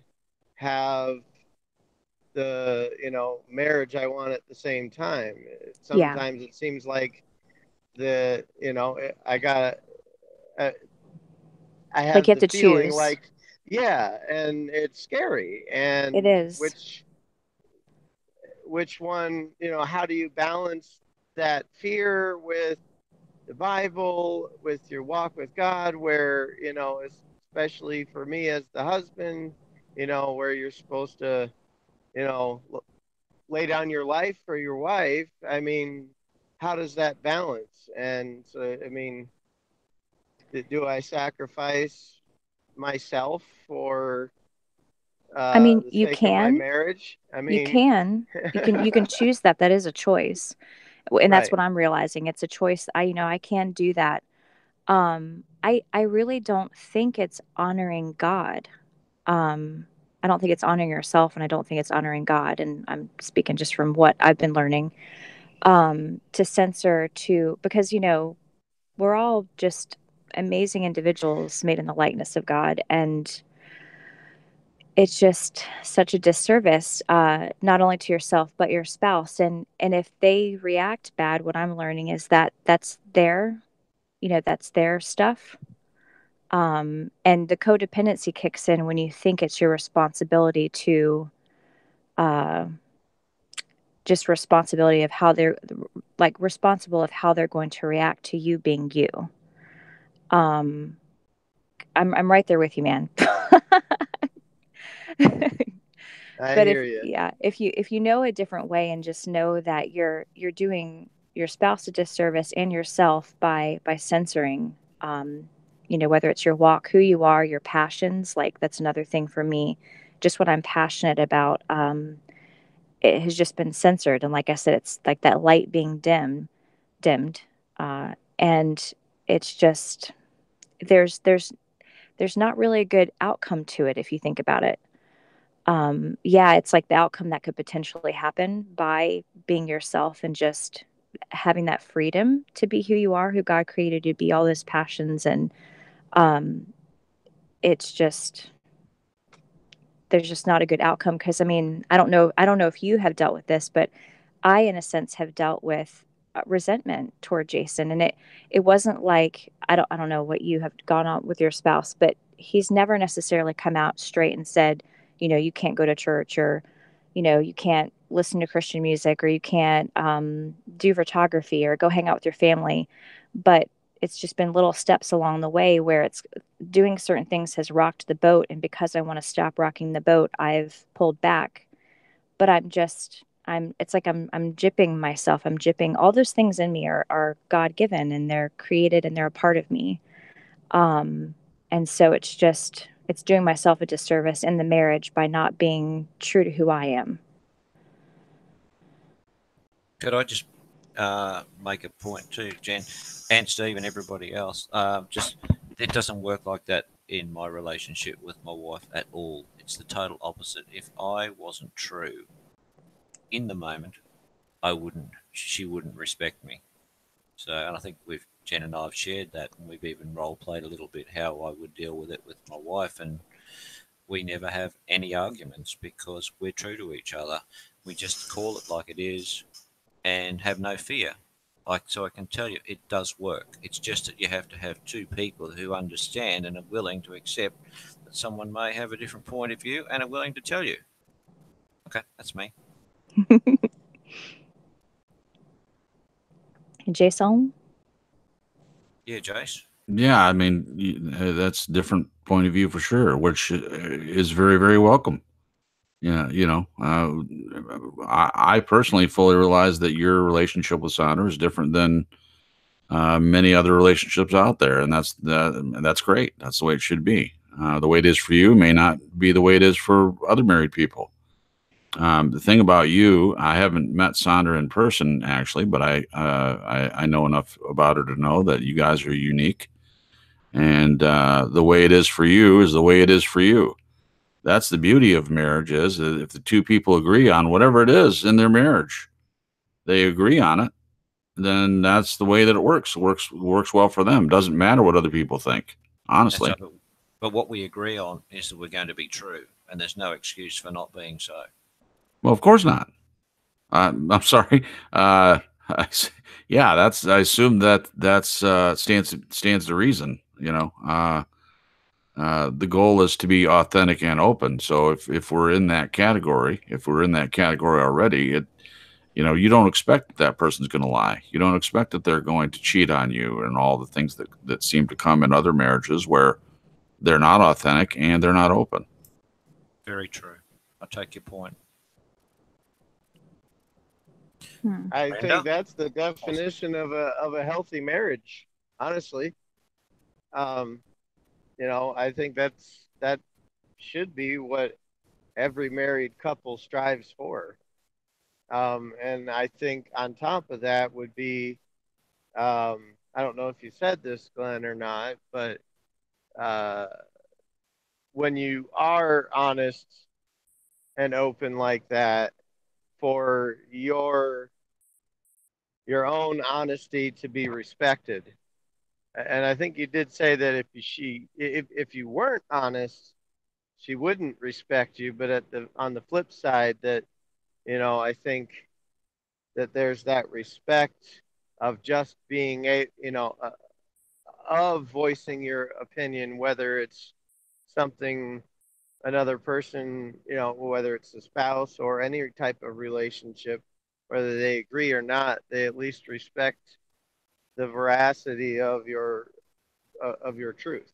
have the, you know, marriage I want at the same time. Yeah. Sometimes it seems like the, you know, I Like you have have the to feeling choose. like, yeah, and it's scary. It And is. which one, you know, how do you balance that fear with the Bible, with your walk with God, where, you know, especially for me as the husband, you know, where you're supposed to, you know, lay down your life for your wife. I mean, how does that balance? And so, I mean, do I sacrifice myself for I mean, the you sake of my can. marriage? I You mean, can. You can choose that. That is a choice. And that's right. what I'm realizing. It's a choice. I can do that. I really don't think it's honoring God. Um I don't think it's honoring yourself, and I don't think it's honoring God, and I'm speaking just from what I've been learning. To censor, to because we're all just amazing individuals made in the likeness of God, and it's just such a disservice, not only to yourself but your spouse. And if they react bad, what I'm learning is that that's their stuff. And the codependency kicks in when you think it's your responsibility to, uh, just responsibility of how they're like responsible of how they're going to react to you being you. um I'm right there with you, man. I But hear you. if you know a different way, and just know that you're doing your spouse a disservice and yourself by censoring, whether it's your walk, who you are, your passions. Like, that's another thing for me. Just what I'm passionate about, it has just been censored. And like I said, it's like that light being dimmed, and it's just there's not really a good outcome to it if you think about it. Yeah, it's like the outcome that could potentially happen by being yourself and just having that freedom to be who you are, who God created you to be, all those passions. And um, it's just, there's just not a good outcome. Because I don't know if you have dealt with this, but I, in a sense, have dealt with resentment toward Jason. And it wasn't like, I don't know what you have gone on with your spouse, but he's never necessarily come out straight and said, you can't go to church, or, you can't listen to Christian music, or you can't do photography, or go hang out with your family. But it's just been little steps along the way where it's doing certain things has rocked the boat. And because I want to stop rocking the boat, I've pulled back. But it's like I'm gypping myself. I'm gypping all those things in me are God given, and they're created, and they're a part of me. Um, and so it's doing myself a disservice in the marriage by not being true to who I am. Could I just make a point too, Jen, and Steve, and everybody else? Just it doesn't work like that in my relationship with my wife at all. It's the total opposite. If I wasn't true in the moment, she wouldn't respect me. So, and I think Jen and I have shared that, and we've even role played a little bit how I would deal with it with my wife, and we never have any arguments because we're true to each other. We just call it like it is and have no fear. So I can tell you it does work. It's just that you have to have two people who understand and are willing to accept that someone may have a different point of view and are willing to tell you. Okay, that's me. Jason? Yeah, Jace. Yeah, I mean, that's a different point of view for sure, which is very, very welcome. Yeah, I personally fully realize that your relationship with Sandra is different than many other relationships out there, and that's great. That's the way it should be. The way it is for you may not be the way it is for other married people. The thing about you, I haven't met Sandra in person actually, but I know enough about her to know that you guys are unique, and the way it is for you is the way it is for you. That's the beauty of marriage is that if the two people agree on whatever it is in their marriage, they agree on it, then that's the way that it works. It works well for them. Doesn't matter what other people think, And honestly. so, but what we agree on is that we're going to be true, and there's no excuse for not being so. Well, of course not. I'm sorry. Yeah, that's. I assume that's stands to reason. The goal is to be authentic and open. So if we're in that category, already, you don't expect that person's going to lie. You don't expect that they're going to cheat on you and all the things that seem to come in other marriages where they're not authentic and they're not open. Very true. I take your point. I Brenda? think that's the definition of a healthy marriage. Honestly, um, I think that should be what every married couple strives for. And I think on top of that would be, I don't know if you said this, Glenn, or not, but uh, when you are honest and open like that, for your own honesty to be respected. And I think you did say that if you weren't honest, she wouldn't respect you. But on the flip side, that I think that there's that respect of just being of voicing your opinion, whether it's something another person, whether it's a spouse or any type of relationship, whether they agree or not, they at least respect the veracity of your truth,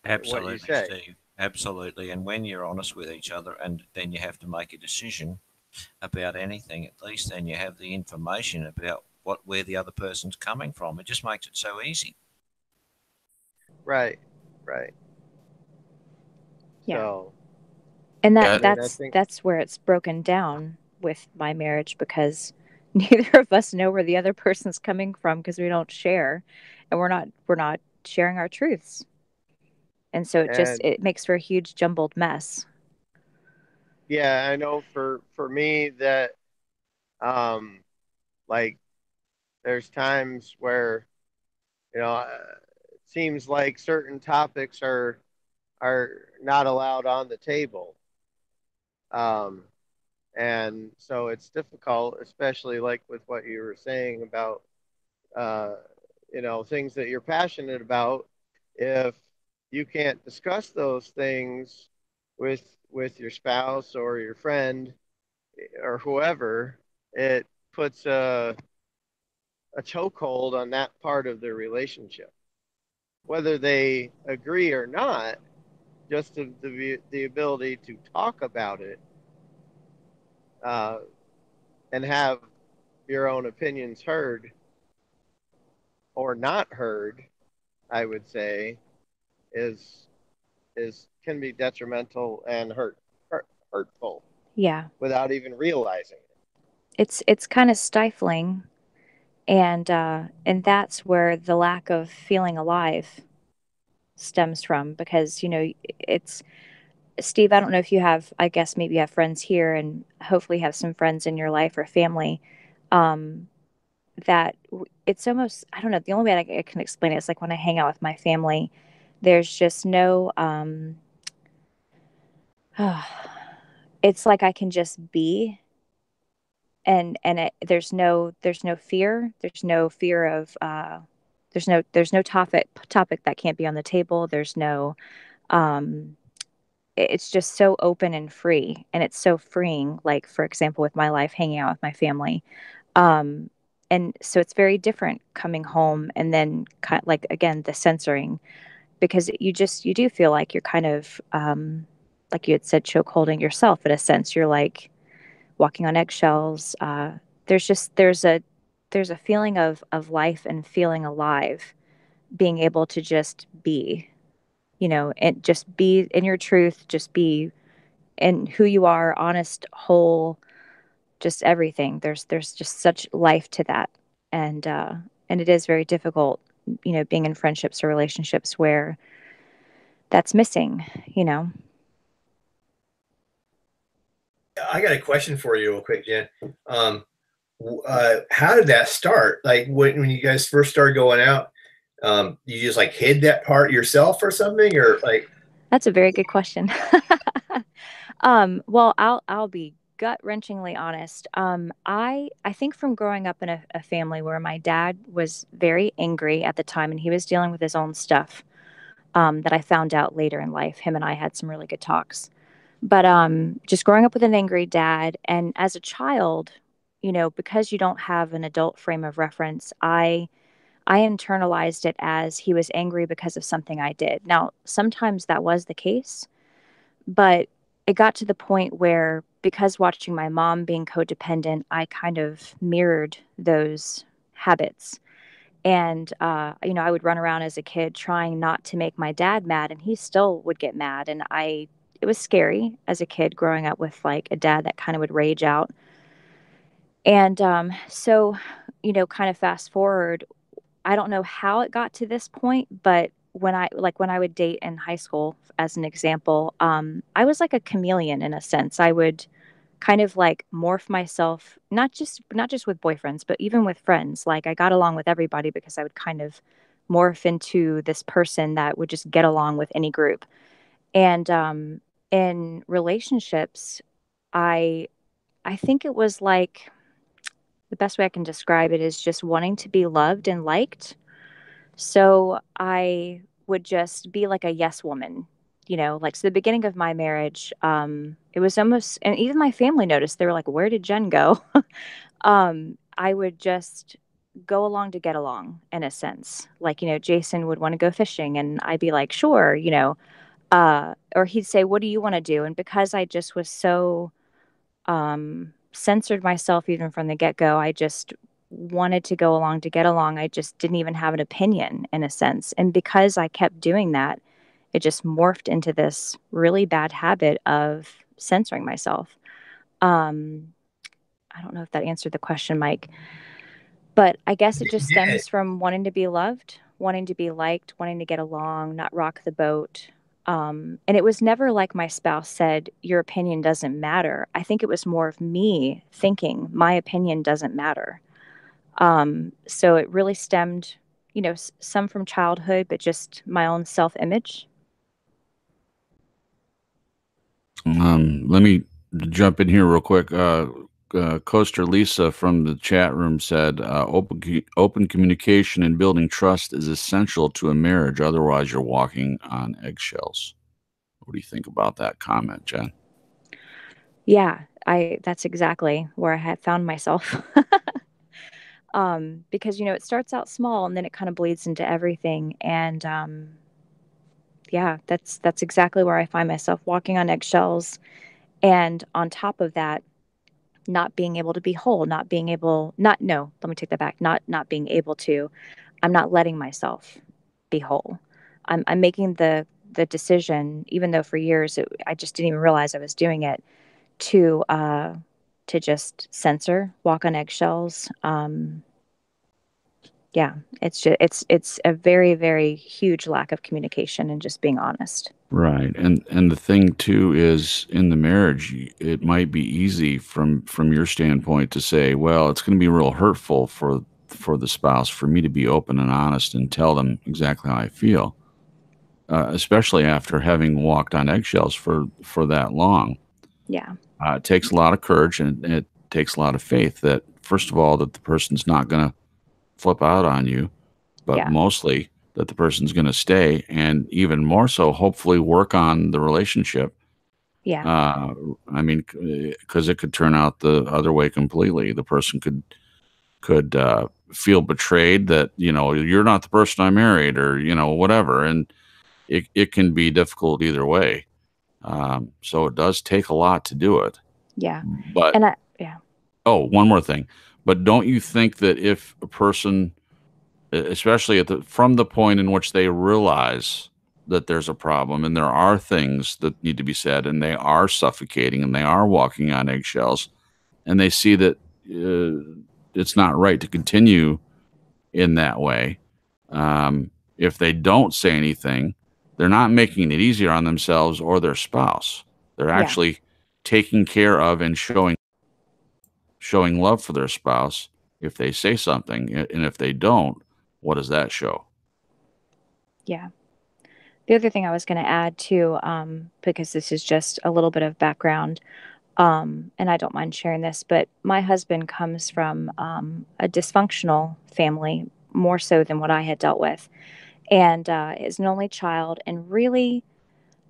what you Absolutely, say. Steve. Absolutely. And when you're honest with each other and then you have to make a decision about anything, at least then you have the information about where the other person's coming from. It just makes it so easy. Right, right. Yeah. So, And Yeah. I mean, I that's think, that's where it's broken down with my marriage because neither of us know where the other person's coming from because we don't share and we're not sharing our truths. And so and it makes for a huge jumbled mess. yeah, I know for me that, um, like, there's times where it seems like certain topics are not allowed on the table. Um, and so it's difficult, especially like with what you were saying about uh, things that you're passionate about. If you can't discuss those things with your spouse or your friend or whoever, it puts a chokehold on that part of the relationship, whether they agree or not. Just the ability to talk about it, uh, and have your own opinions heard or not heard, I would say, is can be detrimental and hurtful Yeah. without even realizing it. It's kind of stifling and that's where the lack of feeling alive stems from because it's Steve, I don't know if you have, I guess maybe you have friends here and hopefully have some friends in your life or family um, it's almost, I don't know, the only way I can explain it is like when I hang out with my family, there's just no, it's like I can just be there's no fear. There's no fear of, there's no topic that can't be on the table. There's no, um, it's just so open and free and it's so freeing like for example with my life hanging out with my family um and so it's very different coming home and then like again the censoring because you do feel like you're kind of like you had said choke holding yourself in a sense you're like walking on eggshells there's a feeling of life and feeling alive being able to just be and just be in your truth just be and who you are, honest, whole, just everything. There's just such life to that. And it is very difficult, being in friendships or relationships where that's missing. I got a question for you real quick, Jen. How did that start? Like when you guys first started going out, you just like hid that part yourself or something, or like? That's a very good question. Well, I'll be gut-wrenchingly honest. I think from growing up in a family where my dad was very angry at the time and he was dealing with his own stuff, that I found out later in life. Him and I had some really good talks. But just growing up with an angry dad, and as a child, because you don't have an adult frame of reference, I internalized it as he was angry because of something I did. Now, sometimes that was the case, but it got to the point where, because watching my mom being codependent, I kind of mirrored those habits. And, I would run around as a kid trying not to make my dad mad, and he still would get mad. And it was scary as a kid growing up with like a dad that kind of would rage out. And so, kind of fast forward, I don't know how it got to this point, but when I would date in high school, as an example, I was like a chameleon in a sense. I would kind of like morph myself, not just with boyfriends, but even with friends. Like I got along with everybody because I would kind of morph into this person that would just get along with any group. And in relationships, I I think it was like, the best way I can describe it is just wanting to be loved and liked. So I would just be like a yes woman, like, so the beginning of my marriage, it was almost, and even my family noticed, they were like, where did Jen go? I would just go along to get along in a sense. Like, Jason would want to go fishing and I'd be like, sure, or he'd say, what do you want to do? And because I just was so censored myself even from the get-go, I just wanted to go along to get along. I just didn't even have an opinion in a sense. And because I kept doing that, it just morphed into this really bad habit of censoring myself. Um, I don't know if that answered the question, Mike, but I guess it just Yeah. stems from wanting to be loved, wanting to be liked, wanting to get along, not rock the boat. And it was never like my spouse said, your opinion doesn't matter. I think it was more of me thinking my opinion doesn't matter. So it really stemmed, some from childhood, but just my own self-image. Let me jump in here real quick. Coaster Lisa from the chat room said, open communication and building trust is essential to a marriage. Otherwise, you're walking on eggshells. What do you think about that comment, Jen? Yeah, that's exactly where I had found myself. Because, it starts out small and then it kind of bleeds into everything. And yeah, that's exactly where I find myself, walking on eggshells. And on top of that, not being able to be whole, not being able, not, no, let me take that back. Not being able to, I'm not letting myself be whole. I'm making the decision, even though for years I just didn't even realize I was doing it, to just censor, walk on eggshells. Yeah, it's just, it's a very, very huge lack of communication and just being honest. Right. And the thing too is, in the marriage, it might be easy from your standpoint to say, well, it's going to be real hurtful for the spouse for me to be open and honest and tell them exactly how I feel, especially after having walked on eggshells for that long. Yeah. It takes a lot of courage, and it takes a lot of faith that, first of all, that the person's not going to flip out on you, but Yeah. mostly that the person's going to stay, and even more so, hopefully work on the relationship. Yeah. I mean, because it could turn out the other way completely. The person could feel betrayed that, you're not the person I married, or, whatever. And it can be difficult either way. So it does take a lot to do it. Yeah. But, And yeah. oh, one more thing. But don't you think that if a person, especially from the point in which they realize that there's a problem and there are things that need to be said and they are suffocating and they are walking on eggshells, and they see that it's not right to continue in that way. If they don't say anything, they're not making it easier on themselves or their spouse. They're actually taking care of and showing love for their spouse if they say something. And if they don't, what does that show? Yeah. The other thing I was going to add too, because this is just a little bit of background, and I don't mind sharing this, but my husband comes from a dysfunctional family, more so than what I had dealt with, and is an only child, and really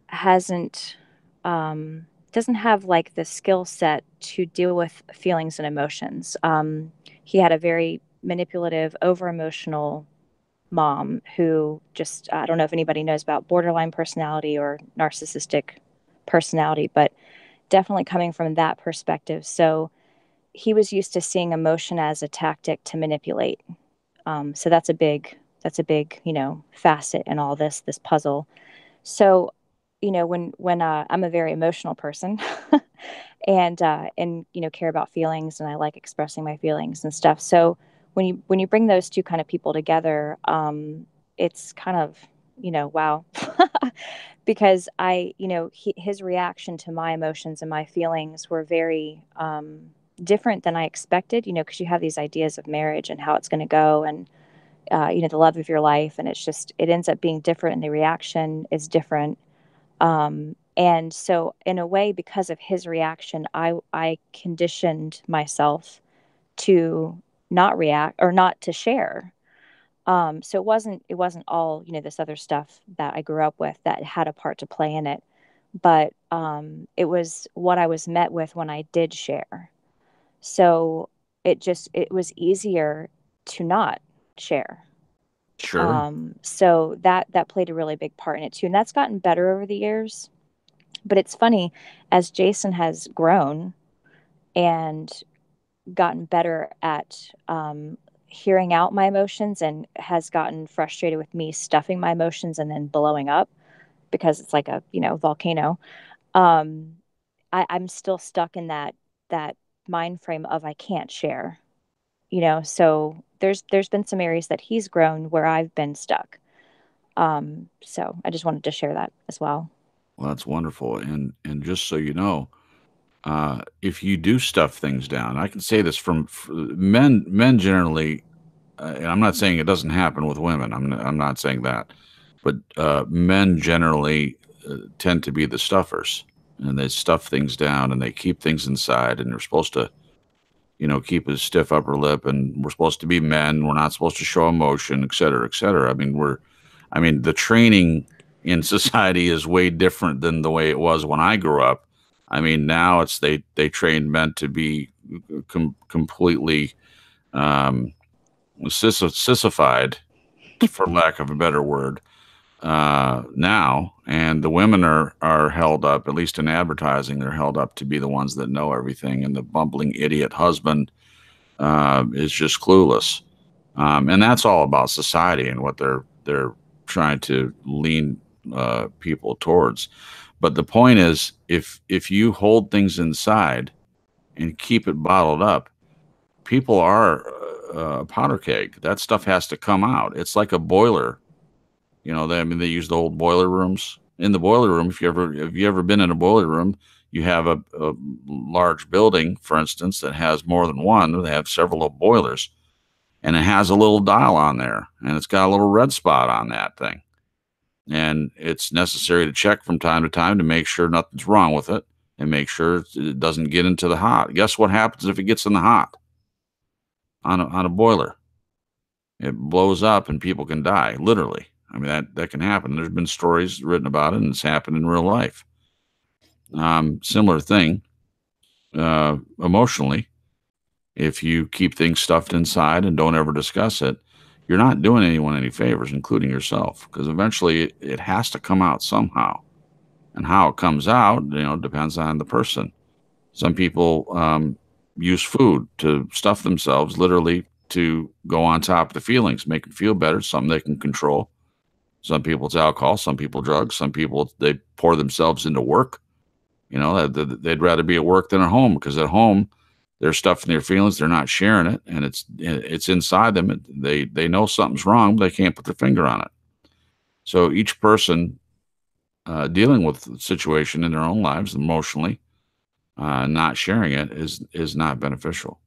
hasn't doesn't have like the skill set to deal with feelings and emotions. He had a very manipulative, over emotional mom who just, I don't know if anybody knows about borderline personality or narcissistic personality, but definitely coming from that perspective. So he was used to seeing emotion as a tactic to manipulate. So that's a big, facet in all this puzzle. So, when I'm a very emotional person, and care about feelings, and I like expressing my feelings and stuff. So when you bring those two kind of people together, it's kind of, wow. Because his reaction to my emotions and my feelings were very different than I expected, because you have these ideas of marriage and how it's going to go, and the love of your life, and it ends up being different, and the reaction is different. And so in a way, because of his reaction, I conditioned myself to not react or not to share. So it wasn't all, this other stuff that I grew up with that had a part to play in it, but it was what I was met with when I did share. So it was easier to not share. Sure. So that played a really big part in it too. And that's gotten better over the years. But it's funny, as Jason has grown and gotten better at hearing out my emotions, and has gotten frustrated with me stuffing my emotions and then blowing up because it's like a volcano. Um, I'm still stuck in that mind frame of I can't share. So there's been some areas that he's grown where I've been stuck. So I just wanted to share that as well. Well, that's wonderful. And just so you know, if you do stuff things down, I can say this from men generally, and I'm not saying it doesn't happen with women. I'm not saying that, but men generally tend to be the stuffers, and they stuff things down and they keep things inside, and they're supposed to, keep a stiff upper lip, and we're supposed to be men. We're not supposed to show emotion, et cetera, et cetera. I mean, the training in society is way different than the way it was when I grew up. I mean, now they train men to be completely sissified, for lack of a better word, now, and the women are held up, at least in advertising, they're held up to be the ones that know everything, and the bumbling idiot husband is just clueless. And that's all about society and what they're trying to lean people towards. But the point is, if you hold things inside and keep it bottled up, people are a powder keg. That stuff has to come out. It's like a boiler. They use the old boiler rooms. In the boiler room, if you ever been in a boiler room, you have a large building, for instance, that has more than one. They have several of boilers, and it has a little dial on there, and it's got a little red spot on that thing. And it's necessary to check from time to time to make sure nothing's wrong with it and make sure it doesn't get into the hot. Guess what happens if it gets in the hot on a boiler? It blows up and people can die, literally. I mean, that can happen. There's been stories written about it, and it's happened in real life. Similar thing, emotionally. If you keep things stuffed inside and don't ever discuss it, you're not doing anyone any favors, including yourself, because eventually it has to come out somehow. And how it comes out, depends on the person. Some people use food to stuff themselves, literally to go on top of the feelings, make them feel better, something they can control. Some people it's alcohol, some people drugs, some people they pour themselves into work. You know, they'd rather be at work than at home, because at home they're stuffing their feelings, they're not sharing it, and it's inside them. They know something's wrong, but they can't put their finger on it. So each person dealing with the situation in their own lives emotionally, not sharing it is not beneficial.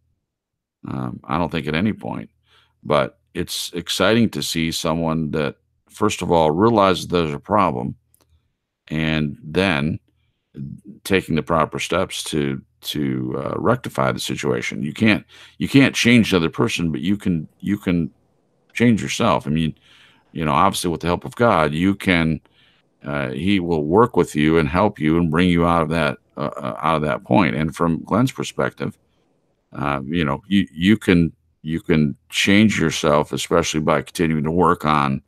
I don't think at any point, but it's exciting to see someone that, first of all, realizes there's a problem, and then taking the proper steps to rectify the situation. You can't change the other person, but you can change yourself. I mean, you know, obviously with the help of God, you can. He will work with you and help you and bring you out of that point. And from Glenn's perspective, you know, you can change yourself, especially by continuing to work on.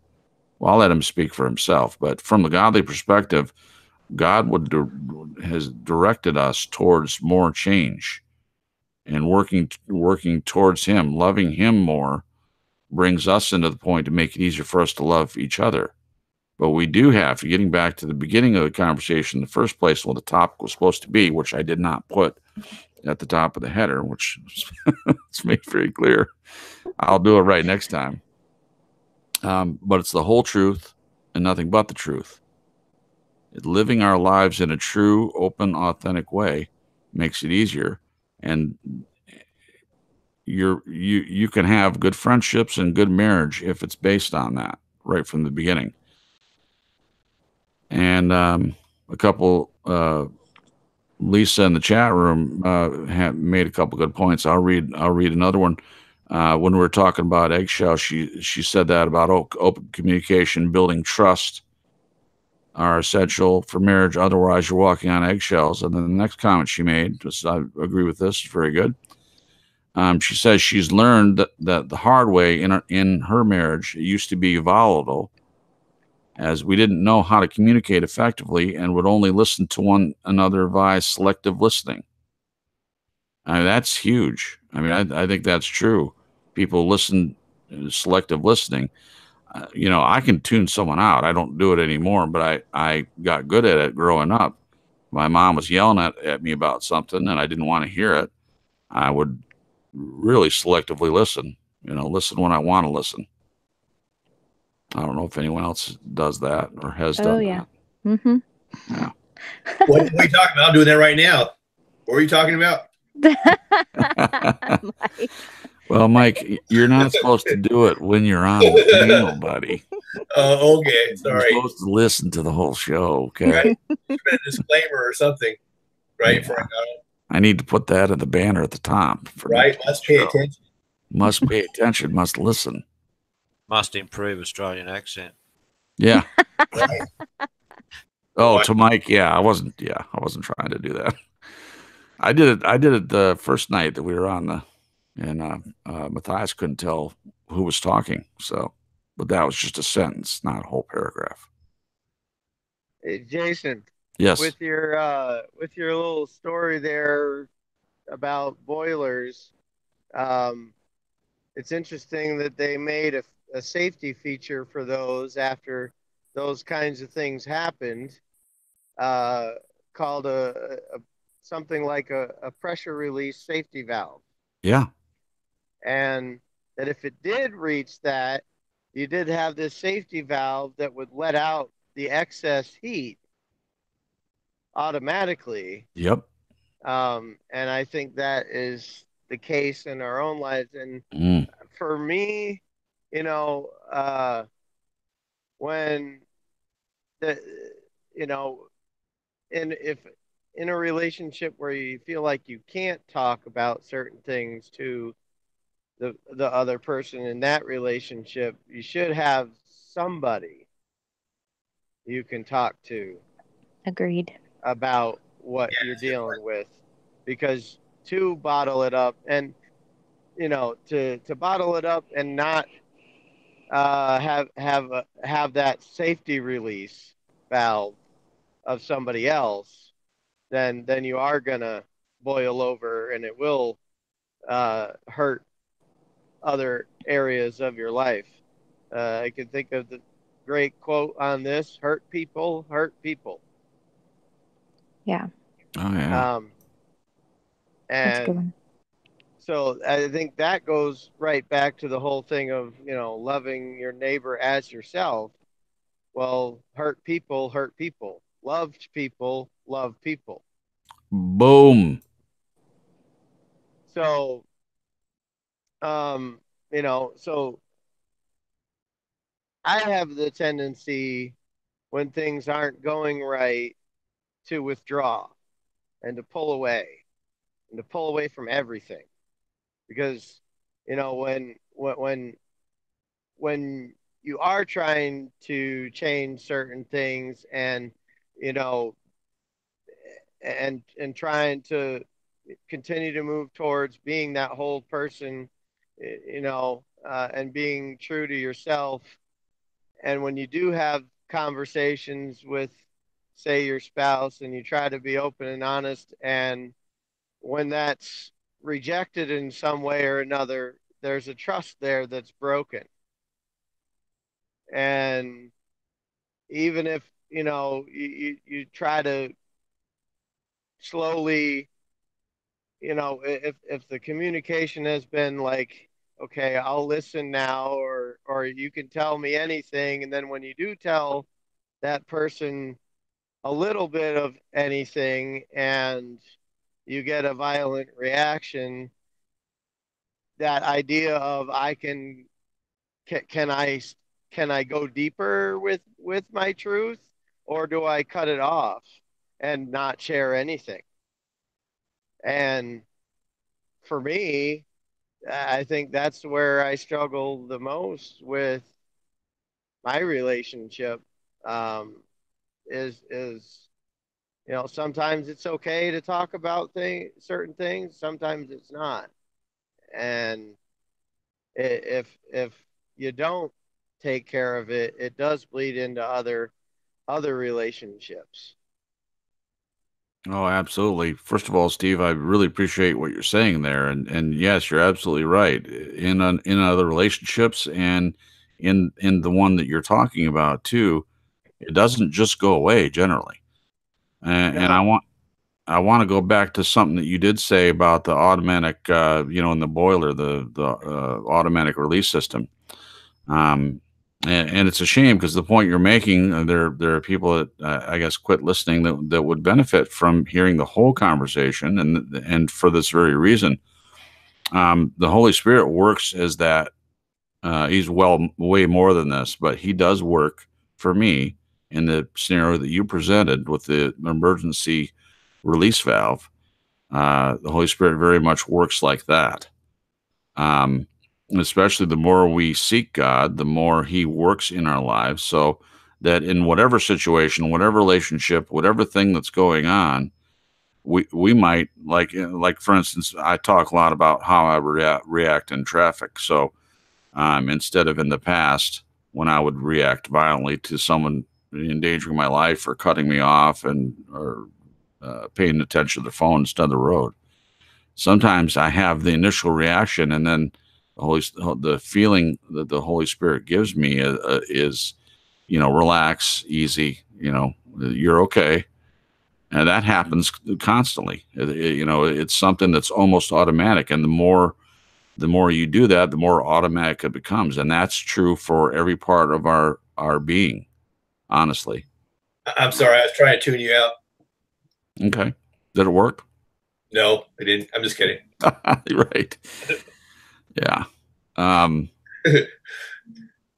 Well, I'll let him speak for himself, but from the godly perspective, God has directed us towards more change, and working towards Him, loving Him more, brings us into the point to make it easier for us to love each other. But we do have, getting back to the beginning of the conversation, in the first place, what the topic was supposed to be, which I did not put at the top of the header, which it's made very clear. I'll do it right next time. But it's the whole truth and nothing but the truth. Living our lives in a true, open, authentic way makes it easier, and you can have good friendships and good marriage if it's based on that right from the beginning. And a couple, Lisa in the chat room had made a couple good points. I'll read another one. When we were talking about eggshells, she said that about open communication, building trust are essential for marriage. Otherwise, you're walking on eggshells. And then the next comment she made, I agree with this, very good. She says she's learned that the hard way in her marriage. It used to be volatile, as we didn't know how to communicate effectively and would only listen to one another via selective listening. I mean, that's huge. I mean, I think that's true. People listen, selective listening. You know, I can tune someone out. I don't do it anymore, but I got good at it growing up. My mom was yelling at me about something and I didn't want to hear it. I would really selectively listen, you know, listen when I want to listen. I don't know if anyone else does that or has done yeah. that. Mm-hmm. Yeah. What are you talking about? I'm doing that right now. What are you talking about? Mike. Well, Mike, you're not supposed to do it when you're on the panel, buddy. Oh, okay. You're Sorry. supposed to listen to the whole show, okay? Right. There's been a disclaimer or something, right? Yeah. I need to put that in the banner at the top. Right. Must pay attention. Must pay attention. Must listen. Must improve Australian accent. Yeah. Right. Oh, to Mike, yeah, I wasn't trying to do that. I did it the first night that we were on and Matthias couldn't tell who was talking, so, but that was just a sentence, not a whole paragraph. Hey, Jason. Yes. With your little story there about boilers, it's interesting that they made a safety feature for those after those kinds of things happened, called something like a pressure release safety valve. Yeah. And that if it did reach that, you did have this safety valve that would let out the excess heat automatically. Yep. And I think that is the case in our own lives. And for me, you know, when if in a relationship where you feel like you can't talk about certain things to the other person in that relationship, you should have somebody you can talk to. Agreed. About what you're dealing with, because to bottle it up and to bottle it up and not have that safety release valve of somebody else, then you are gonna boil over and it will hurt other areas of your life. I can think of great quote on this: "Hurt people hurt people." Yeah, Oh yeah. that's a good And one. so I think that goes right back to the whole thing of, loving your neighbor as yourself. Well, hurt people hurt people. Loved people love people. Boom. So, so I have the tendency when things aren't going right to withdraw and to pull away and to pull away from everything because when you are trying to change certain things and you know and trying to continue to move towards being that whole person, and being true to yourself. And when you do have conversations with, say, your spouse, and you try to be open and honest, and when that's rejected in some way or another, there's a trust there that's broken. And even if, you try to slowly, if the communication has been like, okay, I'll listen now, or you can tell me anything, and then when you do tell that person a little bit of anything and you get a violent reaction, that idea of can I go deeper with my truth, or do I cut it off and not share anything? And for me, I think that's where I struggle the most with my relationship. Is sometimes it's okay to talk about certain things, sometimes it's not. And if you don't take care of it, it does bleed into other relationships. Oh, absolutely. First of all, Steve, I really appreciate what you're saying there, and yes, you're absolutely right. In other relationships and in the one that you're talking about too, it doesn't just go away generally. And No. I want to go back to something that you did say about the automatic, in the boiler, the automatic release system. Um, and it's a shame because the point you're making, there are people that I guess quit listening that would benefit from hearing the whole conversation, and for this very reason, the Holy Spirit works as that. He's way more than this, but he does work for me in the scenario that you presented with the emergency release valve. The Holy Spirit very much works like that. Um, Especially the more we seek God, the more He works in our lives, so that in whatever situation, whatever relationship, whatever thing that's going on, we might like for instance, I talk a lot about how I react in traffic. So instead of in the past when I would react violently to someone endangering my life or cutting me off or paying attention to their phone instead of the road. Sometimes I have the initial reaction, and then the feeling that the Holy Spirit gives me is, relax, easy, you're okay, and that happens constantly. It's something that's almost automatic, and the more you do that, the more automatic it becomes, and that's true for every part of our being. Honestly. I'm sorry, I was trying to tune you out. Okay, did it work? No, I didn't. I'm just kidding. Right. Yeah.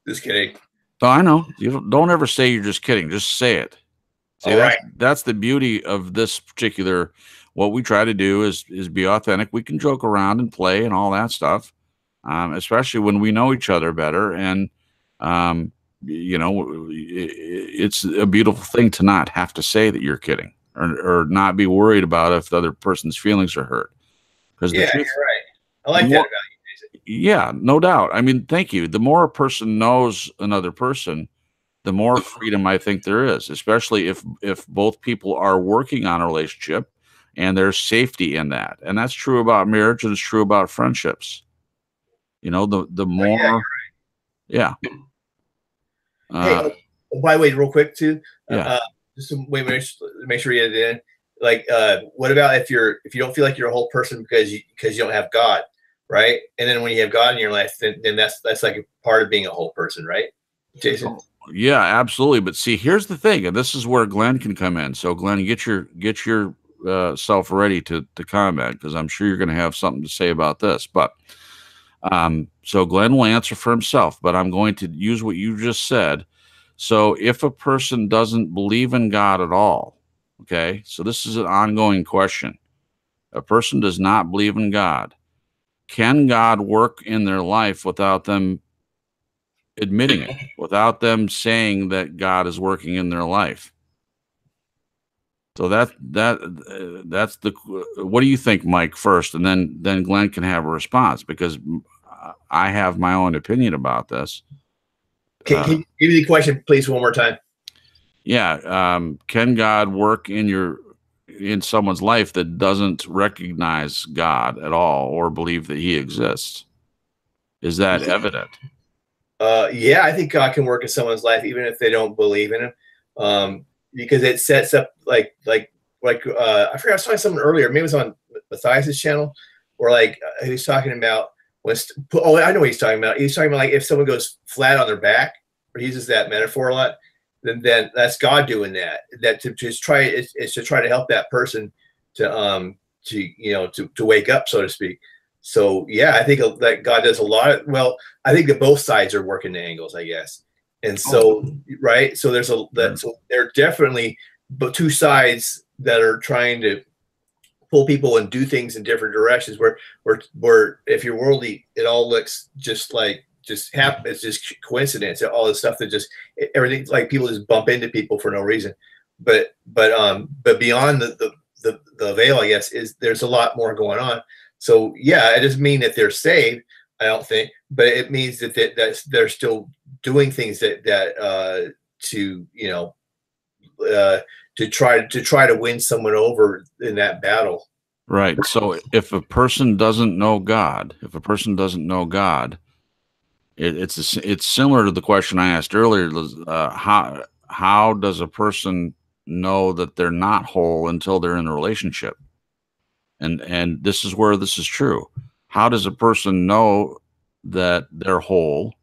Just kidding. So I know you don't ever say you're just kidding. Just say it. See, All right. that's the beauty of this particular. What we try to do is be authentic. We can joke around and play and all that stuff, especially when we know each other better. And it's a beautiful thing to not have to say that you're kidding, or not be worried about if the other person's feelings are hurt. Because Yeah, you're right. I like that about you, Jason. Yeah, no doubt. I mean, thank you. The more a person knows another person, the more freedom I think there is, especially if both people are working on a relationship and there's safety in that. And that's true about marriage, and it's true about friendships. The more, Oh, yeah, you're right. yeah. Hey, by the way, real quick too. Yeah. Just to make sure you get it in. Like, what about if you don't feel like you're a whole person because you don't have God, right? And then when you have God in your life, then that's like a part of being a whole person, right, Jason? Yeah, absolutely. But see, here's the thing, and this is where Glenn can come in. So, Glenn, get your self ready to comment, because I'm sure you're going to have something to say about this. But so Glenn will answer for himself, but I'm going to use what you just said. So, if a person doesn't believe in God at all, okay, so this is an ongoing question. A person does not believe in God. Can God work in their life without them admitting it, without them saying that God is working in their life? So that's the. What do you think, Mike, first, and then Glenn can have a response, because I have my own opinion about this. Can you give me the question, please, one more time? Yeah, can God work in someone's life that doesn't recognize God at all or believe that He exists? Is that evident? Yeah, I think God can work in someone's life even if they don't believe in Him, because it sets up like I forgot, I was talking to someone earlier, maybe it was on Matthias's channel, or like he was talking about I know what he's talking about. He's talking about like if someone goes flat on their back, or he uses that metaphor a lot, then that's God doing that. That to just try is to try to help that person to wake up, so to speak. So yeah, I think that God does a lot of, well, I think that both sides are working the angles, I guess. And so, right. So so there are definitely two sides that are trying to pull people and do things in different directions where if you're worldly, it all looks just happen. It's just coincidence. All this stuff that just everything, like people just bump into people for no reason. But beyond the veil, I guess, is there's a lot more going on. So yeah, it doesn't mean that they're saved, I don't think, but it means that they're still doing things to try to win someone over in that battle. Right. So if a person doesn't know God, it's similar to the question I asked earlier. How does a person know that they're not whole until they're in a relationship? And this is where this is true. How does a person know that they're whole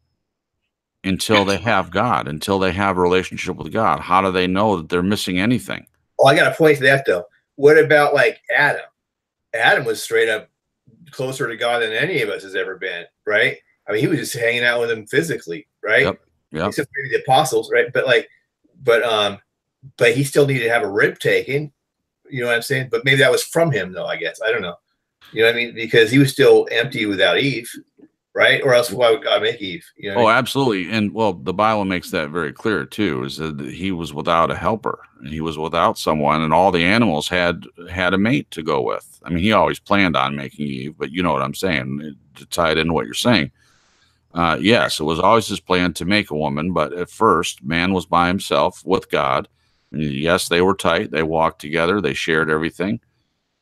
until they have God, until they have a relationship with God? How do they know that they're missing anything? Well, I got to point to that though. What about like Adam? Adam was straight up closer to God than any of us has ever been, right? I mean, he was just hanging out with him physically, right? Yep. Except maybe the apostles, right? But he still needed to have a rib taken. You know what I'm saying? But maybe that was from him, though, I guess. I don't know. You know what I mean? Because he was still empty without Eve, right? Or else why would God make Eve? You know what I mean? Absolutely. And well, the Bible makes that very clear too, is that he was without a helper and he was without someone, and all the animals had a mate to go with. I mean, he always planned on making Eve, but you know what I'm saying, to tie it into what you're saying. Yes, it was always his plan to make a woman, but at first man was by himself with God. And yes, they were tight. They walked together. They shared everything.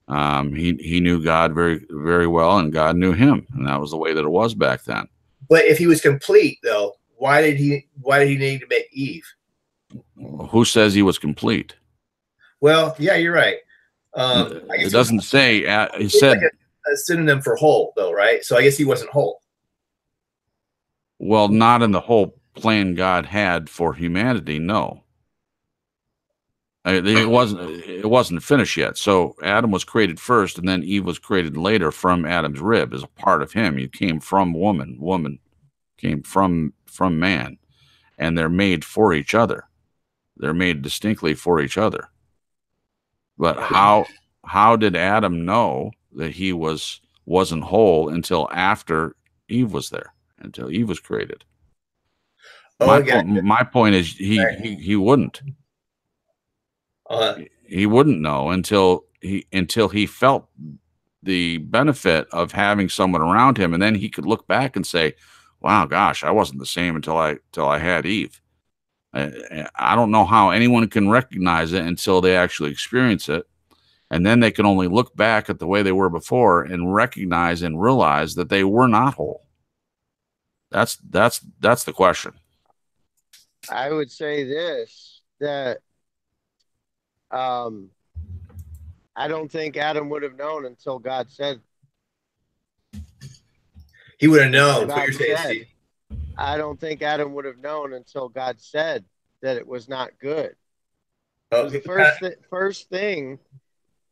He knew God very, very well, and God knew him, and that was the way that it was back then. But if he was complete, though, why did he need to make Eve? Who says he was complete? Well, yeah, you're right. It doesn't say. He said like a synonym for whole, though, right? So I guess he wasn't whole. Well, not in the whole plan God had for humanity. No. It wasn't finished yet. So Adam was created first, and then Eve was created later from Adam's rib as a part of him. He came from woman. Woman came from man, and they're made for each other. They're made distinctly for each other. But how did Adam know that he wasn't whole until after Eve was there, until Eve was created? My point is he wouldn't. He wouldn't know until he felt the benefit of having someone around him, and then he could look back and say, "Wow, gosh, I wasn't the same until I had Eve." I don't know how anyone can recognize it until they actually experience it, and then they can only look back at the way they were before and recognize and realize that they were not whole. That's the question. I would say this, that I don't think Adam would have known until God said. He would have known. Until That's what God you're saying, said. Steve. I don't think Adam would have known until God said that it was not good. It Oh, was the first thing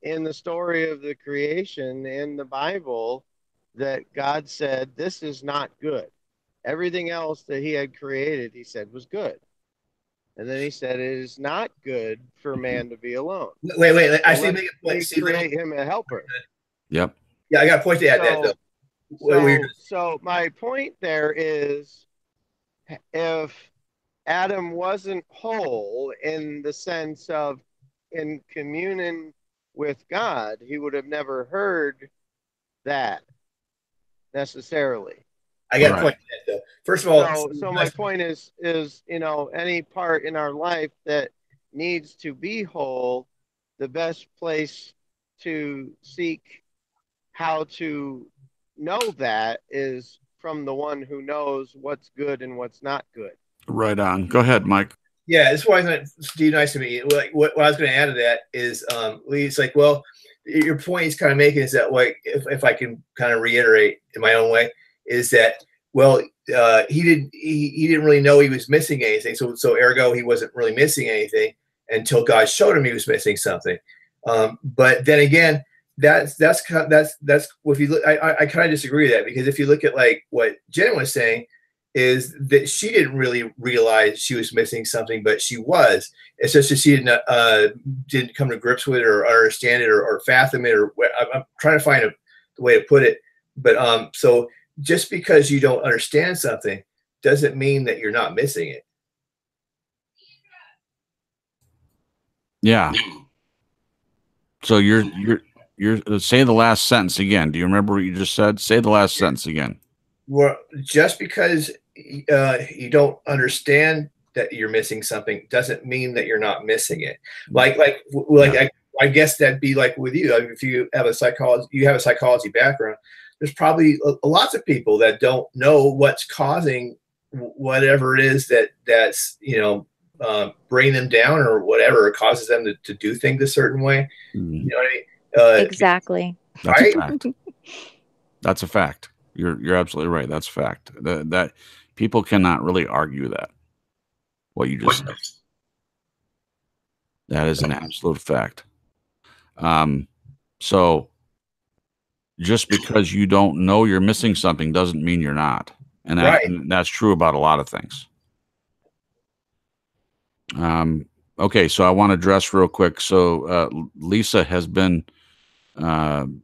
in the story of the creation in the Bible that God said, this is not good. Everything else that he had created, he said was good. And then he said, it is not good for man to be alone. Wait. So I see. Make a point. me create him a helper. Yep. Yeah, I got a point to add that though. So my point there is, if Adam wasn't whole in the sense of in communion with God, he would have never heard that necessarily. I got a point to that though. First of all, so my point is, any part in our life that needs to be whole, the best place to seek how to know that is from the one who knows what's good and what's not good. Right on. Go ahead, Mike. Yeah, that's why Steve, nice to meet you. Like, what I was going to add to that is, Lee's like, well, your point he's kind of making is that, like, if I can kind of reiterate in my own way, is that, well, he didn't really know he was missing anything, so ergo he wasn't really missing anything until God showed him he was missing something. But then again, that's if you look, I kind of disagree with that, because if you look at like what Jen was saying, is that she didn't really realize she was missing something, but she was. It's just that she didn't come to grips with it or understand it or fathom it, or I'm trying to find the way to put it. But so just because you don't understand something doesn't mean that you're not missing it. Yeah. So you're say the last sentence again. Do you remember what you just said? Say the last sentence again. Well, just because you don't understand that you're missing something doesn't mean that you're not missing it. Yeah. I guess that'd be like with you. If you have a psychology background, there's probably lots of people that don't know what's causing whatever it is that's bringing them down or whatever, or causes them to do things a certain way. Mm-hmm. You know what I mean? Exactly. That's right? a fact. That's a fact. You're absolutely right. That's a fact. That people cannot really argue that. What you just said. That is an absolute fact. So just because you don't know you're missing something doesn't mean you're not. And that's true about a lot of things. Okay, so I want to address real quick. So Lisa has been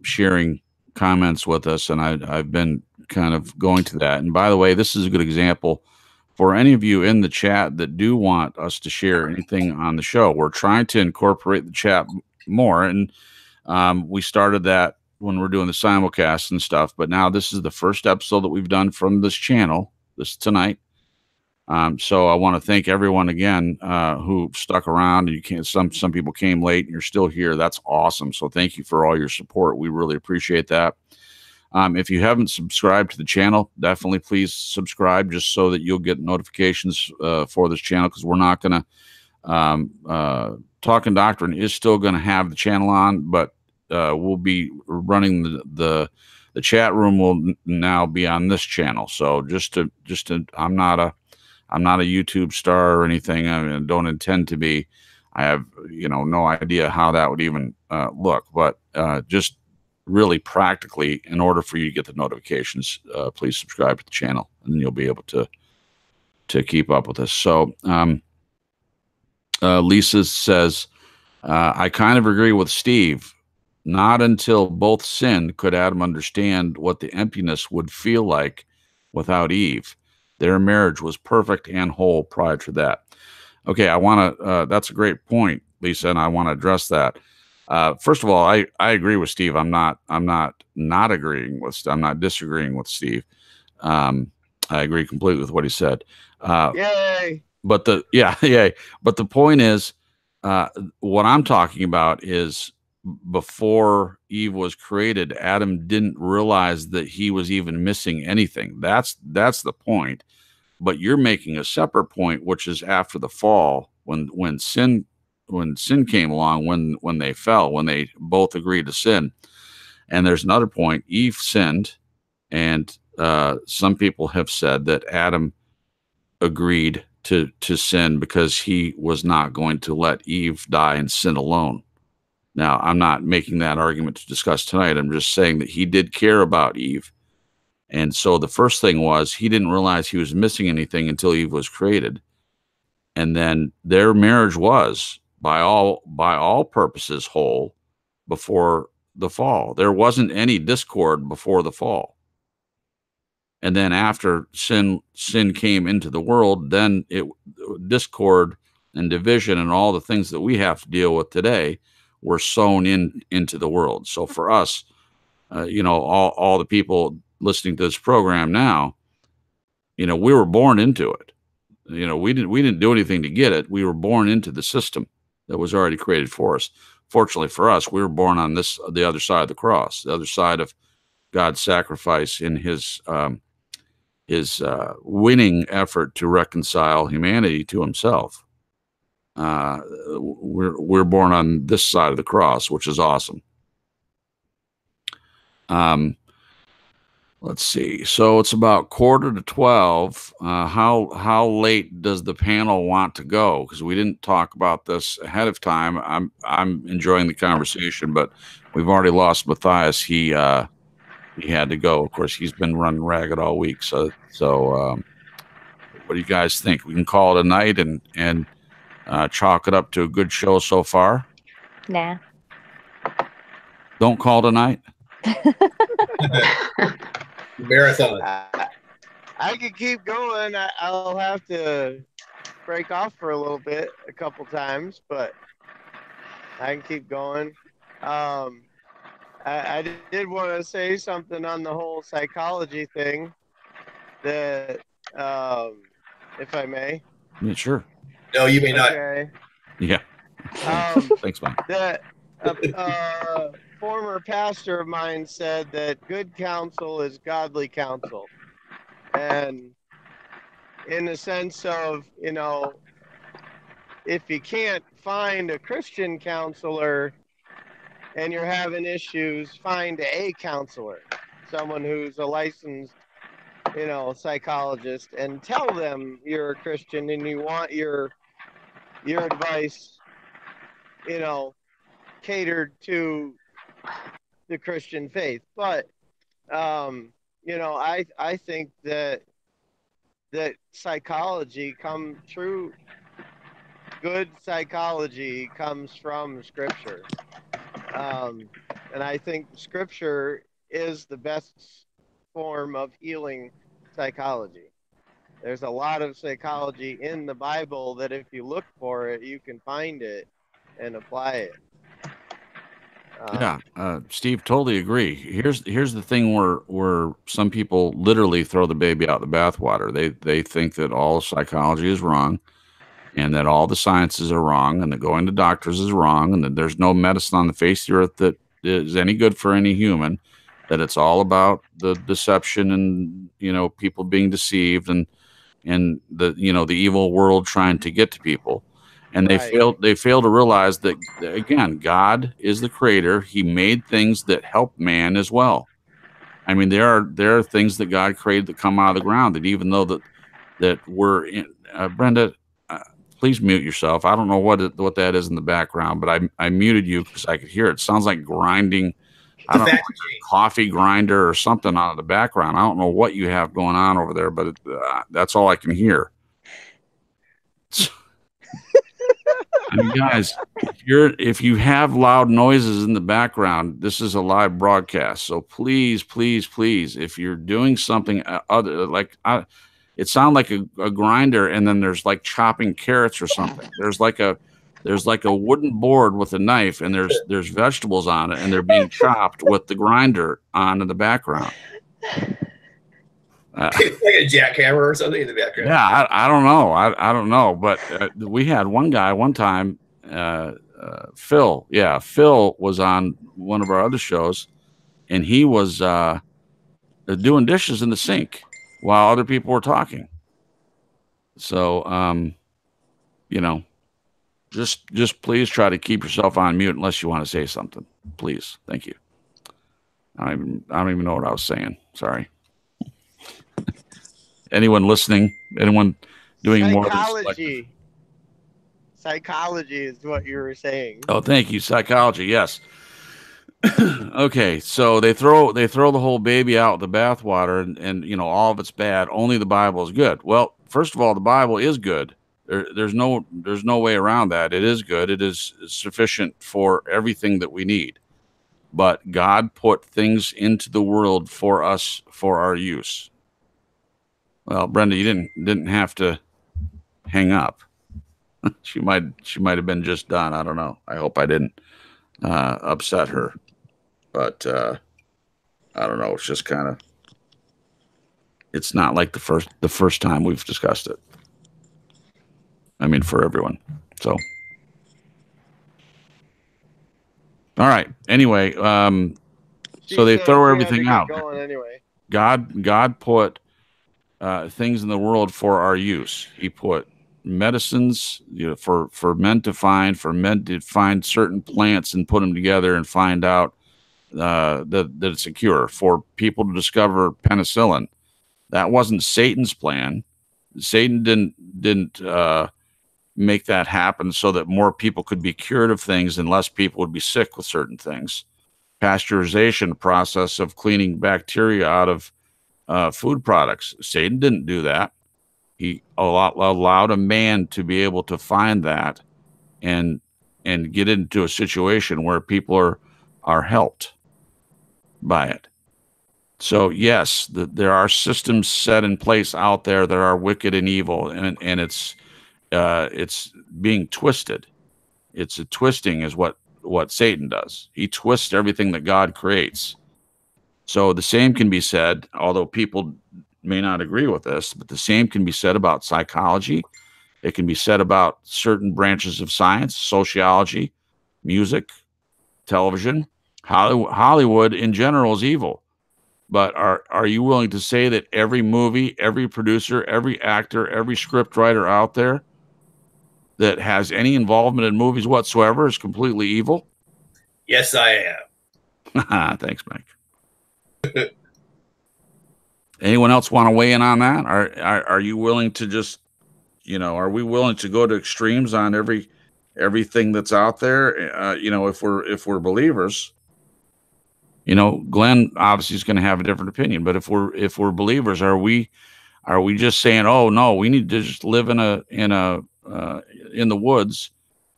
sharing comments with us, and I've been kind of going to that. And by the way, this is a good example for any of you in the chat that do want us to share anything on the show. We're trying to incorporate the chat more, and we started that when we're doing the simulcast and stuff. But now this is the first episode that we've done from this channel, this tonight. So I want to thank everyone again who stuck around. You can't. Some people came late, and you're still here. That's awesome. So thank you for all your support. We really appreciate that. If you haven't subscribed to the channel, definitely please subscribe, just so that you'll get notifications for this channel, because we're not going to Talking Doctrine is still going to have the channel on, but we'll be running the chat room will now be on this channel. So just to I'm not a YouTube star or anything. I mean, don't intend to be. I have, no idea how that would even look, but just really practically, in order for you to get the notifications, please subscribe to the channel, and then you'll be able to keep up with us. So Lisa says, I kind of agree with Steve. Not until both sinned could Adam understand what the emptiness would feel like without Eve. Their marriage was perfect and whole prior to that. Okay, I want to. That's a great point, Lisa, and I want to address that. First of all, I agree with Steve. I'm not agreeing with. I'm not disagreeing with Steve. I agree completely with what he said. Yay! But But the point is, what I'm talking about is, before Eve was created, Adam didn't realize that he was even missing anything. That's the point. But you're making a separate point, which is after the fall, when sin came along, when they fell, when they both agreed to sin. And there's another point. Eve sinned, and some people have said that Adam agreed to sin because he was not going to let Eve die in sin alone. Now, I'm not making that argument to discuss tonight. I'm just saying that he did care about Eve. And so the first thing was he didn't realize he was missing anything until Eve was created. And then their marriage was, by all purposes, whole before the fall. There wasn't any discord before the fall. And then after sin came into the world, then discord and division and all the things that we have to deal with today were sown into the world. So for us, all the people listening to this program now, we were born into it. We didn't do anything to get it. We were born into the system that was already created for us. Fortunately for us, we were born on the other side of the cross, the other side of God's sacrifice in his winning effort to reconcile humanity to himself. We're born on this side of the cross, which is awesome. Let's see. So it's about 11:45. How late does the panel want to go? Because we didn't talk about this ahead of time. I'm enjoying the conversation, but we've already lost Matthias. He had to go. Of course, he's been running ragged all week. So what do you guys think? We can call it a night and chalk it up to a good show so far? Nah. Don't call it a night? Marathon. I could keep going. I'll have to break off for a little bit, a couple times, but I can keep going. I did want to say something on the whole psychology thing that, if I may. Yeah, sure. No, you may not. Okay. Yeah. Thanks, man. That former pastor of mine said that good counsel is godly counsel. And in the sense of, if you can't find a Christian counselor and you're having issues, find a counselor, someone who's a licensed, psychologist, and tell them you're a Christian and you want your advice, catered to the Christian faith. But I think that psychology good psychology comes from Scripture. And I think Scripture is the best form of healing psychology. There's a lot of psychology in the Bible that if you look for it, you can find it and apply it. Steve, totally agree. Here's the thing where some people literally throw the baby out the bathwater. They think that all psychology is wrong, and that all the sciences are wrong, and that going to doctors is wrong, and that there's no medicine on the face of the earth that is any good for any human. That it's all about the deception and people being deceived and the the evil world trying to get to people. And they fail to realize that, again, God is the creator. He made things that help man as well. I mean, there are things that God created that come out of the ground that even though that we're in, Brenda, please mute yourself. I don't know what that is in the background, but I muted you because I could hear it. It sounds like grinding. I don't know, like a coffee grinder or something out of the background. I don't know what you have going on over there, but that's all I can hear. I mean, guys, if you have loud noises in the background, this is a live broadcast. So please, please, please, if you're doing something other, like it sounds like a grinder, and then there's like chopping carrots or something. There's like a wooden board with a knife, and there's vegetables on it, and they're being chopped with the grinder on in the background. Like a jackhammer or something in the background. Yeah, I don't know. I don't know. But we had one guy one time, Phil. Yeah, Phil was on one of our other shows, and he was doing dishes in the sink while other people were talking. So, just please try to keep yourself on mute unless you want to say something. Please. Thank you. I don't even know what I was saying. Sorry. Anyone listening? Anyone doing more than selective? Psychology is what you were saying. Oh, thank you. Psychology. Yes. Okay. So they throw the whole baby out with the bathwater, and all of it's bad. Only the Bible is good. Well, first of all, the Bible is good. There's no way around that. It is good. It is sufficient for everything that we need. But God put things into the world for us for our use. Well, Brenda, you didn't have to hang up. She might have been just done. I don't know. I hope I didn't upset her. But I don't know. It's just kind of. It's not like the first time we've discussed it. I mean, for everyone. So. All right. Anyway, so they throw everything out. Going anyway. God put things in the world for our use. He put medicines, for men to find certain plants and put them together and find out that it's a cure. For people to discover penicillin, that wasn't Satan's plan. Satan didn't make that happen so that more people could be cured of things and less people would be sick with certain things. Pasteurization process of cleaning bacteria out of food products. Satan didn't do that. He allowed a man to be able to find that and get into a situation where people are helped by it. So yes, there are systems set in place out there that are wicked and evil, and it's being twisted. It's a twisting is what Satan does. He twists everything that God creates. So the same can be said, although people may not agree with this, but the same can be said about psychology. It can be said about certain branches of science, sociology, music, television. Hollywood in general is evil. But are you willing to say that every movie, every producer, every actor, every script writer out there that has any involvement in movies whatsoever is completely evil? Yes, I am. Thanks, Mike. Anyone else want to weigh in on that? Are you willing to just, are we willing to go to extremes on everything that's out there? If we're believers, Glenn obviously is going to have a different opinion, but if we're believers, are we just saying, oh no, we need to just live in the woods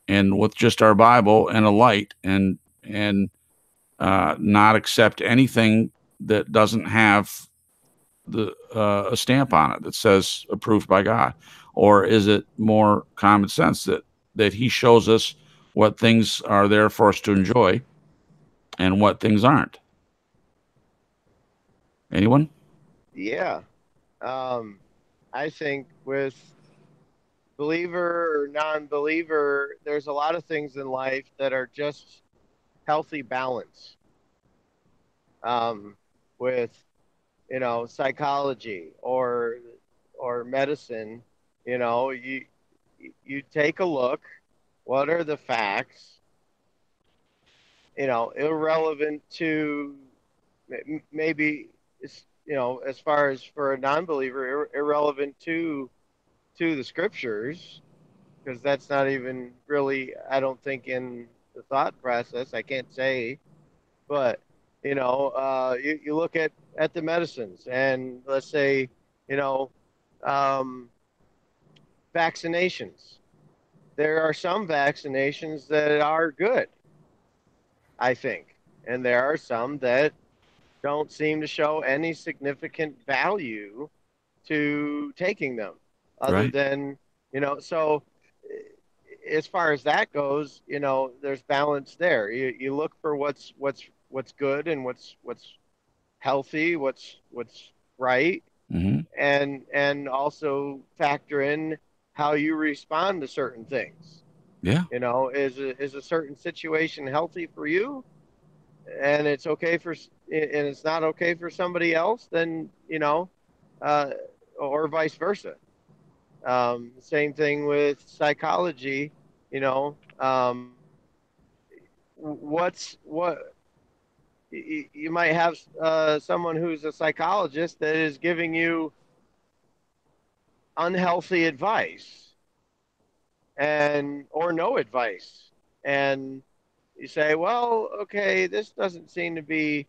and with just our Bible and a light and not accept anything that doesn't have a stamp on it that says approved by God? Or is it more common sense that he shows us what things are there for us to enjoy and what things aren't? Anyone? Yeah. I think with believer or non-believer, there's a lot of things in life that are just healthy balance. With psychology or medicine, you take a look. What are the facts? Irrelevant to maybe as far as for a non-believer, irrelevant to the scriptures, because that's not even really, I don't think, in the thought process. I can't say, but you look at the medicines, and let's say vaccinations. There are some vaccinations that are good, I think, and there are some that don't seem to show any significant value to taking them, other than so as far as that goes, there's balance there. You look for what's good and what's healthy, what's right, mm-hmm. and also factor in how you respond to certain things. Yeah. Is a certain situation healthy for you, and it's okay and it's not okay for somebody else? Then or vice versa. Same thing with psychology. You know, what you might have someone who's a psychologist that is giving you unhealthy advice and or no advice, and you say, well, okay, this doesn't seem to be,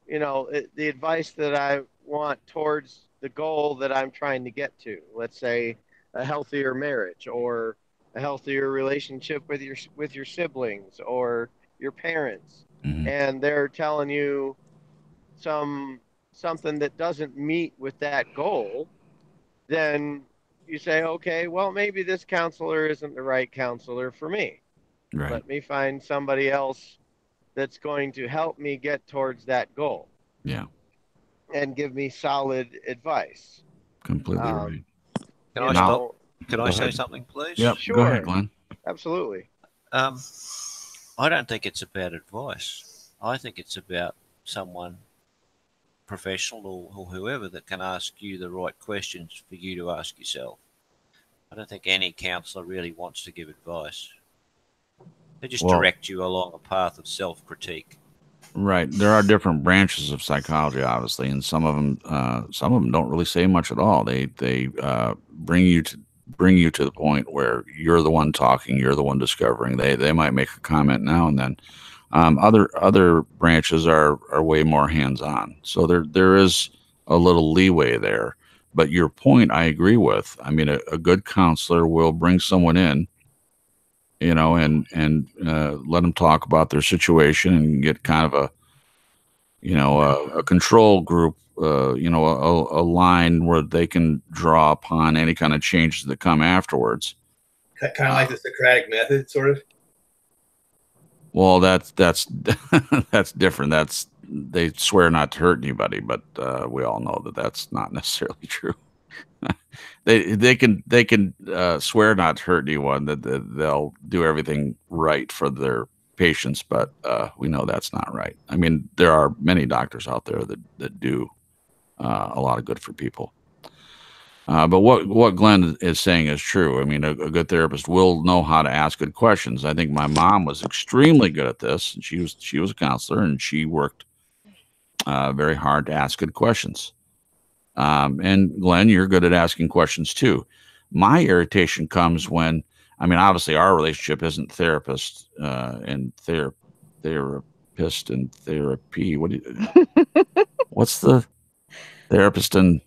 the advice that I want towards the goal that I'm trying to get to. Let's say a healthier marriage, or a healthier relationship with your siblings or your parents, Mhm. and they're telling you something that doesn't meet with that goal. Then you say, okay, well, maybe this counselor isn't the right counselor for me. Right. Let me find somebody else that's going to help me get towards that goal Yeah. and give me solid advice. Completely Um, right. Can you I Now, stop? know, Can go I say ahead. something, please? Yep. Go ahead, sure, Glenn. absolutely. Um, I don't think it's about advice. I think it's about someone professional or whoever that can ask you the right questions for you to ask yourself. I don't think any counsellor really wants to give advice. They just Well, direct you along a path of self-critique. right. There are different branches of psychology, obviously, and some of them don't really say much at all. They bring you to the point where you're the one talking, you're the one discovering. They might make a comment now and then. Other branches are way more hands on. So there is a little leeway there. But your point, I agree with. I mean, a good counselor will bring someone in, and let them talk about their situation and get kind of a control group, a line where they can draw upon any kind of changes that come afterwards. Kind of like the Socratic method, sort of. Well, that's that's different. They swear not to hurt anybody, but we all know that that's not necessarily true. They can swear not to hurt anyone, that they'll do everything right for their patients, but we know that's not right. I mean, there are many doctors out there that do a lot of good for people. But what Glenn is saying is true. I mean, a good therapist will know how to ask good questions. I think my mom was extremely good at this. She was a counselor, and she worked very hard to ask good questions. And Glenn, you're good at asking questions too. My irritation comes when, I mean, obviously our relationship isn't therapist and therapist and therapy. What's the therapist and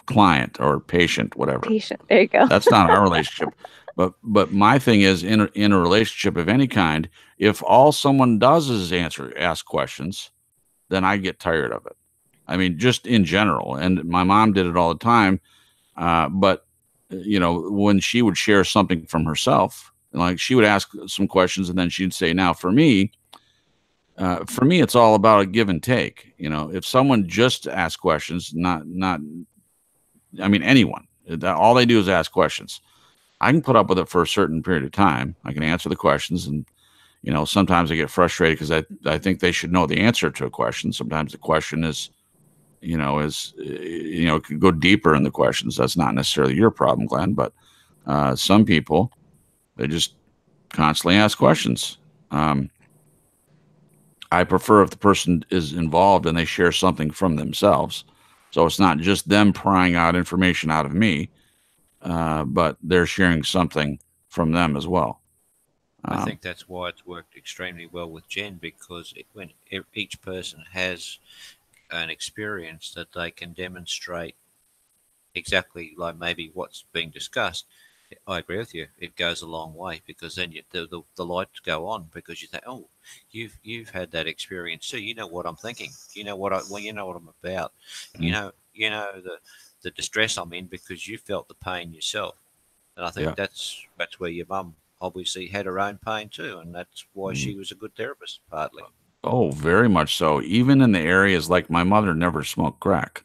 client or patient, whatever? Patient. There you go. That's not our relationship. But my thing is, in a relationship of any kind, if all someone does is ask questions, then I get tired of it. I mean, just in general. And my mom did it all the time. But when she would share something from herself, like she would ask some questions, and then she'd say, "Now, for me, it's all about a give and take. If someone just asks questions, not, I mean, anyone, all they do is ask questions. I can put up with it for a certain period of time. I can answer the questions, and sometimes I get frustrated because I think they should know the answer to a question. Sometimes the question could go deeper in the questions. That's not necessarily your problem, Glenn, but some people, they just constantly ask questions. I prefer if the person is involved and they share something from themselves. So it's not just them prying out information out of me, but they're sharing something from them as well. I think that's why it's worked extremely well with Jen, because when each person has an experience that they can demonstrate exactly like maybe what's being discussed, I agree with you. It goes a long way, because then the lights go on, because you think, oh, you've had that experience too. You know what I'm thinking. You know you know what I'm about. You know the distress I'm in, because you felt the pain yourself. And I think Yeah. that's where your mum obviously had her own pain too, and that's why she was a good therapist, partly. Oh, very much so. Even in the areas like my mother never smoked crack,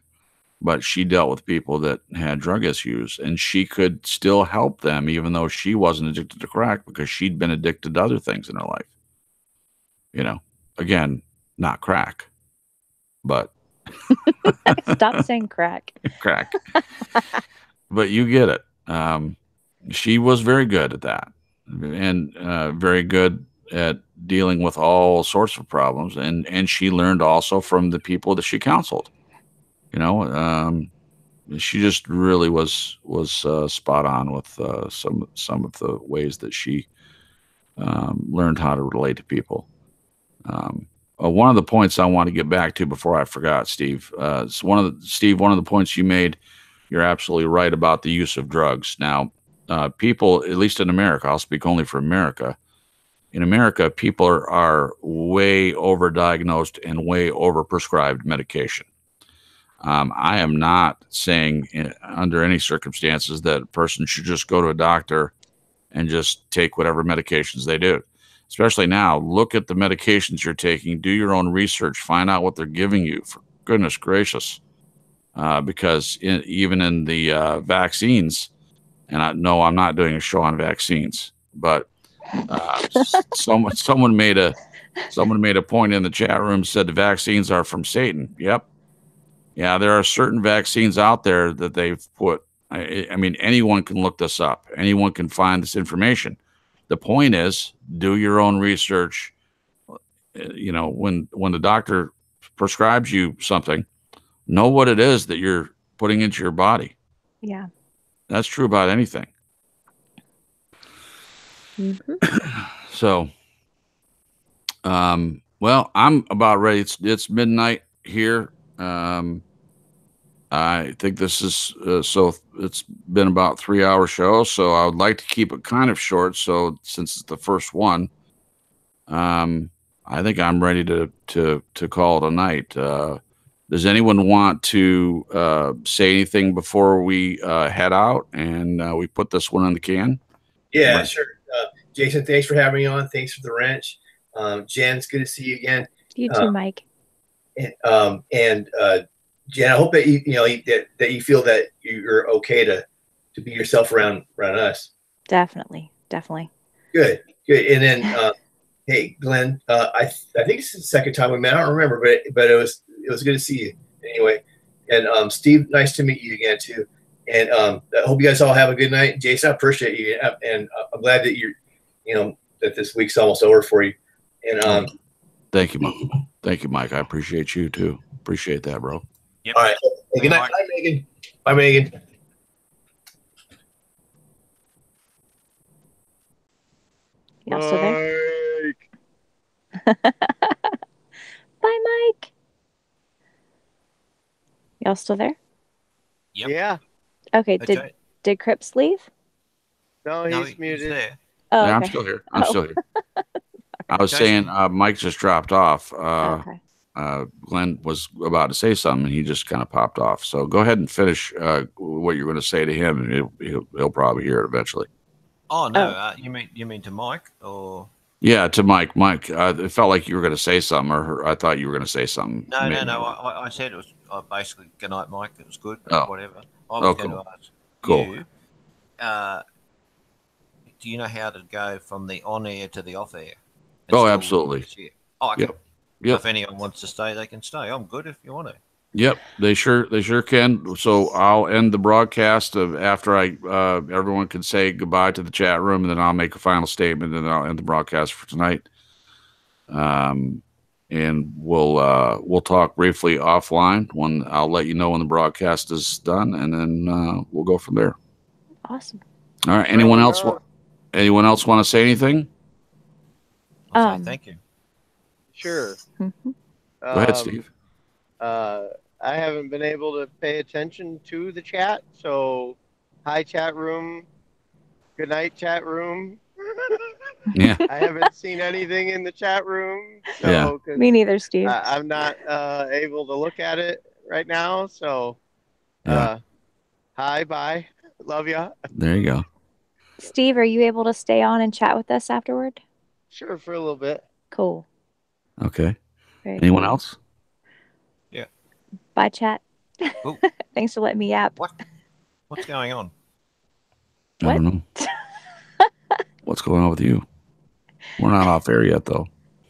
but she dealt with people that had drug issues, and she could still help them even though she wasn't addicted to crack because she'd been addicted to other things in her life. Again, not crack, but Stop saying crack. crack. But you get it. she was very good at that, and very good at dealing with all sorts of problems. And she learned also from the people that she counseled. You know, she just really was spot on with some of the ways that she learned how to relate to people. One of the points I want to get back to before I forgot, Steve. One of the points you made, you're absolutely right about the use of drugs. Now, people, at least in America, I'll speak only for America. In America, people are way overdiagnosed and way overprescribed medication. I am not saying under any circumstances that a person should just go to a doctor and just take whatever medications they do. Especially now, look at the medications you're taking, do your own research, find out what they're giving you, for goodness gracious. Because even in the vaccines, and I know I'm not doing a show on vaccines, but someone made a point in the chat room, said the vaccines are from Satan. Yep. Yeah, there are certain vaccines out there that they've put. I mean, anyone can look this up. Anyone can find this information. The point is, do your own research. You know, when the doctor prescribes you something, know what it is that you're putting into your body. Yeah. That's true about anything. So, well, I'm about ready. It's midnight here. I think this is so it's been about 3 hour show, so I would like to keep it kind of short. So since it's the first one, I think I'm ready to call it a night. Does anyone want to say anything before we head out and we put this one in the can? Yeah, sure. Jason, thanks for having me on. Thanks for the wrench. Jen, it's good to see you again. You too, Mike. And Jen, I hope that that you feel that you're okay to be yourself around us. Definitely. Good. And then, hey, Glenn, I think it's the second time we met. I don't remember, but it was good to see you anyway. And Steve, nice to meet you again too. And I hope you guys all have a good night. Jason, I appreciate you, and I'm glad that that this week's almost over for you. And thank you, Mike. Thank you, Mike. I appreciate you too. Appreciate that, bro. Yep. All right. Hey, good night. Bye, Megan. Bye, Megan. Y'all still there? Bye, Mike. Y'all still there? Yep. Yeah. Okay. Did Cripps leave? No, he's muted. He's there. Oh, yeah, okay. I'm still here. Still here. I was saying Mike just dropped off. Okay. Glenn was about to say something, and he just kind of popped off. So go ahead and finish what you're going to say to him, and he'll probably hear it eventually. Oh no, you mean to Mike or? Yeah, to Mike. Mike, it felt like you were going to say something, or I thought you were going to say something. No. I said it was basically good night, Mike. It was good. Whatever. I was going to ask you. Do you know how to go from the on air to the off air? Oh, absolutely. Oh, okay. Yep. If anyone wants to stay, they can stay. I'm good if you want to. Yep, they sure can. So I'll end the broadcast after everyone can say goodbye to the chat room, and then I'll make a final statement, and then I'll end the broadcast for tonight. And we'll talk briefly offline when I'll let you know when the broadcast is done, and then we'll go from there. Awesome. All right. Anyone else want to say anything? I'll say thank you. Sure. Mm-hmm. Go ahead, Steve. I haven't been able to pay attention to the chat, so hi chat room, good night chat room. Yeah. I haven't seen anything in the chat room. So, yeah. Me neither, Steve. I'm not able to look at it right now, so hi, bye, love ya. There you go. Steve, are you able to stay on and chat with us afterward? Sure, for a little bit. Cool. Okay. Anyone else? Yeah. Bye, chat. Thanks for letting me yap. What's going on? I don't know. What's going on with you? We're not off air yet, though.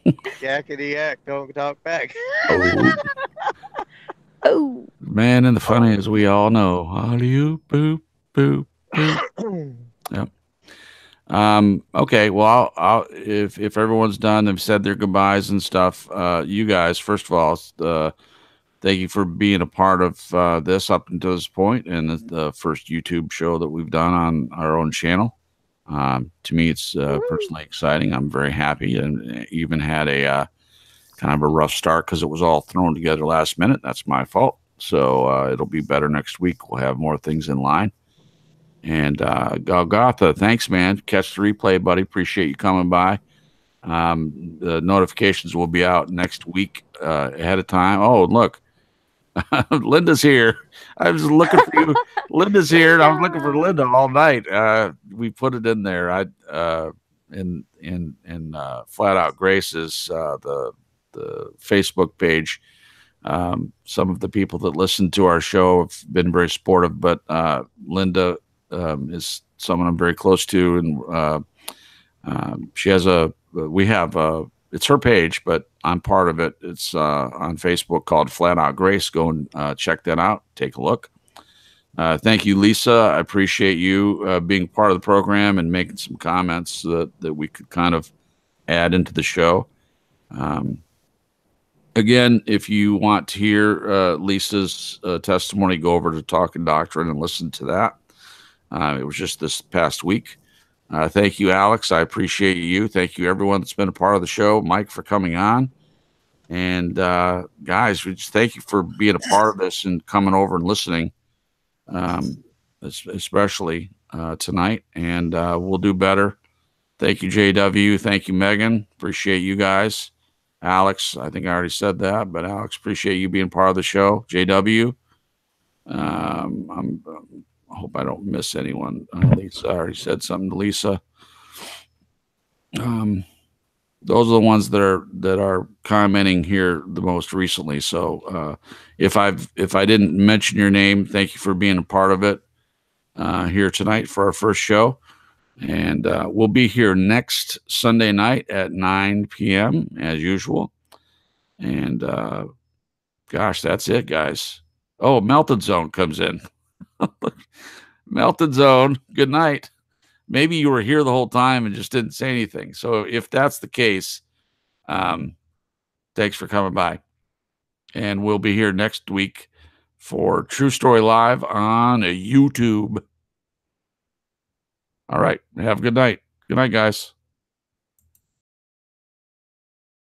Yakety yak, don't talk back. Oh. Man, and the funny as we all know, alley-oop, boop, boop, Yep. Okay. Well, if everyone's done, they've said their goodbyes and stuff. You guys, first of all, thank you for being a part of this up until this point, and the first YouTube show that we've done on our own channel. To me, it's personally exciting. I'm very happy, and even had a kind of a rough start because it was all thrown together last minute. That's my fault. So it'll be better next week. We'll have more things in line. And Golgotha, thanks, man. Catch the replay, buddy. Appreciate you coming by. The notifications will be out next week ahead of time. Oh, look, Linda's here. I was looking for you. Linda's here, and I was looking for Linda all night. We put it in there. In Flat Out Grace's the Facebook page. Some of the people that listen to our show have been very supportive, but Linda is someone I'm very close to, and she has it's her page, but I'm part of it. It's on Facebook called Flat Out Grace. Go and check that out. Take a look. Thank you, Lisa. I appreciate you being part of the program and making some comments that we could kind of add into the show. Again, if you want to hear Lisa's testimony, go over to Talking Doctrine and listen to that. It was just this past week. Thank you, Alex. I appreciate you. Thank you, everyone that's been a part of the show. Mike, for coming on. And guys, we just thank you for being a part of this and coming over and listening, especially tonight. And we'll do better. Thank you, JW. Thank you, Megan. Appreciate you guys. Alex, I think I already said that, but Alex, appreciate you being part of the show. JW, I hope I don't miss anyone. Lisa, I already said something to Lisa. Those are the ones that are commenting here the most recently. So if I didn't mention your name, thank you for being a part of it here tonight for our first show. And we'll be here next Sunday night at 9 p.m. as usual. And gosh, that's it, guys. Oh, Melted Zone comes in. Melted Zone, good night. Maybe you were here the whole time and just didn't say anything. So if that's the case, thanks for coming by. And we'll be here next week for True Story Live on YouTube. All right. Have a good night. Good night, guys.